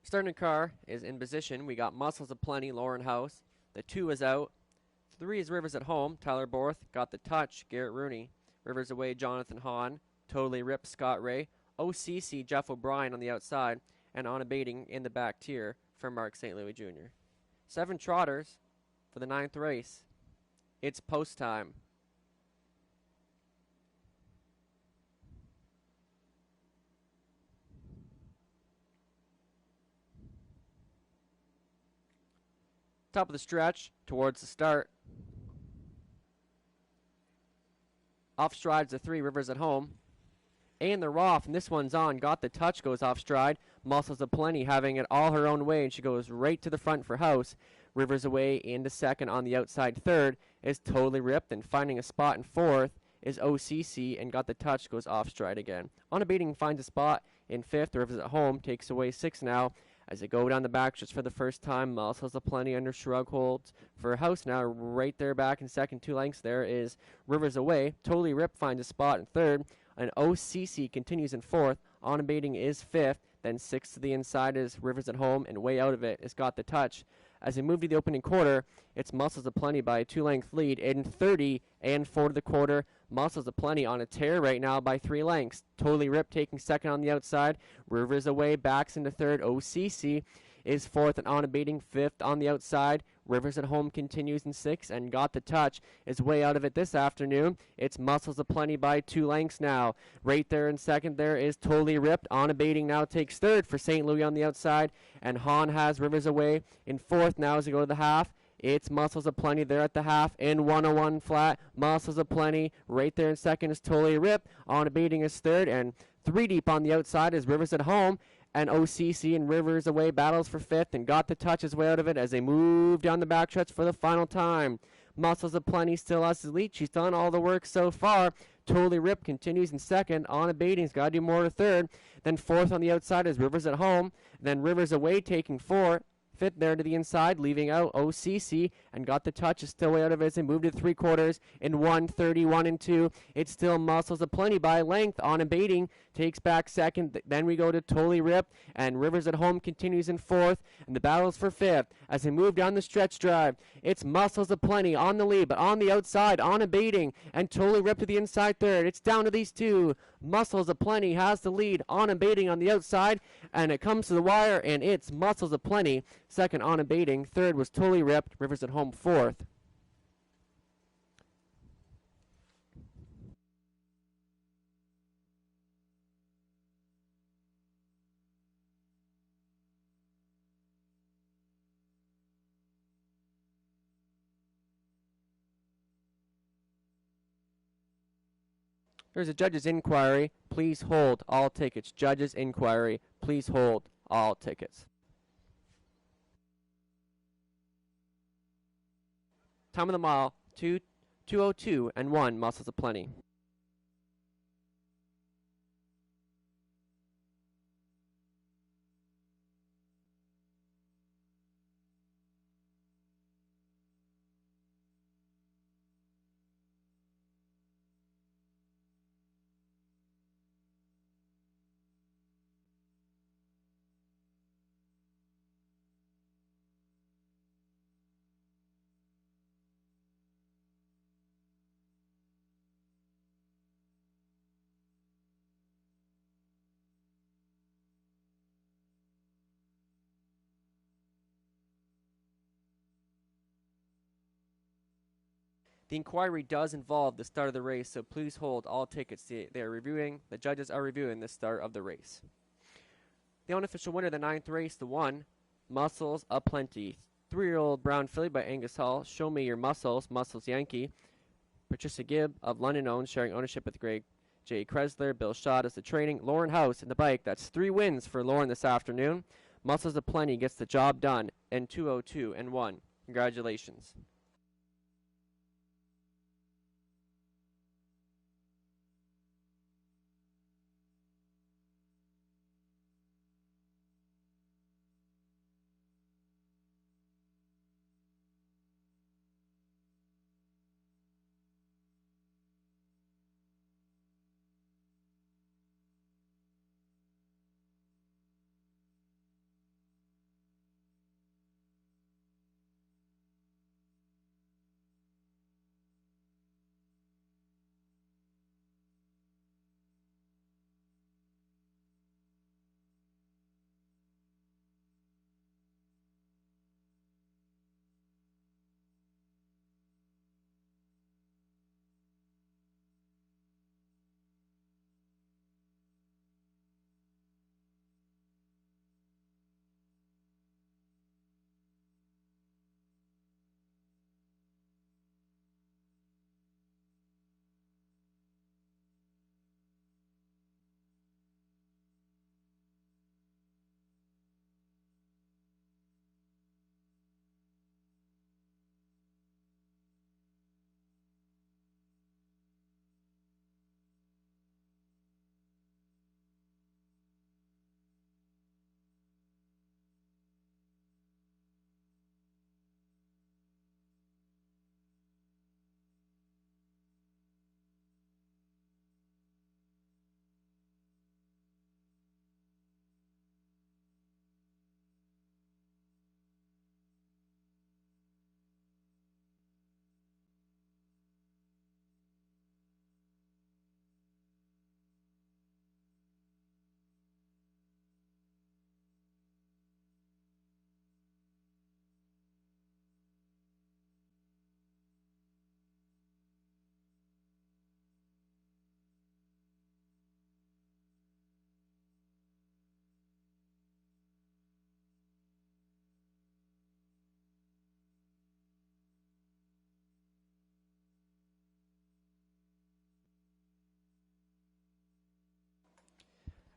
[SPEAKER 2] Starting car is in position. We got Muscles Aplenty, Lauren House. The 2 is out. 3 is Rivers at Home. Tyler Borth got the touch. Garrett Rooney. Rivers away, Jonathan Hahn. Totally Rip, Scott Ray. OCC, Jeff O'Brien on the outside. And on abating in the back tier for Mark St. Louis Jr. 7 trotters for the 9th race. It's post time. Top of the stretch towards the start. Off strides the 3, Rivers at Home. And they're off, and this one's on. Got the touch, goes off stride. Muscles Aplenty having it all her own way, and she goes right to the front for House. Rivers away into second on the outside. Third is Totally Ripped, and finding a spot in fourth is OCC, and Got the touch, goes off stride again. On abating finds a spot in fifth. Rivers at Home takes away 6 now. As they go down the back just for the first time, Muscles Aplenty under shrug holds for House now. Right there back in second, 2 lengths there is Rivers away. Totally Rip finds a spot in third, and OCC continues in fourth. On abating is fifth. Then 6 to the inside is Rivers at Home, and way out of it is Got the touch. As they move to the opening quarter, it's Muscles Aplenty by a 2-length lead in 30 and 4 to the quarter. Muscles Aplenty on a tear right now by 3 lengths. Totally Rip taking second on the outside. Rivers away, backs into third. OCC is fourth and on abating fifth on the outside. Rivers at Home continues in 6 and Got the touch is way out of it this afternoon. It's Muscles Aplenty by 2 lengths now. Right there in second there is Totally Ripped. On abating now takes third for St. Louis on the outside. And Hahn has Rivers away in fourth now as they go to the half. It's Muscles Aplenty there at the half in 101 flat. Muscles Aplenty right there in second is Totally Ripped. On abating is third, and 3 deep on the outside is Rivers at Home. And OCC and Rivers away battles for fifth, and Got the touch his way out of it as they move down the backstretch for the final time. Muscles Aplenty still has the lead. She's done all the work so far. Totally Rip continues in second. On abating's got to do more to third. Then fourth on the outside is Rivers at Home. Then Rivers away taking 4. Fifth there to the inside, leaving out OCC, and Got the touch is still way out of it as they move to 3 quarters in 1:31 and 2. It's still Muscles Aplenty by length. On abating takes back second. Then we go to Totally Ripped, and Rivers at Home continues in fourth, and the battle's for fifth as they move down the stretch drive. It's Muscles Aplenty on the lead, but on the outside, on abating, and Totally Ripped to the inside third. It's down to these 2. Muscles Aplenty has the lead. On abating on the outside, and it comes to the wire, and it's Muscles Aplenty second on abating. Third was Totally Ripped. Rivers at Home fourth. There's a judge's inquiry. Please hold all tickets. Judge's inquiry. Please hold all tickets. Time of the mile, 2:02 and 1, Muscles Aplenty. The inquiry does involve the start of the race, so please hold all tickets. They are reviewing. The judges are reviewing the start of the race. The unofficial winner of the 9th race, the 1, Muscles Aplenty. 3-year-old brown filly by Angus Hall. Show Me Your Muscles, Muscles Yankee. Patricia Gibb of London Owns, sharing ownership with Greg Jay Kresler, Bill Shaw does the training. Lauren House in the bike. That's 3 wins for Lauren this afternoon. Muscles of Plenty gets the job done in 2:02 and 1. Congratulations.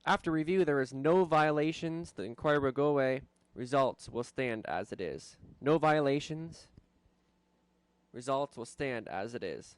[SPEAKER 2] After review, there is no violations. The inquiry will go away. Results will stand as it is. No violations. Results will stand as it is.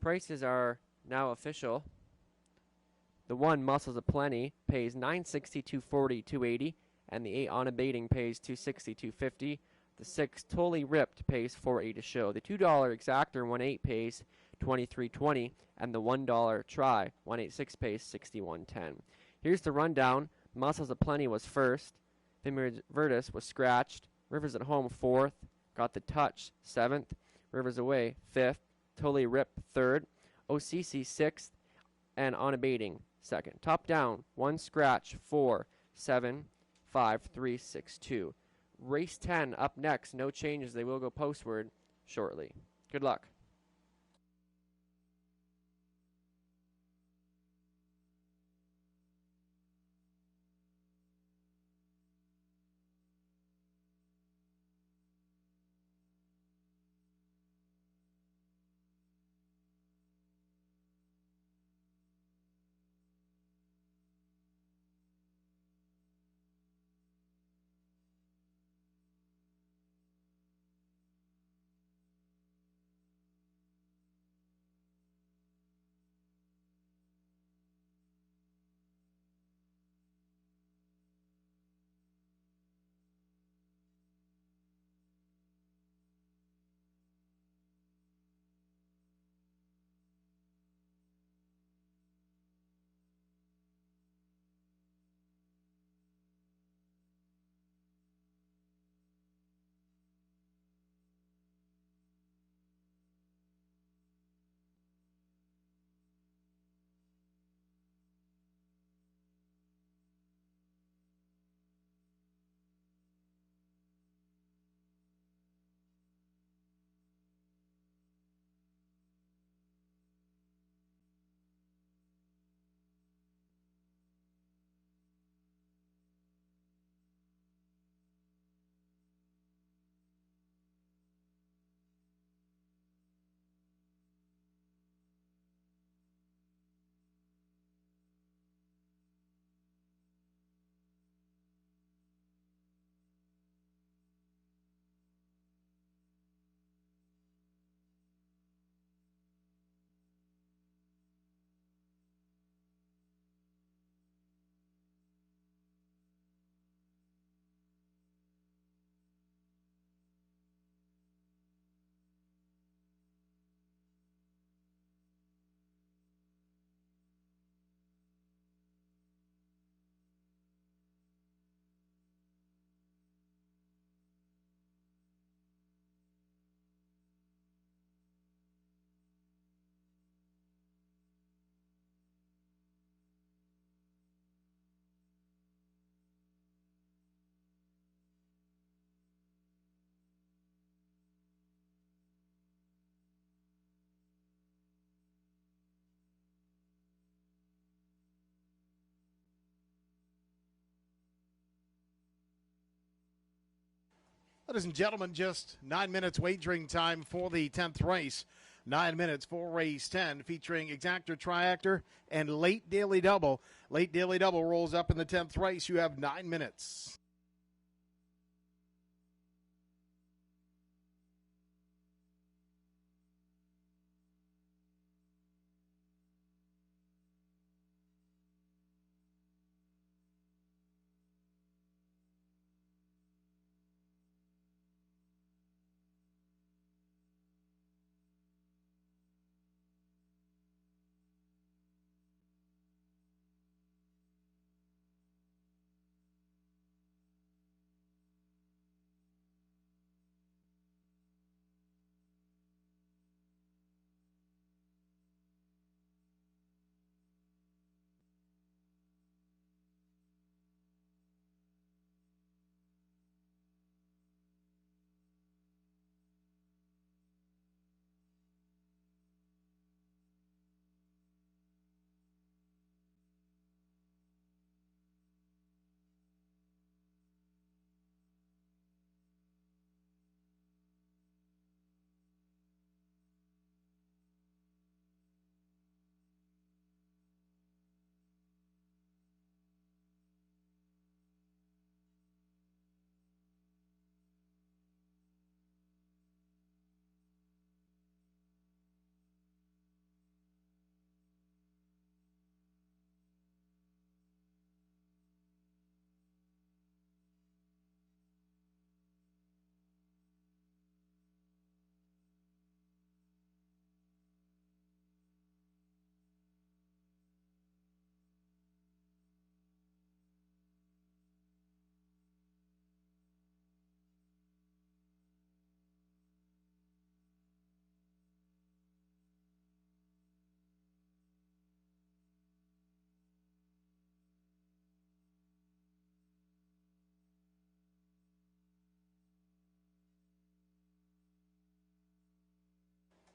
[SPEAKER 2] Prices are now official. The 1 Muscles of Plenty pays $960, $240, $280, and the 8 On Abating pays $260, $250. The 6 Totally Ripped pays $480 a show. The $2 Exactor 1/8 pays $23.20, and the $1 Try 1/86 pays $61.10. Here's the rundown. Muscles of Plenty was first. Vineyard Virtus was scratched. Rivers at home, 4th. Got the Touch, 7th. Rivers away, 5th. Totally Rip, 3rd. OCC, 6th. And Unabating, 2nd. Top down, 1 scratch, 4, 7, 5, 3, 6, 2. Race 10 up next. No changes. They will go postward shortly. Good luck.
[SPEAKER 1] Ladies and gentlemen, just 9 minutes wagering time for the 10th race. 9 minutes for race 10, featuring Exactor, Triactor, and Late Daily Double. Late Daily Double rolls up in the 10th race. You have 9 minutes.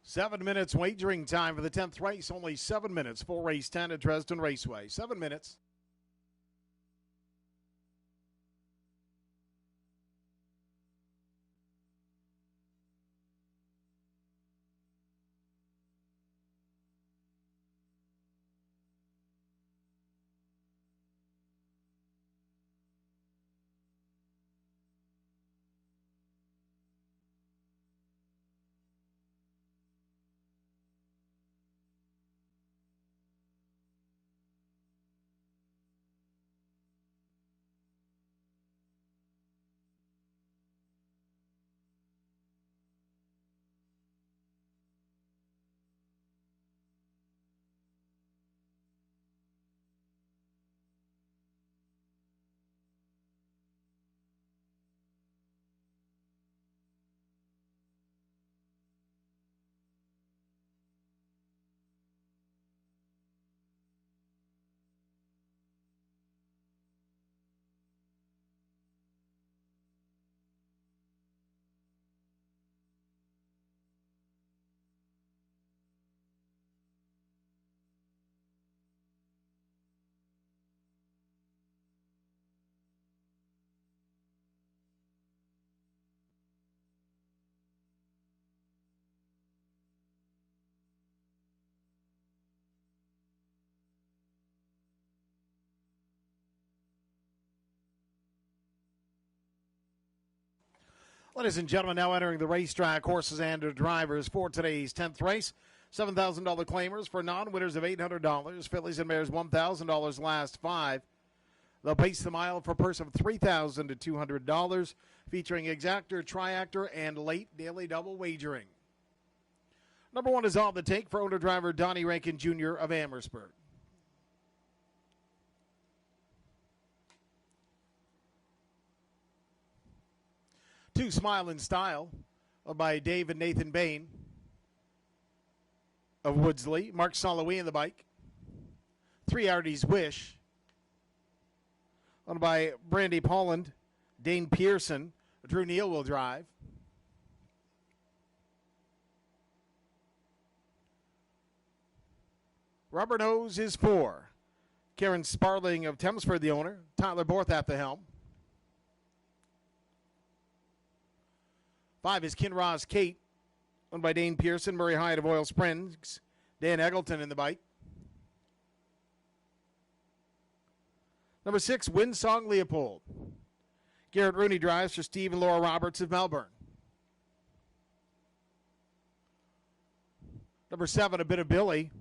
[SPEAKER 1] 7 minutes wagering time for the 10th race. Only 7 minutes. Full race 10 at Dresden Raceway. 7 minutes. Ladies and gentlemen, now entering the racetrack, horses and their drivers for today's 10th race. $7,000 claimers for non-winners of $800. Fillies and mares $1,000 last 5. They'll pace the mile for a purse of $3,000 to $200, featuring exactor, triactor, and late daily double wagering. Number 1 is on the take for owner-driver Donnie Rankin Jr. of Amherstburg. Two, Smile in Style, by Dave and Nathan Bain of Woodsley. Mark Soloway in the bike. 3, Artie's Wish, owned by Brandy Polland, Dane Pearson. Drew Neal will drive. Rubber Nose is 4. Karen Sparling of Thamesford, the owner. Tyler Borth at the helm. 5 is Kinross Kate, owned by Dane Pearson. Murray Hyatt of Oil Springs. Dan Eggleton in the bike. Number 6, Windsong Leopold. Garrett Rooney drives for Steve and Laura Roberts of Melbourne. Number 7, A Bit of Billy.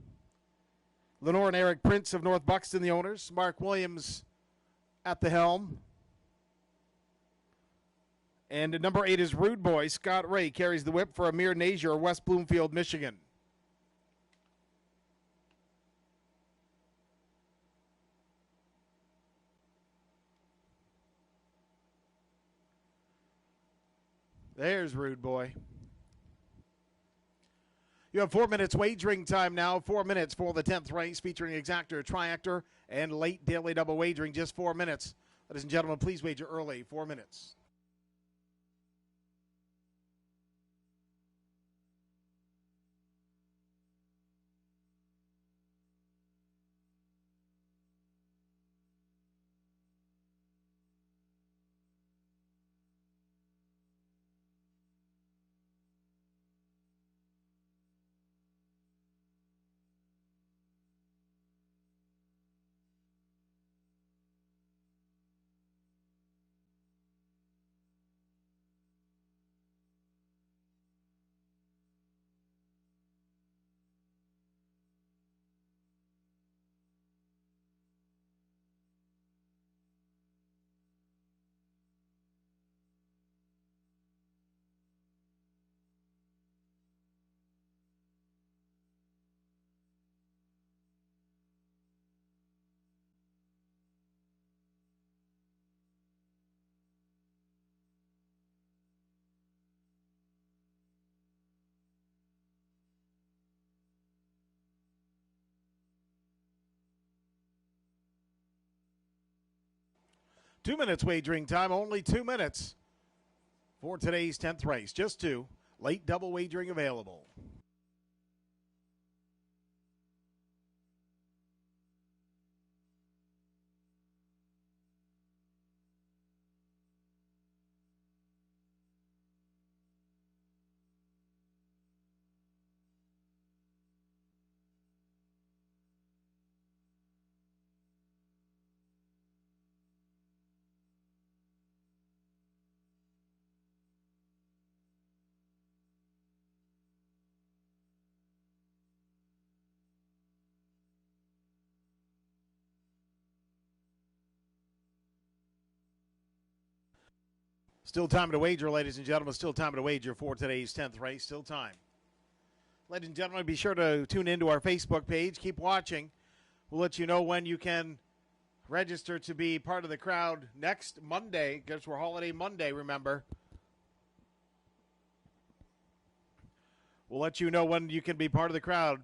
[SPEAKER 1] Lenore and Eric Prince of North Buxton, the owners. Mark Williams at the helm. And number 8 is Rude Boy. Scott Ray carries the whip for Amir Nazier of West Bloomfield, Michigan. There's Rude Boy. You have 4 minutes wagering time now. 4 minutes for the 10th race, featuring exactor, triactor, and late daily double wagering. Just 4 minutes. Ladies and gentlemen, please wager early. 4 minutes. Two minutes wagering time, only 2 minutes for today's 10th race. Just 2. Late double wagering available. Still time to wager, ladies and gentlemen. Still time to wager for today's 10th race. Still time. Ladies and gentlemen, be sure to tune into our Facebook page. Keep watching. We'll let you know when you can register to be part of the crowd next Monday. Guess we're holiday Monday, remember. We'll let you know when you can be part of the crowd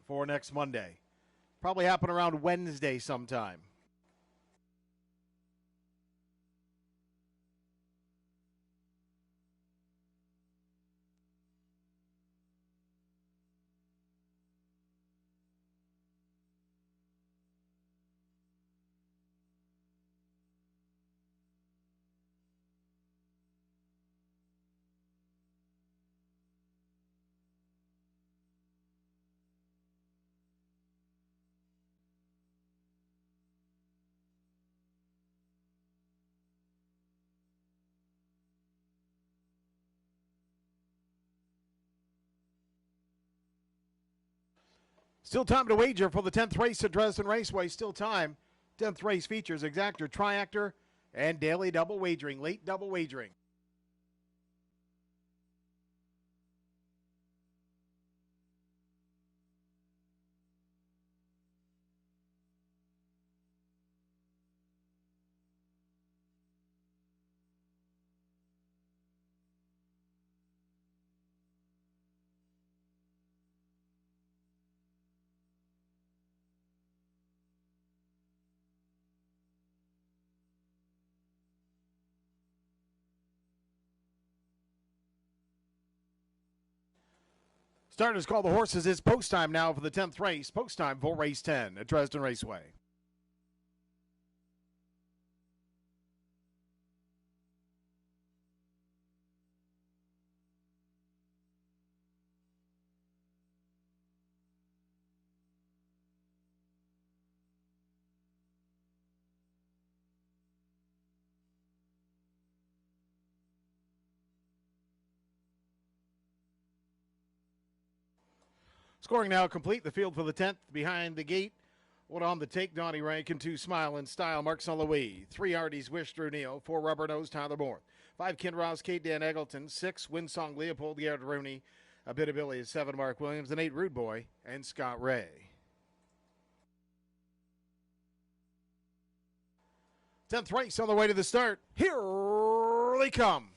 [SPEAKER 1] for next Monday. Probably happen around Wednesday sometime. Still time to wager for the 10th race at Dresden Raceway. Still time. 10th race features exactor, triactor, and daily double wagering, late double wagering. Starters call the horses. It's post time now for the 10th race. Post time for race 10 at Dresden Raceway. Scoring now complete. The field for the 10th behind the gate. One on the take, Donnie Rankin. 2 Smile and Style, Marks on the way. 3 Artie's Wish, Drew Neal. 4 Rubber Nose, Tyler Moore. 5 Kinross, Kate Dan Eggleton. 6 Winsong Leopold, Garrett Rooney. A bit of Billy is 7 Mark Williams. And 8 Rude Boy and Scott Ray. 10th race on the way to the start. Here they come.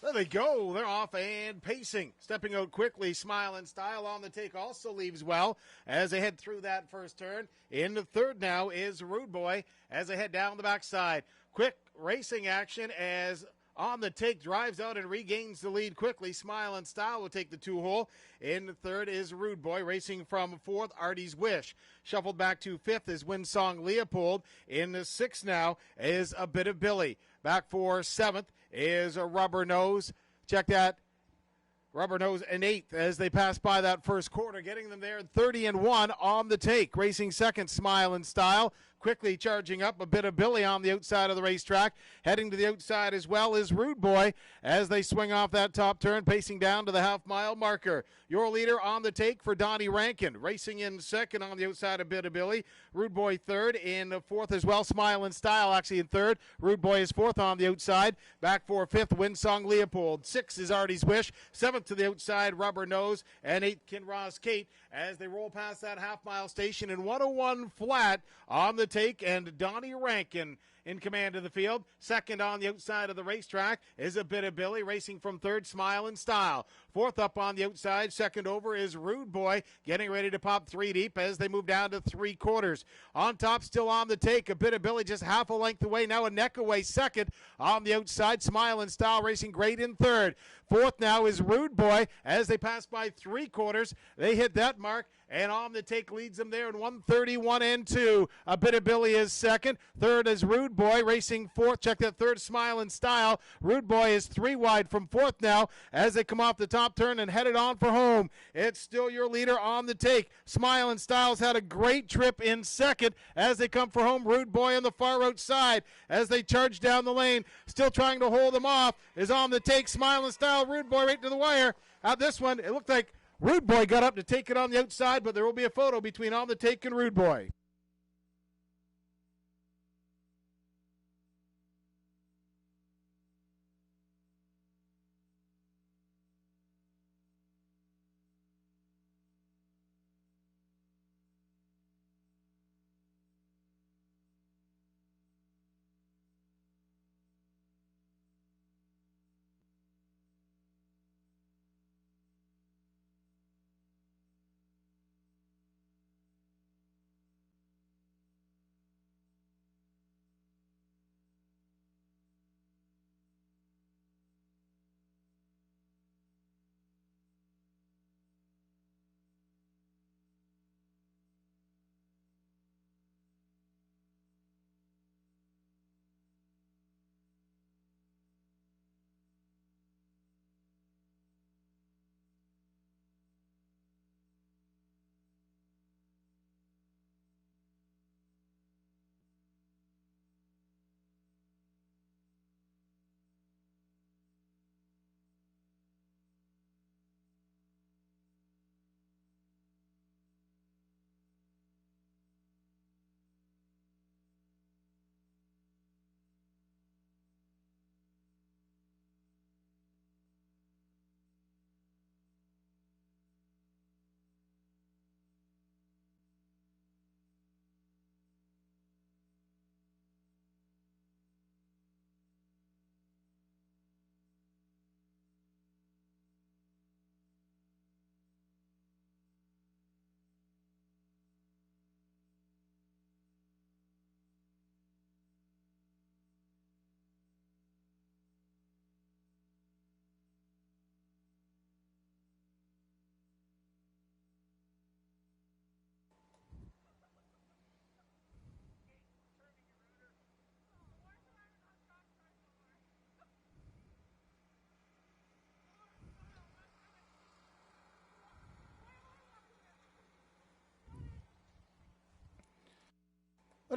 [SPEAKER 1] There they go. They're off and pacing. Stepping out quickly. Smile and Style on the take also leaves well as they head through that first turn. In the third now is Rude Boy as they head down the backside. Quick racing action as on the take drives out and regains the lead quickly. Smile and Style will take the 2-hole. In the third is Rude Boy racing from fourth. Artie's Wish. Shuffled back to fifth is Winsong Leopold. In the sixth now is A Bit of Billy. Back for seventh is a Rubber Nose. Check that. Rubber Nose in eighth as they pass by that first quarter, getting them there 30-1 on the take. Racing second, Smile and Style. Quickly charging up, A Bit of Billy on the outside of the racetrack. Heading to the outside as well is Rude Boy as they swing off that top turn, pacing down to the half-mile marker. Your leader on the take for Donnie Rankin. Racing in second on the outside, A Bit of Billy. Rude Boy third. In fourth as well, Smile and Style actually in third. Rude Boy is fourth on the outside. Back for fifth, Winsong Leopold. Sixth is Artie's Wish. Seventh to the outside, Rubber Nose. And eighth, Kinross Kate as they roll past that half-mile station in 101 flat on the take, and Donnie Rankin in command of the field. Second on the outside of the racetrack is A Bit of Billy, racing from third, Smile and Style. Fourth up on the outside, second over is Rude Boy, getting ready to pop 3 deep as they move down to 3/4. On top, still on the take, A Bit of Billy just half a length away, now a neck away second. On the outside, Smile and Style racing great in third. Fourth now is Rude Boy as they pass by 3/4. They hit that mark, and on the take leads them there in 131-2. A Bit of Billy is second. Third is Rude Boy racing fourth. Check that third, Smile and Style. Rude Boy is 3 wide from fourth now as they come off the top turn and headed on for home. It's still your leader on the take. Smile and Style's had a great trip in second as they come for home. Rude Boy on the far outside as they charge down the lane. Still trying to hold them off is on the take. Smile and Style. Rude Boy right to the wire. This one, it looked like Rude Boy got up to take it on the outside, but there will be a photo between On the Take and Rude Boy.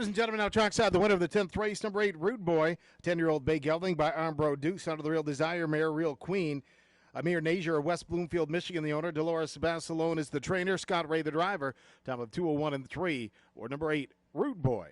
[SPEAKER 1] Ladies and gentlemen, now trackside the winner of the 10th race, number 8, Rude Boy, 10-year-old bay gelding by Armbro Deuce, under the Real Desire mare, Real Queen. Amir Nazier of West Bloomfield, Michigan, the owner. Dolores Barcelone is the trainer. Scott Ray, the driver. Time of 2:01 and 3, or number 8, Rude Boy.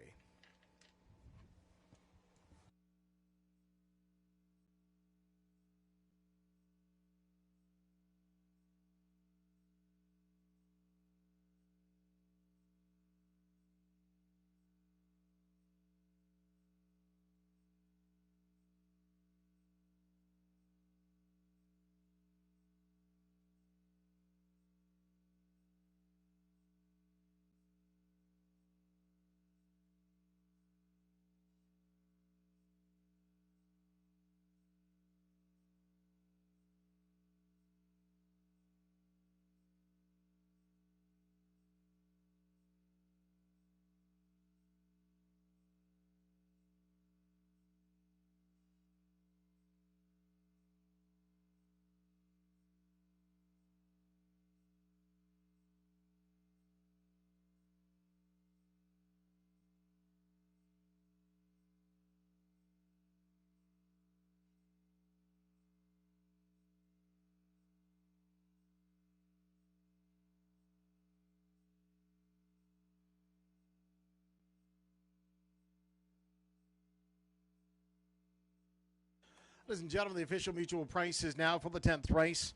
[SPEAKER 1] Ladies and gentlemen, the official mutual price is now for the 10th race.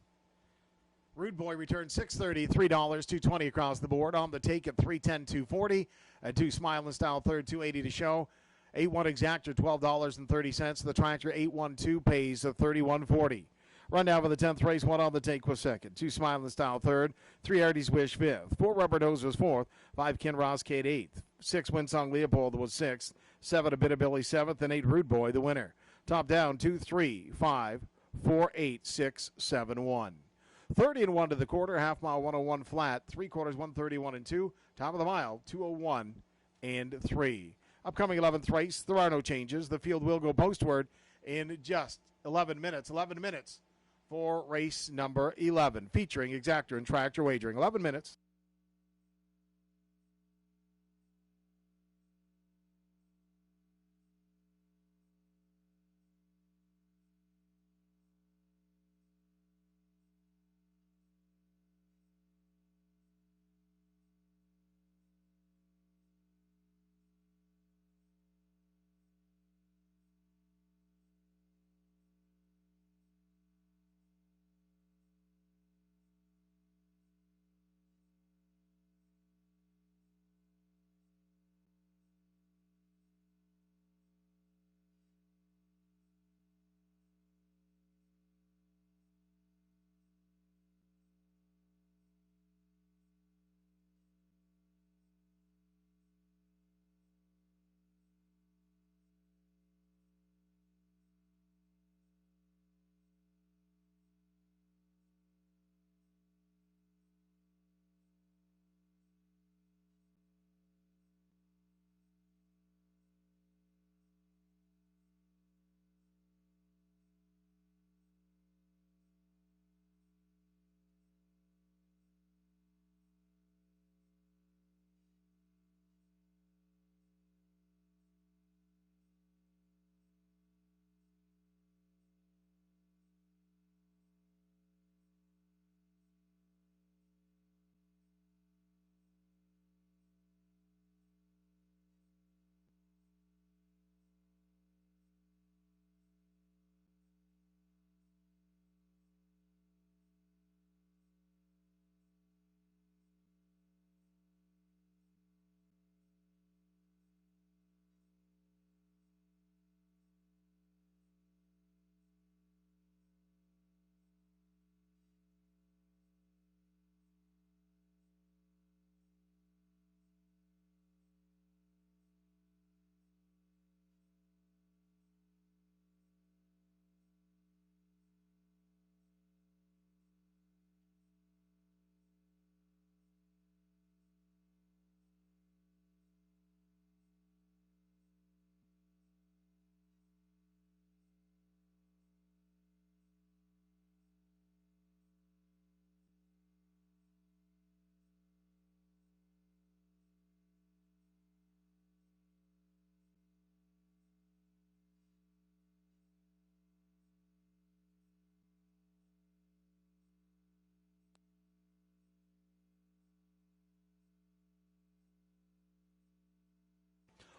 [SPEAKER 1] Rude Boy returns $6.30, $3, $2.20 across the board. On the take at $3.10, $2.40. At 2 Smile and Style third, $2.80 to show. 8-1 exactor, $12.30. The tractor 8-1-2 pays $31.40. Run down for the 10th race. 1 on the take was second. 2 Smile and Style third. 3 Artie's Wish fifth. 4 Rubber Nose was fourth. 5 Ken Roskate eighth. 6 Winsong Leopold was sixth. 7 A Bit of Billy seventh. And 8 Rude Boy the winner. Top down 2, 3, 5, 4, 8, 6, 7, 1. 30 and 1 to the quarter, half mile 101 flat, 3/4 131 and 2. Top of the mile 201 and 3. Upcoming 11th race, there are no changes. The field will go postward in just 11 minutes. 11 minutes for race number 11, featuring exactor and tractor wagering. 11 minutes.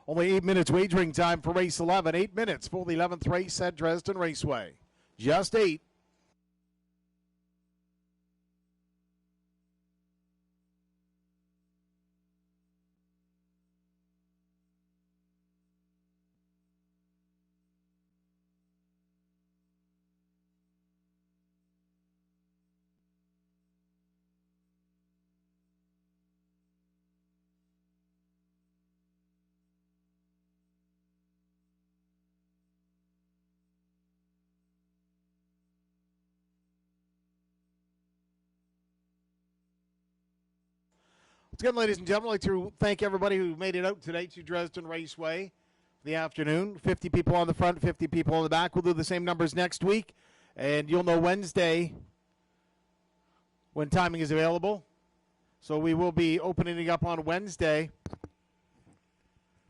[SPEAKER 1] Only 8 minutes wagering time for race 11. 8 minutes for the 11th race at Dresden Raceway. Just 8. Once again, ladies and gentlemen, I'd like to thank everybody who made it out today to Dresden Raceway for the afternoon. 50 people on the front, 50 people on the back. We'll do the same numbers next week, and you'll know Wednesday when timing is available. So we will be opening it up on Wednesday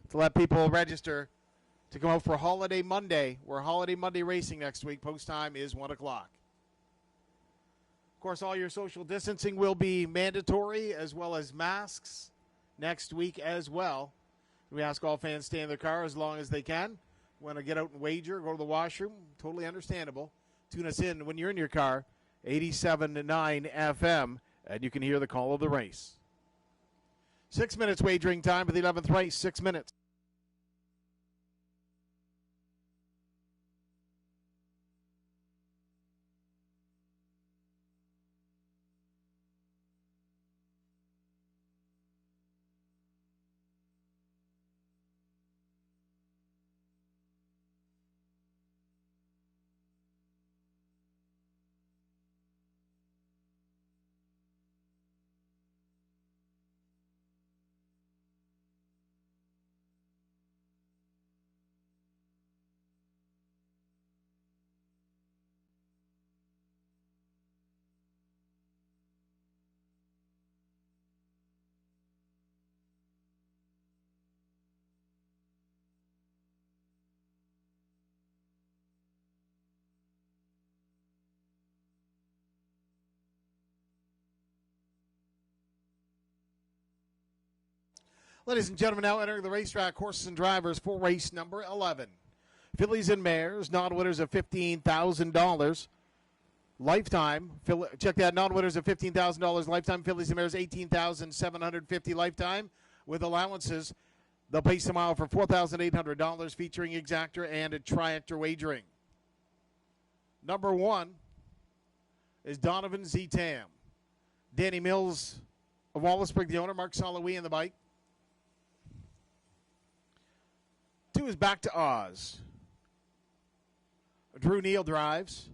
[SPEAKER 1] to let people register to come out for Holiday Monday. We're Holiday Monday racing next week. Post time is 1 o'clock. Of course, all your social distancing will be mandatory, as well as masks next week as well. We ask all fans to stay in their car as long as they can. Want to get out and wager, go to the washroom, totally understandable. Tune us in when you're in your car, 87.9 FM, and you can hear the call of the race. 6 minutes wagering time for the 11th race, 6 minutes. Ladies and gentlemen, now entering the racetrack, horses and drivers for race number 11. Fillies and mares, non-winners of $15,000 lifetime. Check that, non-winners of $15,000 lifetime. Fillies and mares, $18,750 lifetime. With allowances, they'll place a mile for $4,800, featuring exactor and a triactor wagering. Number 1 is Donovan Z. Tam. Danny Mills of Wallaceburg, the owner. Mark Solowy in the bike. 2 is Back to Oz. Drew Neal drives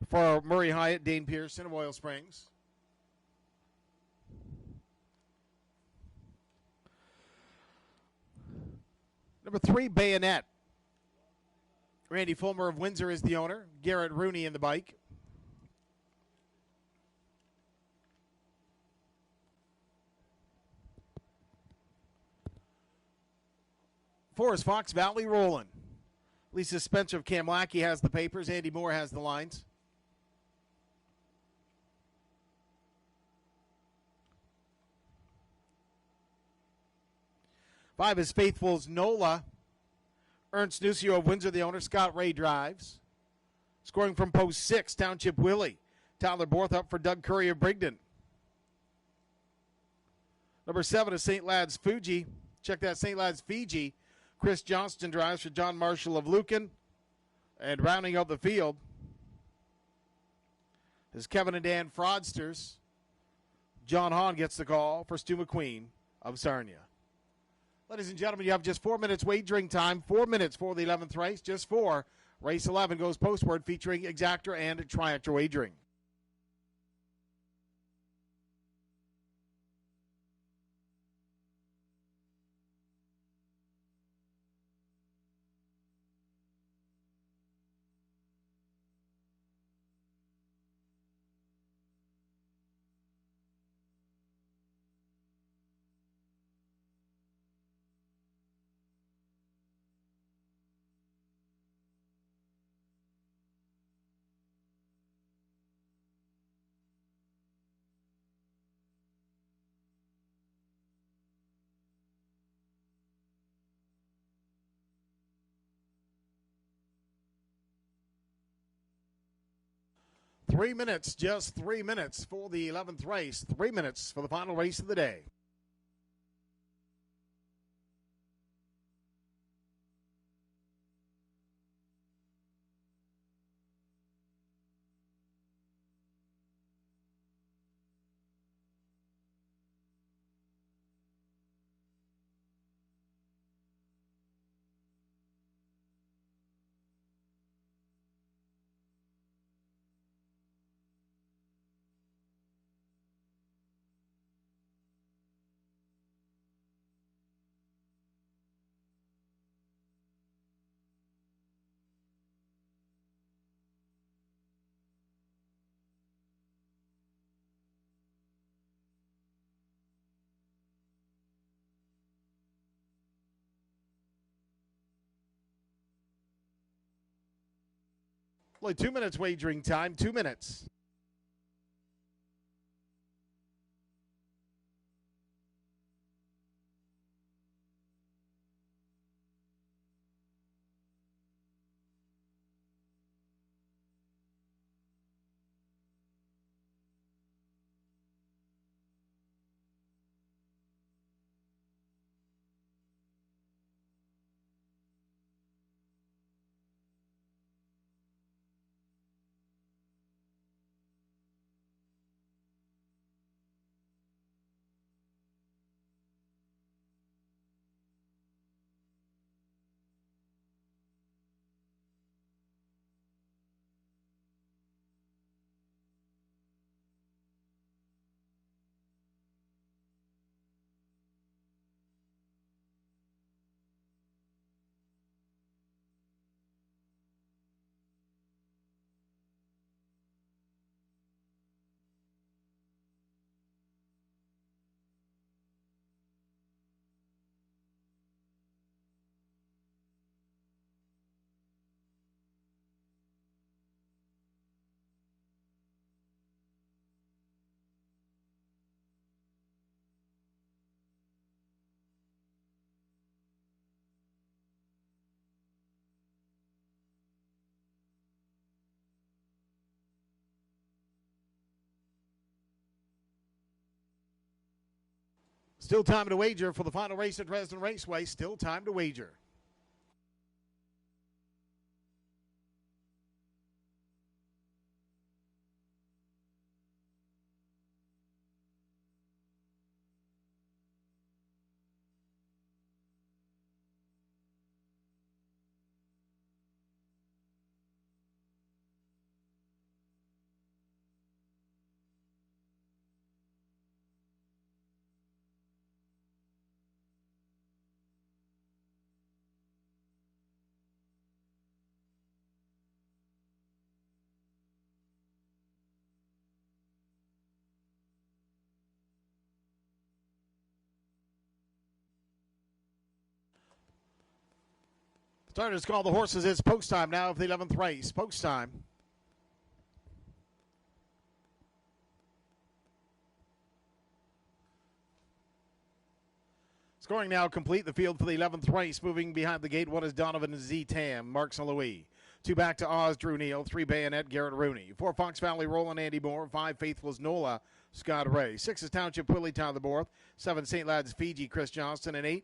[SPEAKER 1] for Murray Hyatt, Dane Pearson of Oil Springs. Number 3, Bayonet. Randy Fulmer of Windsor is the owner. Garrett Rooney in the bike. Four is Fox Valley Rollin'. Lisa Spencer of Kamlaki has the papers. Andy Moore has the lines. 5 is Faithful's Nola. Ernst Nucio of Windsor, the owner. Scott Ray drives. Scoring from post 6, Township Willie. Tyler Borthup for Doug Curry of Brigden. Number 7 is St. Lad's Fuji. Check that, St. Lad's Fiji. Chris Johnston drives for John Marshall of Lucan. And rounding out the field is Kevin and Dan Fraudsters. John Hahn gets the call for Stu McQueen of Sarnia. Ladies and gentlemen, you have just 4 minutes wagering time. 4 minutes for the 11th race. Just 4. Race 11 goes postward, featuring exactor and triactor wagering. 3 minutes, just 3 minutes for the 11th race. 3 minutes for the final race of the day. Only 2 minutes wagering time, 2 minutes. Still time to wager for the final race at Dresden Raceway. Still time to wager. Starters call the horses. It's post time now of the 11th race. Post time. Scoring now complete. The field for the 11th race. Moving behind the gate, one is Donovan Z. Tam, Mark St. Louis. 2 back to Oz, Drew Neal. 3 Bayonet, Garrett Rooney. 4 Fox Valley, Roland, Andy Moore. 5 Faithfuls, Nola, Scott Ray. 6 is Township, Willie, Tyler Borth. 7 St. Lads, Fiji, Chris Johnston. And 8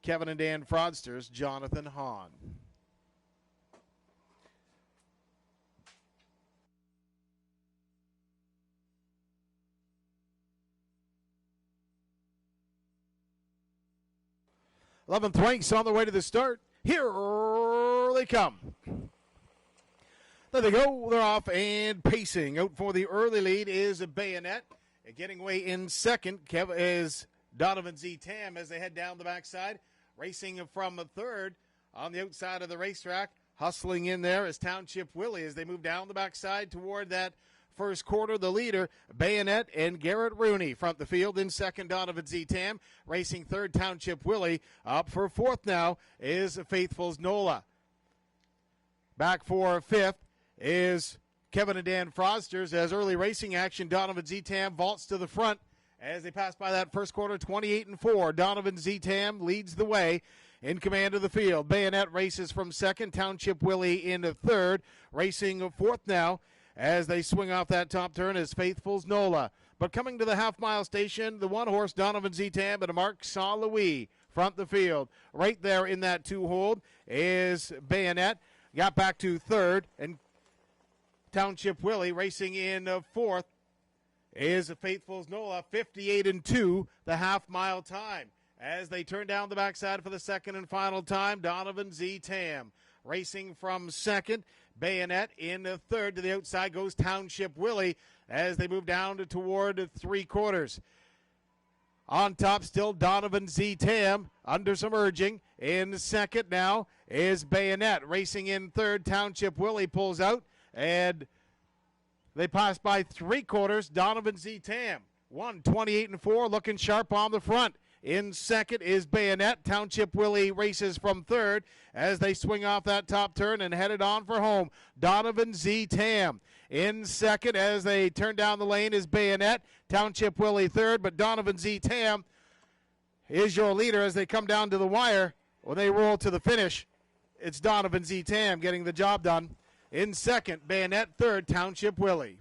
[SPEAKER 1] Kevin and Dan Fraudsters, Jonathan Hahn. Eleventh ranks on their way to the start. Here they come. There they go. They're off and pacing. Out for the early lead is a Bayonet. And getting away in second is Donovan Z. Tam as they head down the backside. Racing from a third on the outside of the racetrack. Hustling in there is Township Willie as they move down the backside toward that first quarter. The leader, Bayonet and Garrett Rooney, front the field. In second, Donovan Z. Tam. Racing third, Township Willie. Up for fourth now is Faithful's Nola. Back for fifth is Kevin and Dan Frosters. As early racing action, Donovan Z. Tam vaults to the front as they pass by that first quarter, 28-4. Donovan Z. Tam leads the way in command of the field. Bayonet races from second. Township Willie into third. Racing fourth now as they swing off that top turn is Faithful's Nola. But coming to the half-mile station, the one-horse Donovan Zitam and Mark Saint-Louis front the field. Right there in that two-hold is Bayonet. Got back to third, and Township Willie racing in fourth is Faithful's Nola, 58-2, the half-mile time. As they turn down the backside for the second and final time, Donovan Zitam racing from second. Bayonet in third. To the outside goes Township Willie as they move down toward three quarters. On top still Donovan Zitam under some urging. In second now is Bayonet racing in third. Township Willie pulls out and they pass by three quarters. Donovan Zitam 1:28-4, looking sharp on the front. In second is Bayonet. Township Willie races from third as they swing off that top turn and headed on for home. Donovan Zitam in second as they turn down the lane is Bayonet. Township Willie third, but Donovan Zitam is your leader as they come down to the wire. When they roll to the finish, it's Donovan Zitam getting the job done. In second, Bayonet third, Township Willie.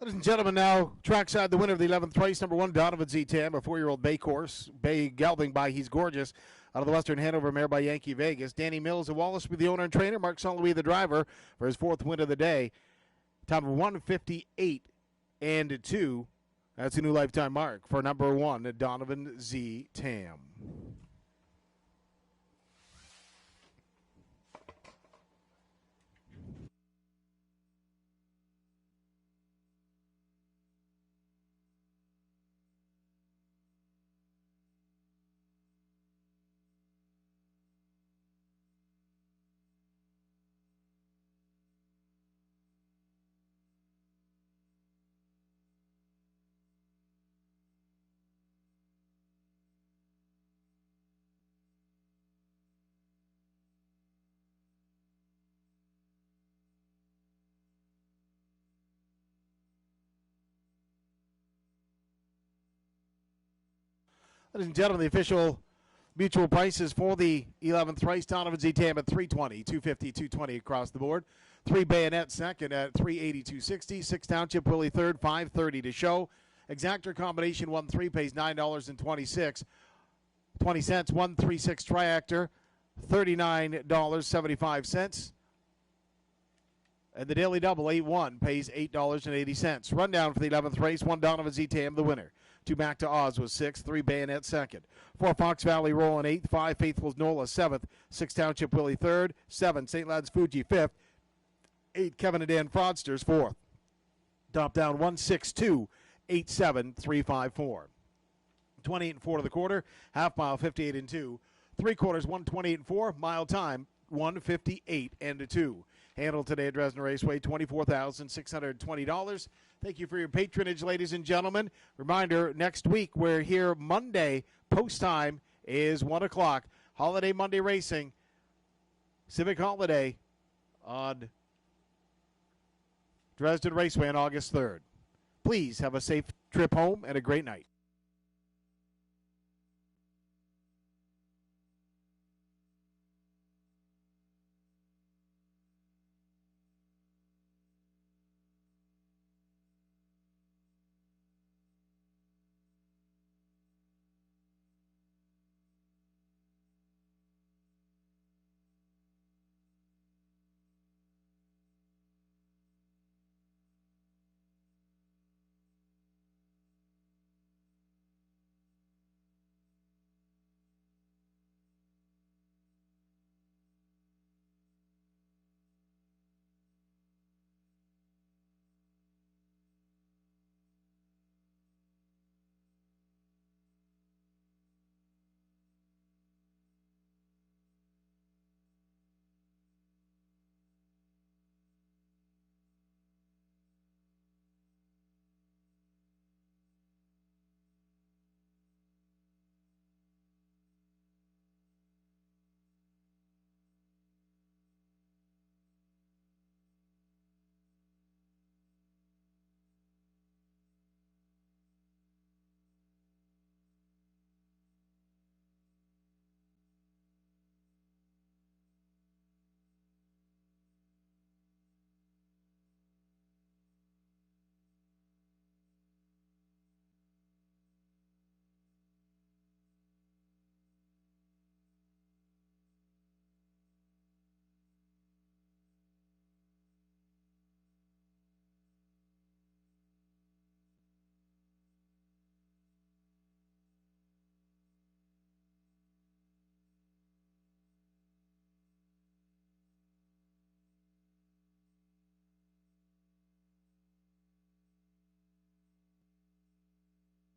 [SPEAKER 1] Ladies and gentlemen, now trackside the winner of the 11th race, number 1, Donovan Zitam, a 4-year-old bay horse, bay gelding by He's Gorgeous, out of the Western Hanover mare by Yankee Vegas. Danny Mills of Wallace with the owner and trainer, Mark Saint-Louis the driver for his 4th win of the day. Time of 1:58.2. That's a new lifetime mark for number 1, Donovan Zitam. Ladies and gentlemen, the official mutual prices for the 11th race, Donovan Zitam at $320, $250, $220 across the board. 3 Bayonet second at $380, $260. 6 Township Willie third, $530 to show. Exactor combination 1-3 pays $9.20. 136 Triactor, $39.75. And the Daily Double, 8-1, pays $8.80. Rundown for the 11th race, 1 Donovan Z-Tam, the winner. 2 Back to Oz was 6th, 3 Bayonet 2nd. 4 Fox Valley Roll in 8th, 5 Faithful's Nola 7th, 6 Township Willie 3rd, 7 St. Lad's Fuji 5th, 8 Kevin and Dan Fraudsters 4th. Top down 162, 87354. 28 and 4 to the quarter, half mile 58 and 2, 3 quarters 128 and 4, mile time 158 and 2. Handled today at Dresden Raceway, $24,620. Thank you for your patronage, ladies and gentlemen. Reminder, next week we're here Monday. Post time is 1 o'clock. Holiday Monday Racing, Civic Holiday on Dresden Raceway on August 3rd. Please have a safe trip home and a great night.